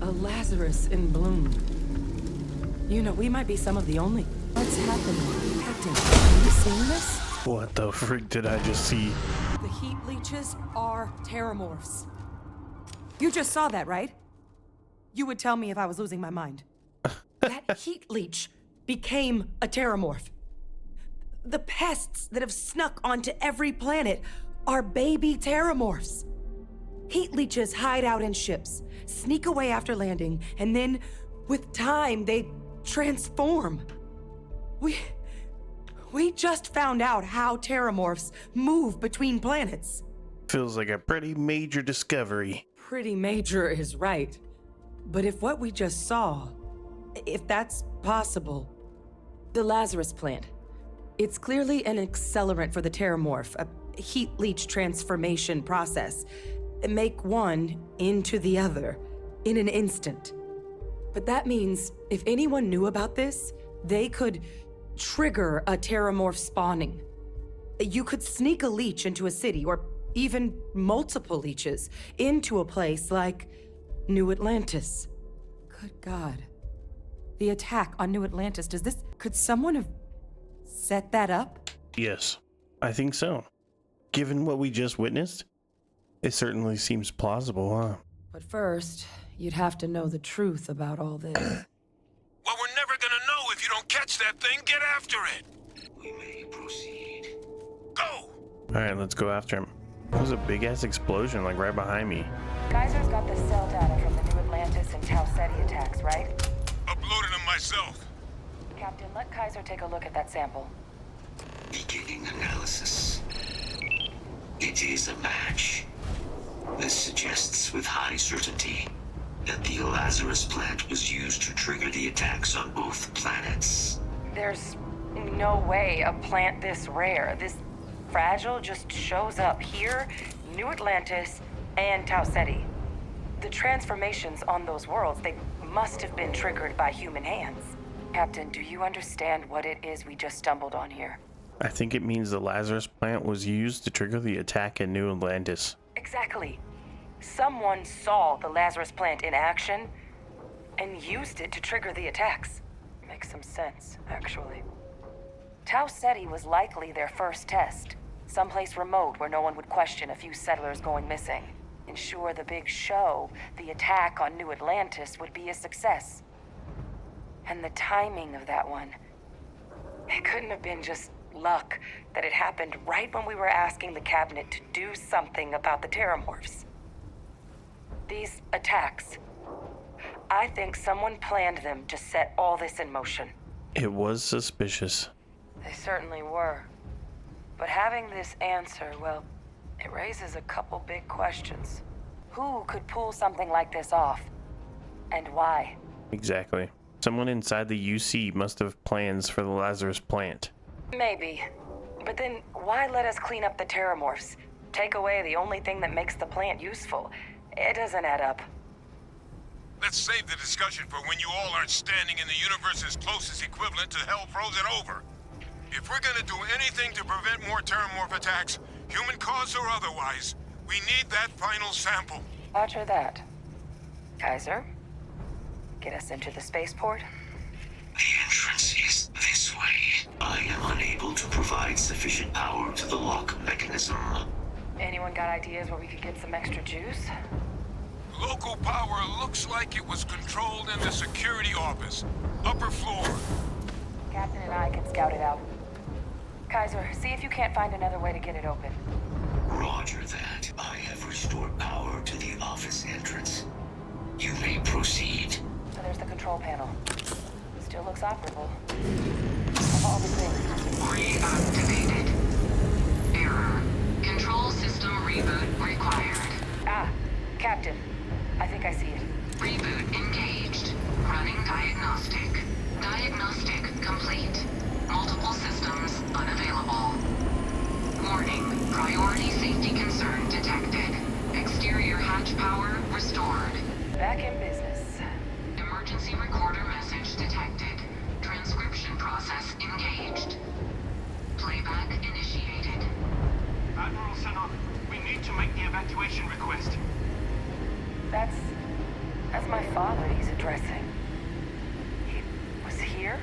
S12: A Lazarus in bloom. You know, we might be some of the only... What's happening? Captain, have you seen this?
S1: What the frick did I just see?
S12: The heat leeches are terramorphs. You just saw that, right? You would tell me if I was losing my mind. That heat leech became a terramorph. The pests that have snuck onto every planet are baby terramorphs. Heat leeches hide out in ships, sneak away after landing, and then, with time, they transform. We just found out how terramorphs move between planets.
S1: Feels like a pretty major discovery.
S12: Pretty major is right. But if what we just saw, if that's possible, the Lazarus plant, it's clearly an accelerant for the terramorph, a heat leech transformation process. Make one into the other in an instant. But that means if anyone knew about this, they could trigger a terramorph spawning. You could sneak a leech into a city, or even multiple leeches, into a place like New Atlantis. Good God. The attack on New Atlantis, could someone have set that up?
S1: Yes, I think so. Given what we just witnessed, it certainly seems plausible, huh?
S12: But first, you'd have to know the truth about all this.
S11: Well, we're never gonna know if you don't catch that thing. Get after it.
S14: We may proceed.
S11: Go!
S1: Alright, let's go after him. There was a big-ass explosion, like, right behind me.
S21: Kaiser's got the cell data from the New Atlantis and Tau Ceti attacks, right?
S11: Uploaded them myself.
S21: Captain, let Kaiser take a look at that sample.
S14: Beginning analysis. It is a match. This suggests with high certainty that the Lazarus plant was used to trigger the attacks on both planets.
S21: There's no way a plant this rare, this fragile, just shows up here, New Atlantis, and Tau Ceti. The transformations on those worlds, they must have been triggered by human hands. Captain, do you understand what it is we just stumbled on here?
S1: I think it means the Lazarus plant was used to trigger the attack in New Atlantis.
S21: Exactly. Someone saw the Lazarus plant in action and used it to trigger the attacks. Makes some sense, actually. Tau Ceti was likely their first test. Someplace remote where no one would question a few settlers going missing. Ensure the big show, the attack on New Atlantis, would be a success. And the timing of that one, it couldn't have been just luck that it happened right when we were asking the cabinet to do something about the terramorphs. These attacks, I think someone planned them to set all this in motion.
S1: It was suspicious.
S21: They certainly were. But having this answer, well, it raises a couple big questions. Who could pull something like this off? And why?
S1: Exactly. Someone inside the UC must have plans for the Lazarus plant.
S21: Maybe. But then why let us clean up the terramorphs? Take away the only thing that makes the plant useful. It doesn't add up.
S11: Let's save the discussion for when you all aren't standing in the universe's closest equivalent to hell frozen over. If we're gonna do anything to prevent more terramorph attacks, human caused or otherwise, we need that final sample.
S21: Roger that. Kaiser, get us into the spaceport?
S14: The entrance is this way. I am unable to provide sufficient power to the lock mechanism.
S21: Anyone got ideas where we could get some extra juice?
S11: Local power looks like it was controlled in the security office. Upper floor.
S21: Captain and I can scout it out. Kaiser, see if you can't find another way to get it open.
S14: Roger that. I have restored power to the office entrance. You may proceed.
S21: So there's the control panel. Still looks operable. Of all the things.
S7: Reactivated. Error. Control system reboot required.
S21: Ah, Captain. I think I see it.
S7: Reboot engaged. Running diagnostic. Diagnostic complete. Multiple systems unavailable. Warning. Priority safety concern detected. Exterior hatch power restored.
S21: Back in business.
S7: Emergency recorder message detected. Transcription process engaged. Playback initiated.
S16: Admiral Sanon, we need to make the evacuation request.
S21: That's my father he's addressing. He was here?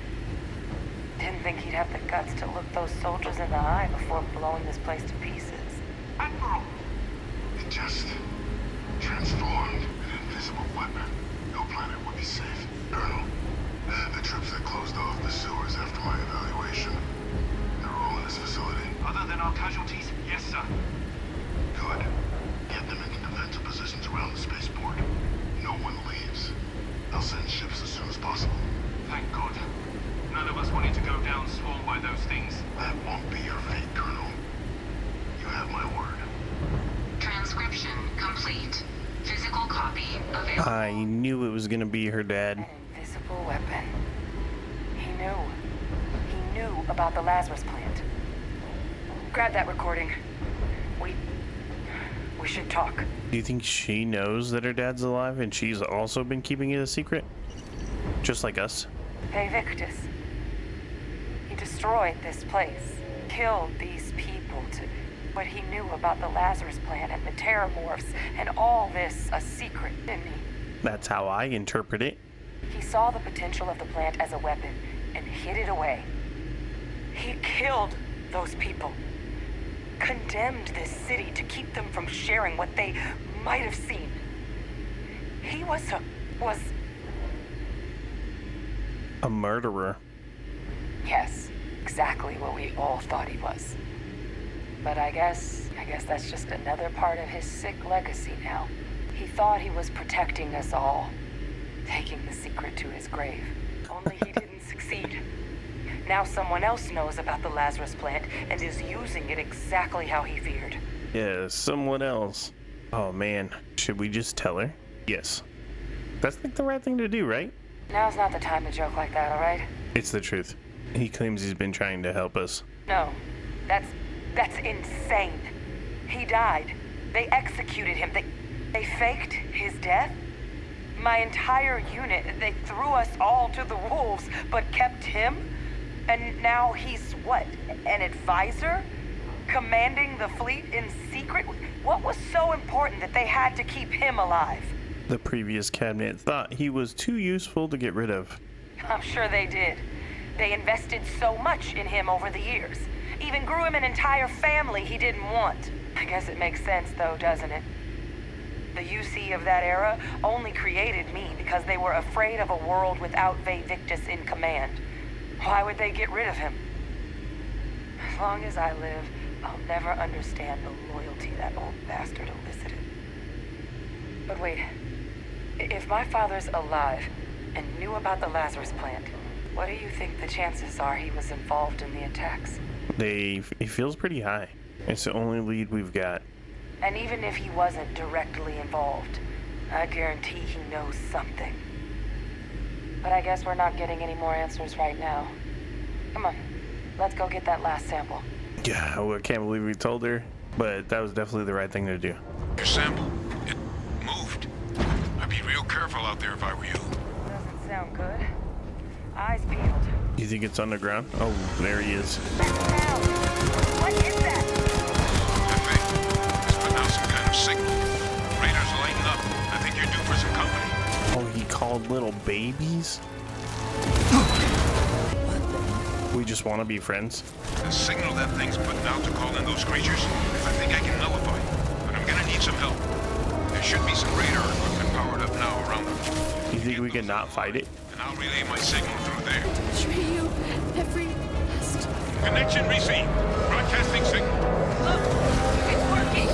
S21: Didn't think he'd have the guts to look those soldiers in the eye before blowing this place to pieces.
S16: Admiral!
S4: It just transformed an invisible weapon. No planet would be safe. Colonel, the troops that closed off the sewers after my evaluation, they're all in this facility.
S16: Other than our casualties, yes, sir.
S4: Good. Get them into defensive positions around the spaceport. No one leaves. I'll send ships as soon as possible.
S16: Thank God. None of us wanted to go down swarmed by those things.
S4: That won't be your fate, Colonel. You have my word.
S7: Transcription complete. Physical copy available.
S1: I knew it was gonna be her dad.
S21: An invisible weapon. He knew. He knew about the Lazarus plant. Grab that recording. We should talk.
S1: Do you think she knows that her dad's alive and she's also been keeping it a secret? Just like us?
S21: Hey, Victus. He destroyed this place. Killed these people to... What he knew about the Lazarus plant and the terramorphs and all this a secret, didn't he?
S1: That's how I interpret it.
S21: He saw the potential of the plant as a weapon and hid it away. He killed those people. Condemned this city to keep them from sharing what they might have seen. He was
S1: a murderer.
S21: Yes, exactly what we all thought he was. But I guess that's just another part of his sick legacy now. He thought he was protecting us all, taking the secret to his grave. Only he didn't succeed. Now someone else knows about the Lazarus plant and is using it exactly how he feared.
S1: Yeah, someone else. Oh man, should we just tell her? Yes. That's like the right thing to do, right?
S21: Now's not the time to joke like that, alright?
S1: It's the truth. He claims he's been trying to help us.
S21: No. That's insane. He died. They executed him. They faked his death? My entire unit, they threw us all to the wolves, but kept him? And now he's what? An advisor? Commanding the fleet in secret? What was so important that they had to keep him alive?
S1: The previous cabinet thought he was too useful to get rid of.
S21: I'm sure they did. They invested so much in him over the years. Even grew him an entire family he didn't want. I guess it makes sense though, doesn't it? The UC of that era only created me because they were afraid of a world without VANGUARD in command. Why would they get rid of him? As long as I live, I'll never understand the loyalty that old bastard elicited. But wait, if my father's alive and knew about the Lazarus plant, what do you think the chances are he was involved in the attacks?
S1: It feels pretty high. It's the only lead we've got.
S21: And even if he wasn't directly involved, I guarantee he knows something. But I guess we're not getting any more answers right now. Come on, let's go get that last sample.
S1: Yeah, I can't believe we told her, but that was definitely the right thing to do.
S11: Your sample, it moved. I'd be real careful out there if I were you.
S21: Doesn't sound good. Eyes peeled.
S1: You think it's underground? Oh, there he is.
S21: What is that?
S11: That thing. It's putting out some kind of signal. Radar's lighting up. I think you're due for some company.
S1: Oh, he called little babies? We just want to be friends.
S11: The signal that thing's putting out to call in those creatures, I think I can nullify it. But I'm gonna need some help. There should be some radar equipment powered up now around them.
S1: You think we can not fight it?
S11: And I'll relay my signal through there.
S13: Betray you every last.
S11: Connection received. Broadcasting signal.
S21: Look, it's working.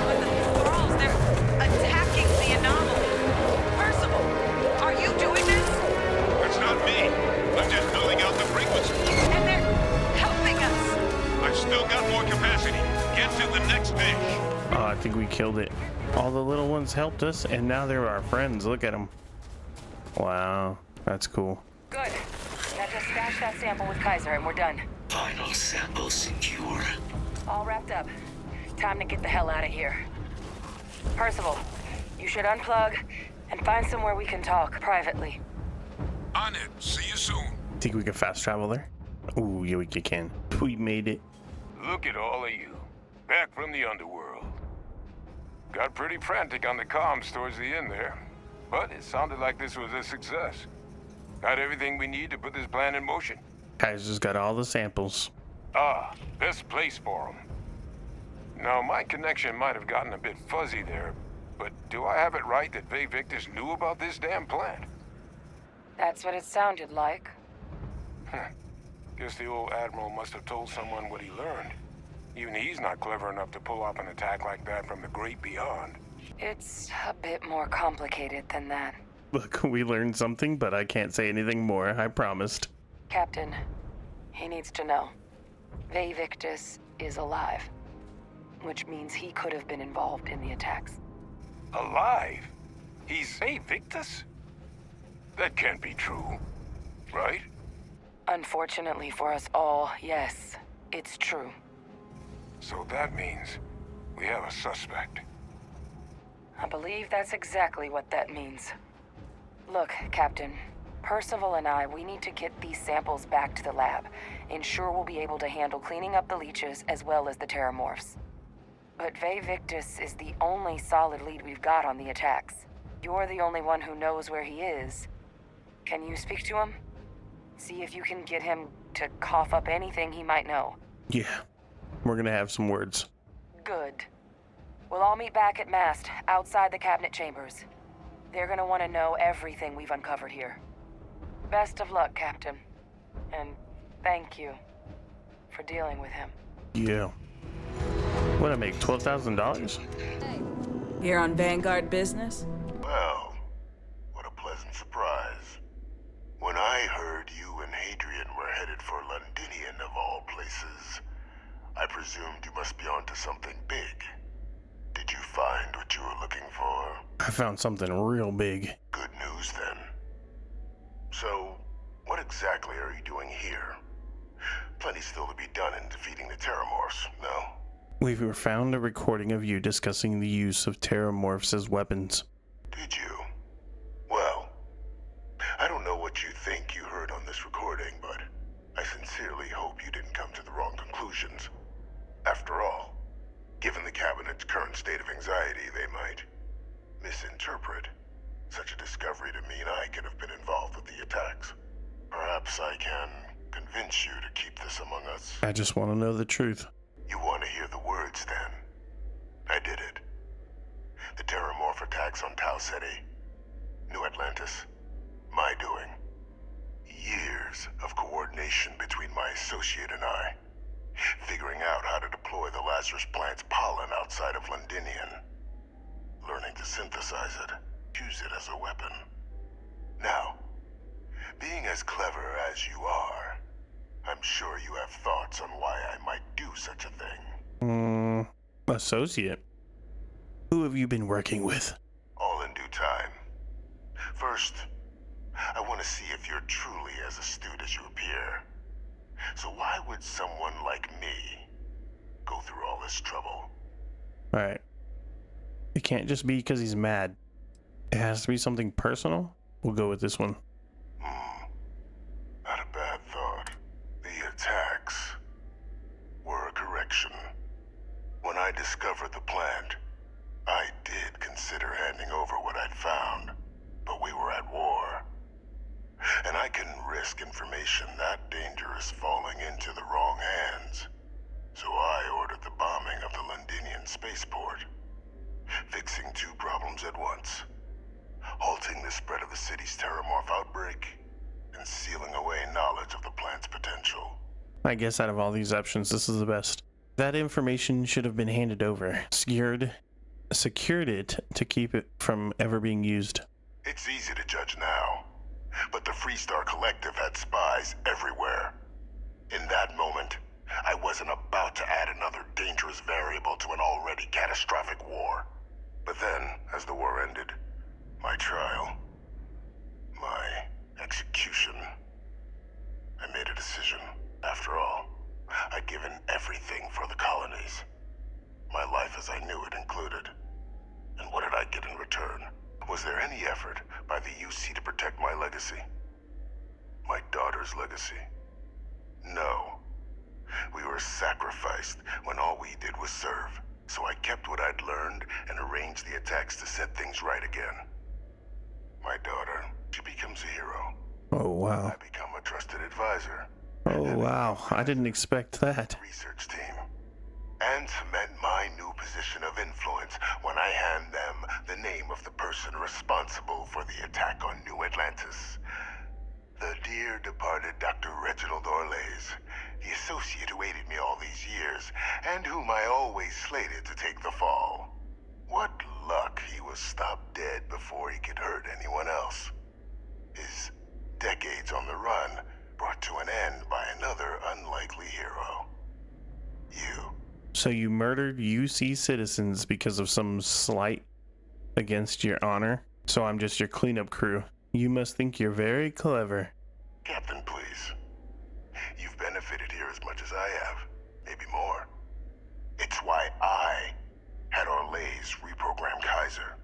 S21: But the thralls, they're attacking the anomaly. Percival, are you doing this?
S11: That's not me. I'm just building out the frequency.
S21: And they're helping us.
S11: I've still got more capacity. Get to the next dish.
S1: Oh, I think we killed it. All the little ones helped us, and now they're our friends. Look at them. Wow, that's cool.
S21: Good. Now just stash that sample with Kaiser and we're done.
S14: Final sample secure.
S21: All wrapped up. Time to get the hell out of here. Percival, you should unplug and find somewhere we can talk privately.
S11: On it. See you soon.
S1: Think we can fast travel there? Ooh, yeah, we can. We made it.
S11: Look at all of you. Back from the underworld. Got pretty frantic on the comms towards the end there. But it sounded like this was a success. Got everything we need to put this plan in motion.
S1: Kaiser's got all the samples.
S11: Ah, best place for them. Now, my connection might have gotten a bit fuzzy there, but do I have it right that VANGUARD knew about this damn plant?
S21: That's what it sounded like.
S11: Guess the old Admiral must have told someone what he learned. Even he's not clever enough to pull off an attack like that from the great beyond.
S21: It's a bit more complicated than that.
S1: Look, we learned something, but I can't say anything more. I promised.
S21: Captain, he needs to know. VANGUARD is alive, which means he could have been involved in the attacks.
S11: Alive? He's VANGUARD? That can't be true, right?
S21: Unfortunately for us all, yes, it's true.
S11: So that means we have a suspect.
S21: I believe that's exactly what that means. Look, Captain, Percival and we need to get these samples back to the lab. Ensure we'll be able to handle cleaning up the leeches as well as the terramorphs. But VANGUARD is the only solid lead we've got on the attacks. You're the only one who knows where he is. Can you speak to him? See if you can get him to cough up anything he might know.
S1: Yeah, we're gonna have some words.
S21: Good. We'll all meet back at Mast, outside the cabinet chambers. They're gonna want to know everything we've uncovered here. Best of luck, Captain. And thank you for dealing with him.
S1: Yeah. What, I make $12,000?
S10: Here on Vanguard business?
S4: Well, what a pleasant surprise. When I heard you and Hadrian were headed for Londinian of all places, I presumed you must be onto something big. Did you find what you were looking for?
S1: I found something real big.
S4: Good news, then. So, what exactly are you doing here? Plenty still to be done in defeating the Terramorphs, no?
S1: We've found a recording of you discussing the use of Terramorphs as weapons.
S4: Did you? Well, I don't know what you think you heard on this recording, but I sincerely hope you didn't come to the wrong conclusions. After all, given the Cabinet's current state of anxiety, they might misinterpret such a discovery to mean I could have been involved with the attacks. Perhaps I can convince you to keep this among us.
S1: I just want to know the truth.
S4: You want to hear the words, then? I did it. The Terramorph attacks on Tau Ceti, New Atlantis, my doing. Years of coordination between my associate and I, figuring out how to deploy the Lazarus plant's pollen outside of Londinian, learning to synthesize it, use it as a weapon. Now, being as clever as you are, I'm sure you have thoughts on why I might do such a thing.
S1: Associate? Who have you been working with?
S4: All in due time. First, I want to see if you're truly as astute as you appear. So why would someone like me go through all this trouble?
S1: Alright. It can't just be because he's mad. It has to be something personal. We'll go with this one.
S4: Not a bad thought. The attacks were a correction. When I discovered the plant, I did consider handing over what I'd found, but we were at war. And I couldn't risk information that dangerous falling into the wrong hands. So I ordered the bombing of the Londinian spaceport, fixing two problems at once. Halting the spread of the city's Terramorph outbreak, and sealing away knowledge of the plant's potential.
S1: I guess out of all these options, this is the best. That information should have been handed over. Secured it to keep it from ever being used.
S4: It's easy to judge now, but the Freestar Collective had spies everywhere. In that moment, I wasn't about to add another dangerous variable to an already catastrophic war. But then, as the war ended, my trial, my execution, I made a decision. After all, I'd given everything for the colonies. My life as I knew it included. And what did I get in return? Was there any effort by the UC to protect my legacy? My daughter's legacy? No. We were sacrificed when all we did was serve. So I kept what I'd learned and arranged the attacks to set things right again. My daughter, she becomes a hero.
S1: Oh, wow.
S4: I become a trusted advisor.
S1: Oh, wow. I didn't expect that.
S4: Research team. And cement my new position of influence when I hand them the name of the person responsible for the attack on New Atlantis. The dear departed Dr. Reginald Orlays, the associate who aided me all these years, and whom I always slated to take the fall. What luck he was stopped dead before he could hurt anyone else. His decades on the run brought to an end by another unlikely hero. You.
S1: So you murdered UC citizens because of some slight against your honor? So I'm just your cleanup crew. You must think you're very clever.
S4: Captain, please. You've benefited here as much as I have. Maybe more. It's why I had Orlays reprogram Kaiser.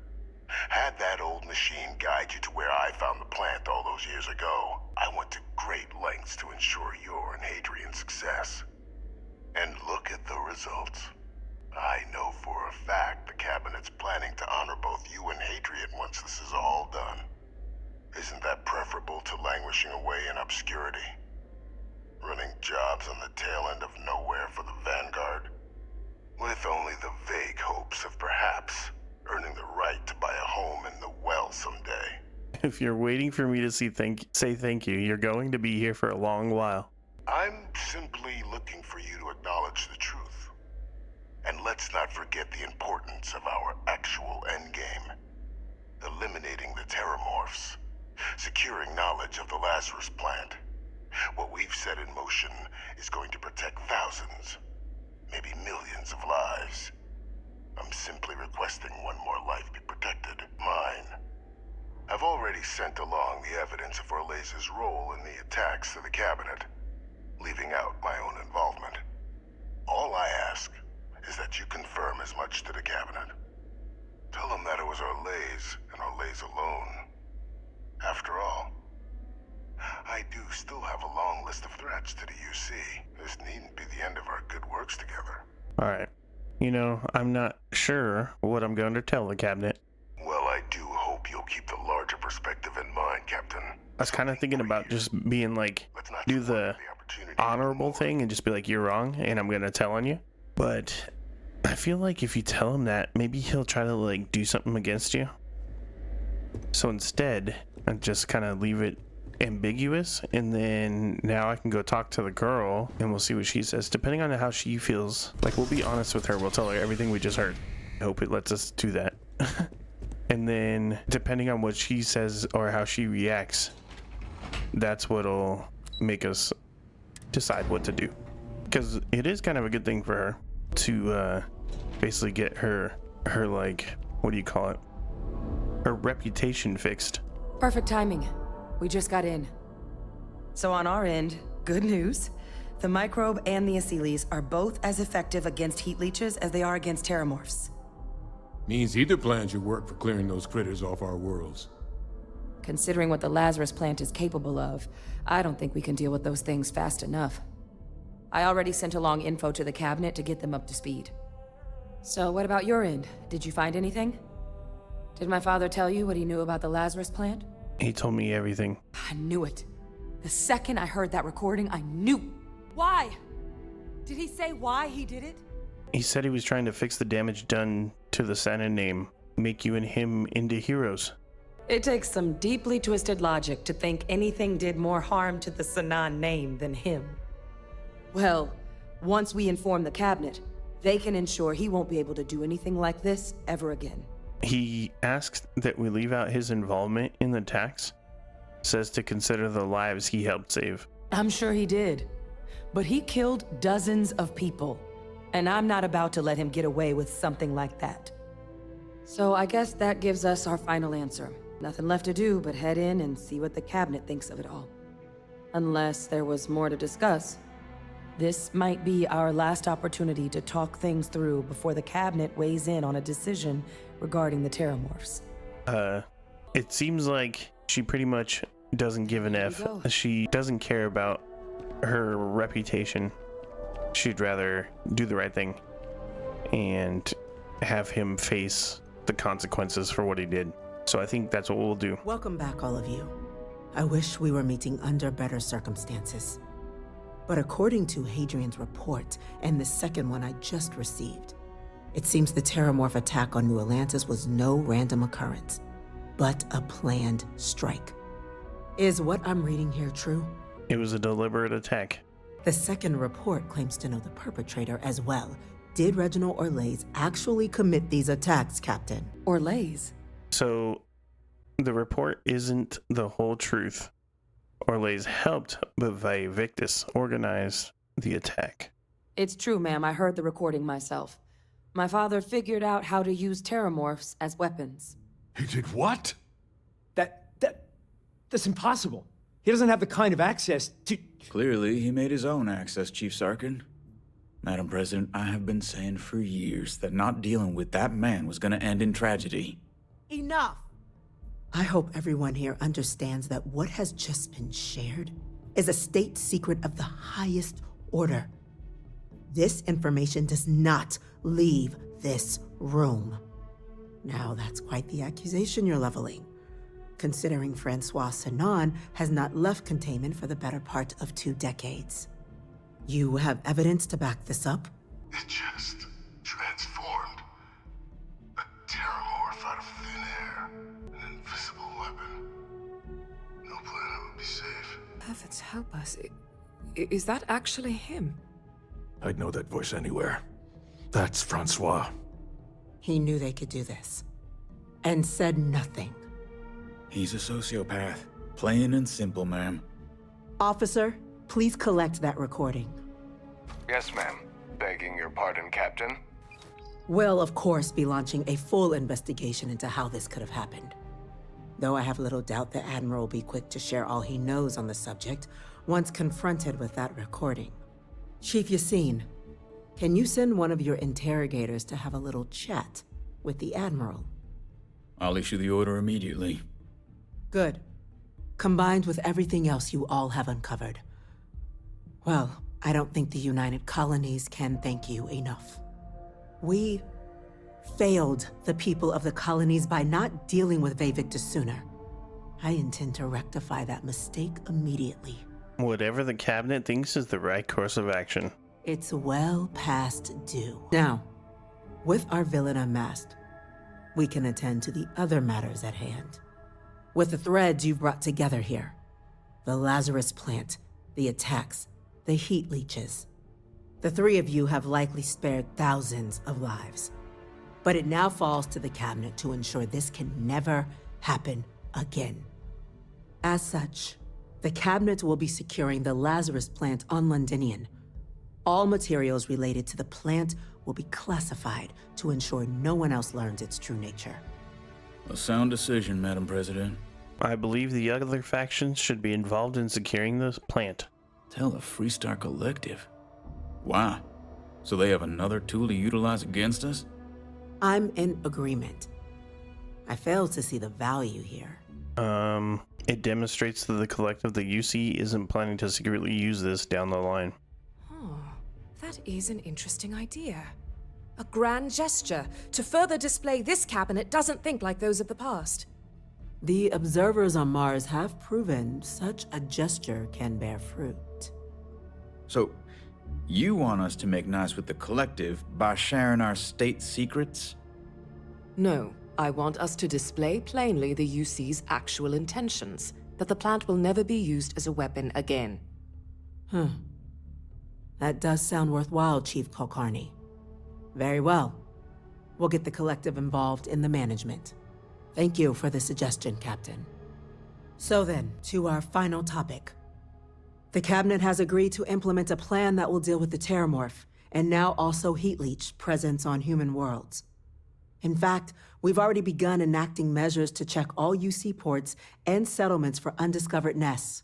S4: Had that old machine guide you to where I found the plant all those years ago. I went to great lengths to ensure your and Hadrian's success. And look at the results. I know for a fact the Cabinet's planning to honor both you and Hadrian once this is all done. Isn't that preferable to languishing away in obscurity? Running jobs on the tail end of nowhere for the Vanguard? With only the vague hopes of perhaps earning the right to buy a home in the well someday.
S1: If you're waiting for me to say thank you, you're going to be here for a long while.
S4: I'm simply looking for you to acknowledge the truth. And let's not forget the importance of our actual endgame. Eliminating the Terramorphs. Securing knowledge of the Lazarus plant. What we've set in motion is going to protect thousands. maybe millions of lives. I'm simply requesting one more life be protected, mine. I've already sent along the evidence of Orlez's role in the attacks to the cabinet, leaving out my own involvement. All I ask is that you confirm as much to the cabinet. Tell them that it was Orlez and Orlez alone. After all, I do still have a long list of threats to the UC. This needn't be the end of our good works together.
S1: Alright. You know, I'm not sure what I'm going to tell the cabinet.
S4: Well, I do hope you'll keep the larger perspective in mind, Captain.
S1: I was kind of thinking about just being like, do the honorable thing and just be like, you're wrong, and I'm going to tell on you. But I feel like if you tell him that, maybe he'll try to like do something against you. So instead, I just kind of leave it ambiguous, and then now I can go talk to the girl and we'll see what she says, depending on how she feels. Like, we'll be honest with her, we'll tell her everything we just heard. I hope it lets us do that. And then depending on what she says or how she reacts, that's what'll make us decide what to do, because it is kind of a good thing for her to basically get her like, what do you call it, her reputation fixed.
S12: Perfect timing. We just got in. So on our end, good news. The microbe and the acyles are both as effective against heat leeches as they are against terramorphs.
S8: Means either plan should work for clearing those critters off our worlds.
S12: Considering what the Lazarus plant is capable of, I don't think we can deal with those things fast enough. I already sent along info to the cabinet to get them up to speed. So what about your end? Did you find anything? Did my father tell you what he knew about the Lazarus plant?
S1: He told me everything.
S12: I knew it. The second I heard that recording, I knew. Why? Did he say why he did it?
S1: He said he was trying to fix the damage done to the Santa name, make you and him into heroes.
S12: It takes some deeply twisted logic to think anything did more harm to the Sanan name than him. Well, once we inform the cabinet, they can ensure he won't be able to do anything like this ever again.
S1: He asked that we leave out his involvement in the attacks. Says to consider the lives he helped save.
S12: I'm sure he did. But he killed dozens of people. And I'm not about to let him get away with something like that. So I guess that gives us our final answer. Nothing left to do but head in and see what the cabinet thinks of it all. Unless there was more to discuss. This might be our last opportunity to talk things through before the cabinet weighs in on a decision regarding the terramorphs.
S1: It seems like she pretty much doesn't give an F. She doesn't care about her reputation. She'd rather do the right thing and have him face the consequences for what he did. So I think that's what we'll do.
S18: Welcome back, all of you. I wish we were meeting under better circumstances. But according to Hadrian's report and the second one I just received, it seems the Terramorph attack on New Atlantis was no random occurrence, but a planned strike. Is what I'm reading here true?
S1: It was a deliberate attack.
S18: The second report claims to know the perpetrator as well. Did Reginald Orlez actually commit these attacks, Captain?
S12: Orlez?
S1: So the report isn't the whole truth. Orlez helped, but Victus organized the attack.
S12: It's true, ma'am. I heard the recording myself. My father figured out how to use terramorphs as weapons.
S23: He did what? That's impossible. He doesn't have the kind of access to...
S24: Clearly, he made his own access, Chief Sarkin. Madam President, I have been saying for years that not dealing with that man was going to end in tragedy.
S18: Enough! I hope everyone here understands that what has just been shared is a state secret of the highest order. This information does not leave this room. Now, that's quite the accusation you're leveling, considering Francois Sanan has not left containment for the better part of 2 decades. You have evidence to back this up?
S4: It just transformed. A terramorph out of thin air. An invisible weapon. No planet would be safe.
S10: Heavens help us. Is that actually him?
S23: I'd know that voice anywhere. That's Francois.
S18: He knew they could do this. And said nothing.
S24: He's a sociopath. Plain and simple, ma'am.
S18: Officer, please collect that recording.
S19: Yes, ma'am. Begging your pardon, Captain.
S18: We'll, of course, be launching a full investigation into how this could have happened. Though I have little doubt the Admiral will be quick to share all he knows on the subject once confronted with that recording. Chief Yassine, can you send one of your interrogators to have a little chat with the Admiral?
S24: I'll issue the order immediately.
S18: Good. Combined with everything else you all have uncovered. Well, I don't think the United Colonies can thank you enough. We failed the people of the colonies by not dealing with Vavictus sooner. I intend to rectify that mistake immediately.
S1: Whatever the cabinet thinks is the right course of action.
S18: It's well past due. Now, with our villain unmasked, we can attend to the other matters at hand. With the threads you've brought together here, the Lazarus plant, the attacks, the heat leeches, the three of you have likely spared thousands of lives. But it now falls to the cabinet to ensure this can never happen again. As such, the cabinet will be securing the Lazarus plant on Londinian. All materials related to the plant will be classified to ensure no one else learns its true nature.
S24: A sound decision, Madam President.
S1: I believe the other factions should be involved in securing the plant.
S24: Tell the Freestar Collective. Why? So they have another tool to utilize against us?
S18: I'm in agreement. I fail to see the value here.
S1: It demonstrates to the collective that UC isn't planning to secretly use this down the line.
S10: Oh, that is an interesting idea. A grand gesture to further display this cabinet doesn't think like those of the past.
S18: The observers on Mars have proven such a gesture can bear fruit.
S24: So, you want us to make nice with the collective by sharing our state secrets?
S10: No, I want us to display plainly the UC's actual intentions, that the plant will never be used as a weapon again.
S18: That does sound worthwhile, Chief Kulkarni. Very well. We'll get the collective involved in the management. Thank you for the suggestion, Captain. So then, to our final topic. The Cabinet has agreed to implement a plan that will deal with the Terramorph, and now also Heat Leech presence on human worlds. In fact, we've already begun enacting measures to check all UC ports and settlements for undiscovered nests.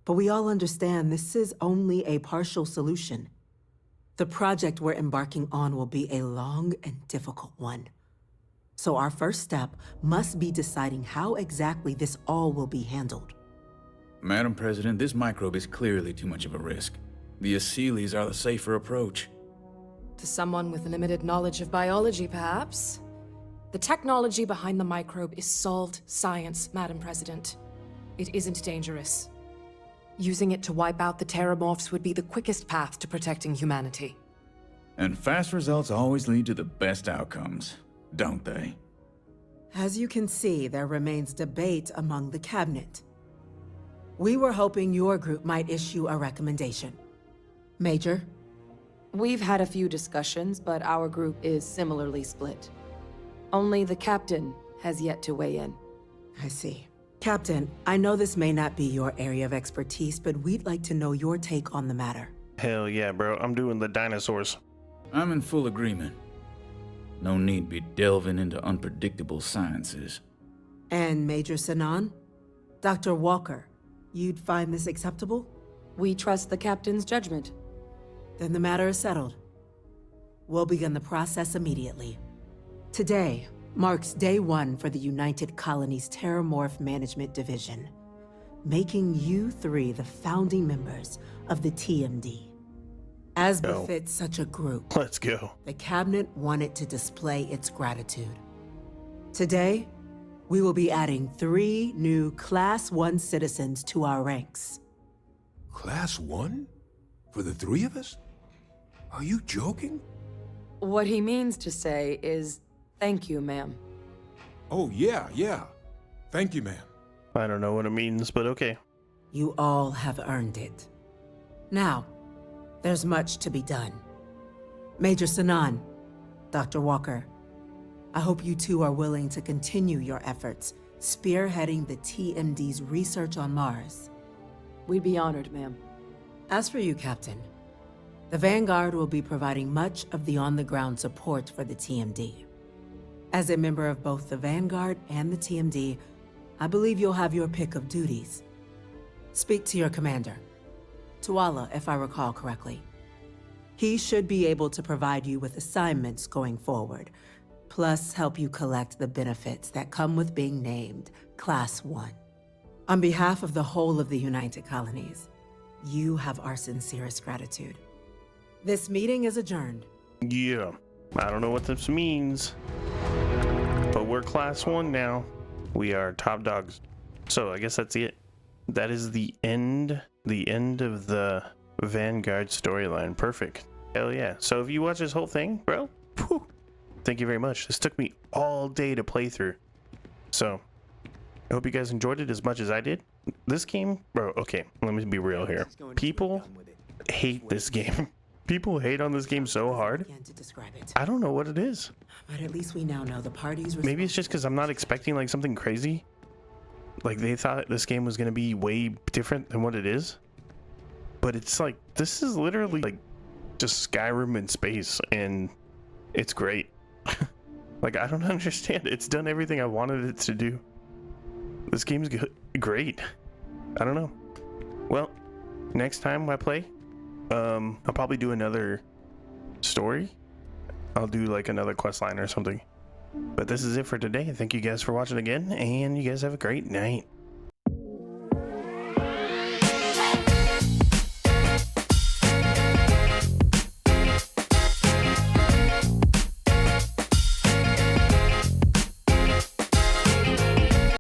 S18: But we all understand this is only a partial solution. The project we're embarking on will be a long and difficult one. So our first step must be deciding how exactly this all will be handled.
S24: Madam President, this microbe is clearly too much of a risk. The Aseles are the safer approach.
S10: To someone with limited knowledge of biology, perhaps? The technology behind the microbe is solved science, Madam President. It isn't dangerous. Using it to wipe out the Terramorphs would be the quickest path to protecting humanity.
S24: And fast results always lead to the best outcomes, don't they?
S18: As you can see, there remains debate among the Cabinet. We were hoping your group might issue a recommendation. Major?
S10: We've had a few discussions, but our group is similarly split. Only the captain has yet to weigh in.
S18: I see. Captain, I know this may not be your area of expertise, but we'd like to know your take on the matter.
S1: Hell yeah, bro. I'm doing the dinosaurs.
S24: I'm in full agreement. No need be delving into unpredictable sciences.
S18: And Major Sinan? Dr. Walker, you'd find this acceptable?
S10: We trust the captain's judgment.
S18: Then the matter is settled. We'll begin the process immediately. Today marks day one for the United Colonies Terramorph Management Division, making you three the founding members of the TMD. As befits such a group,
S1: let's go.
S18: The Cabinet wanted to display its gratitude. Today, we will be adding 3 new Class 1 citizens to our ranks.
S23: Class 1? For the 3 of us? Are you joking?
S10: What he means to say is, thank you, ma'am.
S23: Oh, yeah. Thank you, ma'am.
S1: I don't know what it means, but okay.
S18: You all have earned it. Now, there's much to be done. Major Sinan, Dr. Walker, I hope you two are willing to continue your efforts spearheading the TMD's research on Mars.
S10: We'd be honored, ma'am.
S18: As for you, Captain, The Vanguard will be providing much of the on-the-ground support for the TMD. As a member of both the Vanguard and the TMD, I believe you'll have your pick of duties. Speak to your commander, Tuala, if I recall correctly. He should be able to provide you with assignments going forward, plus help you collect the benefits that come with being named Class 1. On behalf of the whole of the United Colonies, you have our sincerest gratitude. This meeting is adjourned.
S1: Yeah, I don't know what this means, but we're Class 1 now. We are top dogs. So I guess that's it. That is the end of the Vanguard storyline. Perfect. Hell yeah. So if you watch this whole thing, bro, whew, thank you very much. This took me all day to play through. So I hope you guys enjoyed it as much as I did. This game, bro, okay, let me be real here. People hate this game. People hate on this game so hard. I don't know what it is.
S18: But at least we now know the parties.
S1: Maybe it's just because I'm not expecting like something crazy. Like they thought this game was gonna be way different than what it is. But it's like, this is literally like just Skyrim in space, and it's great. Like, I don't understand. It's done everything I wanted it to do. This game's great. I don't know. Well, next time I play, I'll probably do another story. I'll do like another quest line or something. But this is it for today. Thank you guys for watching again, and you guys have a great night.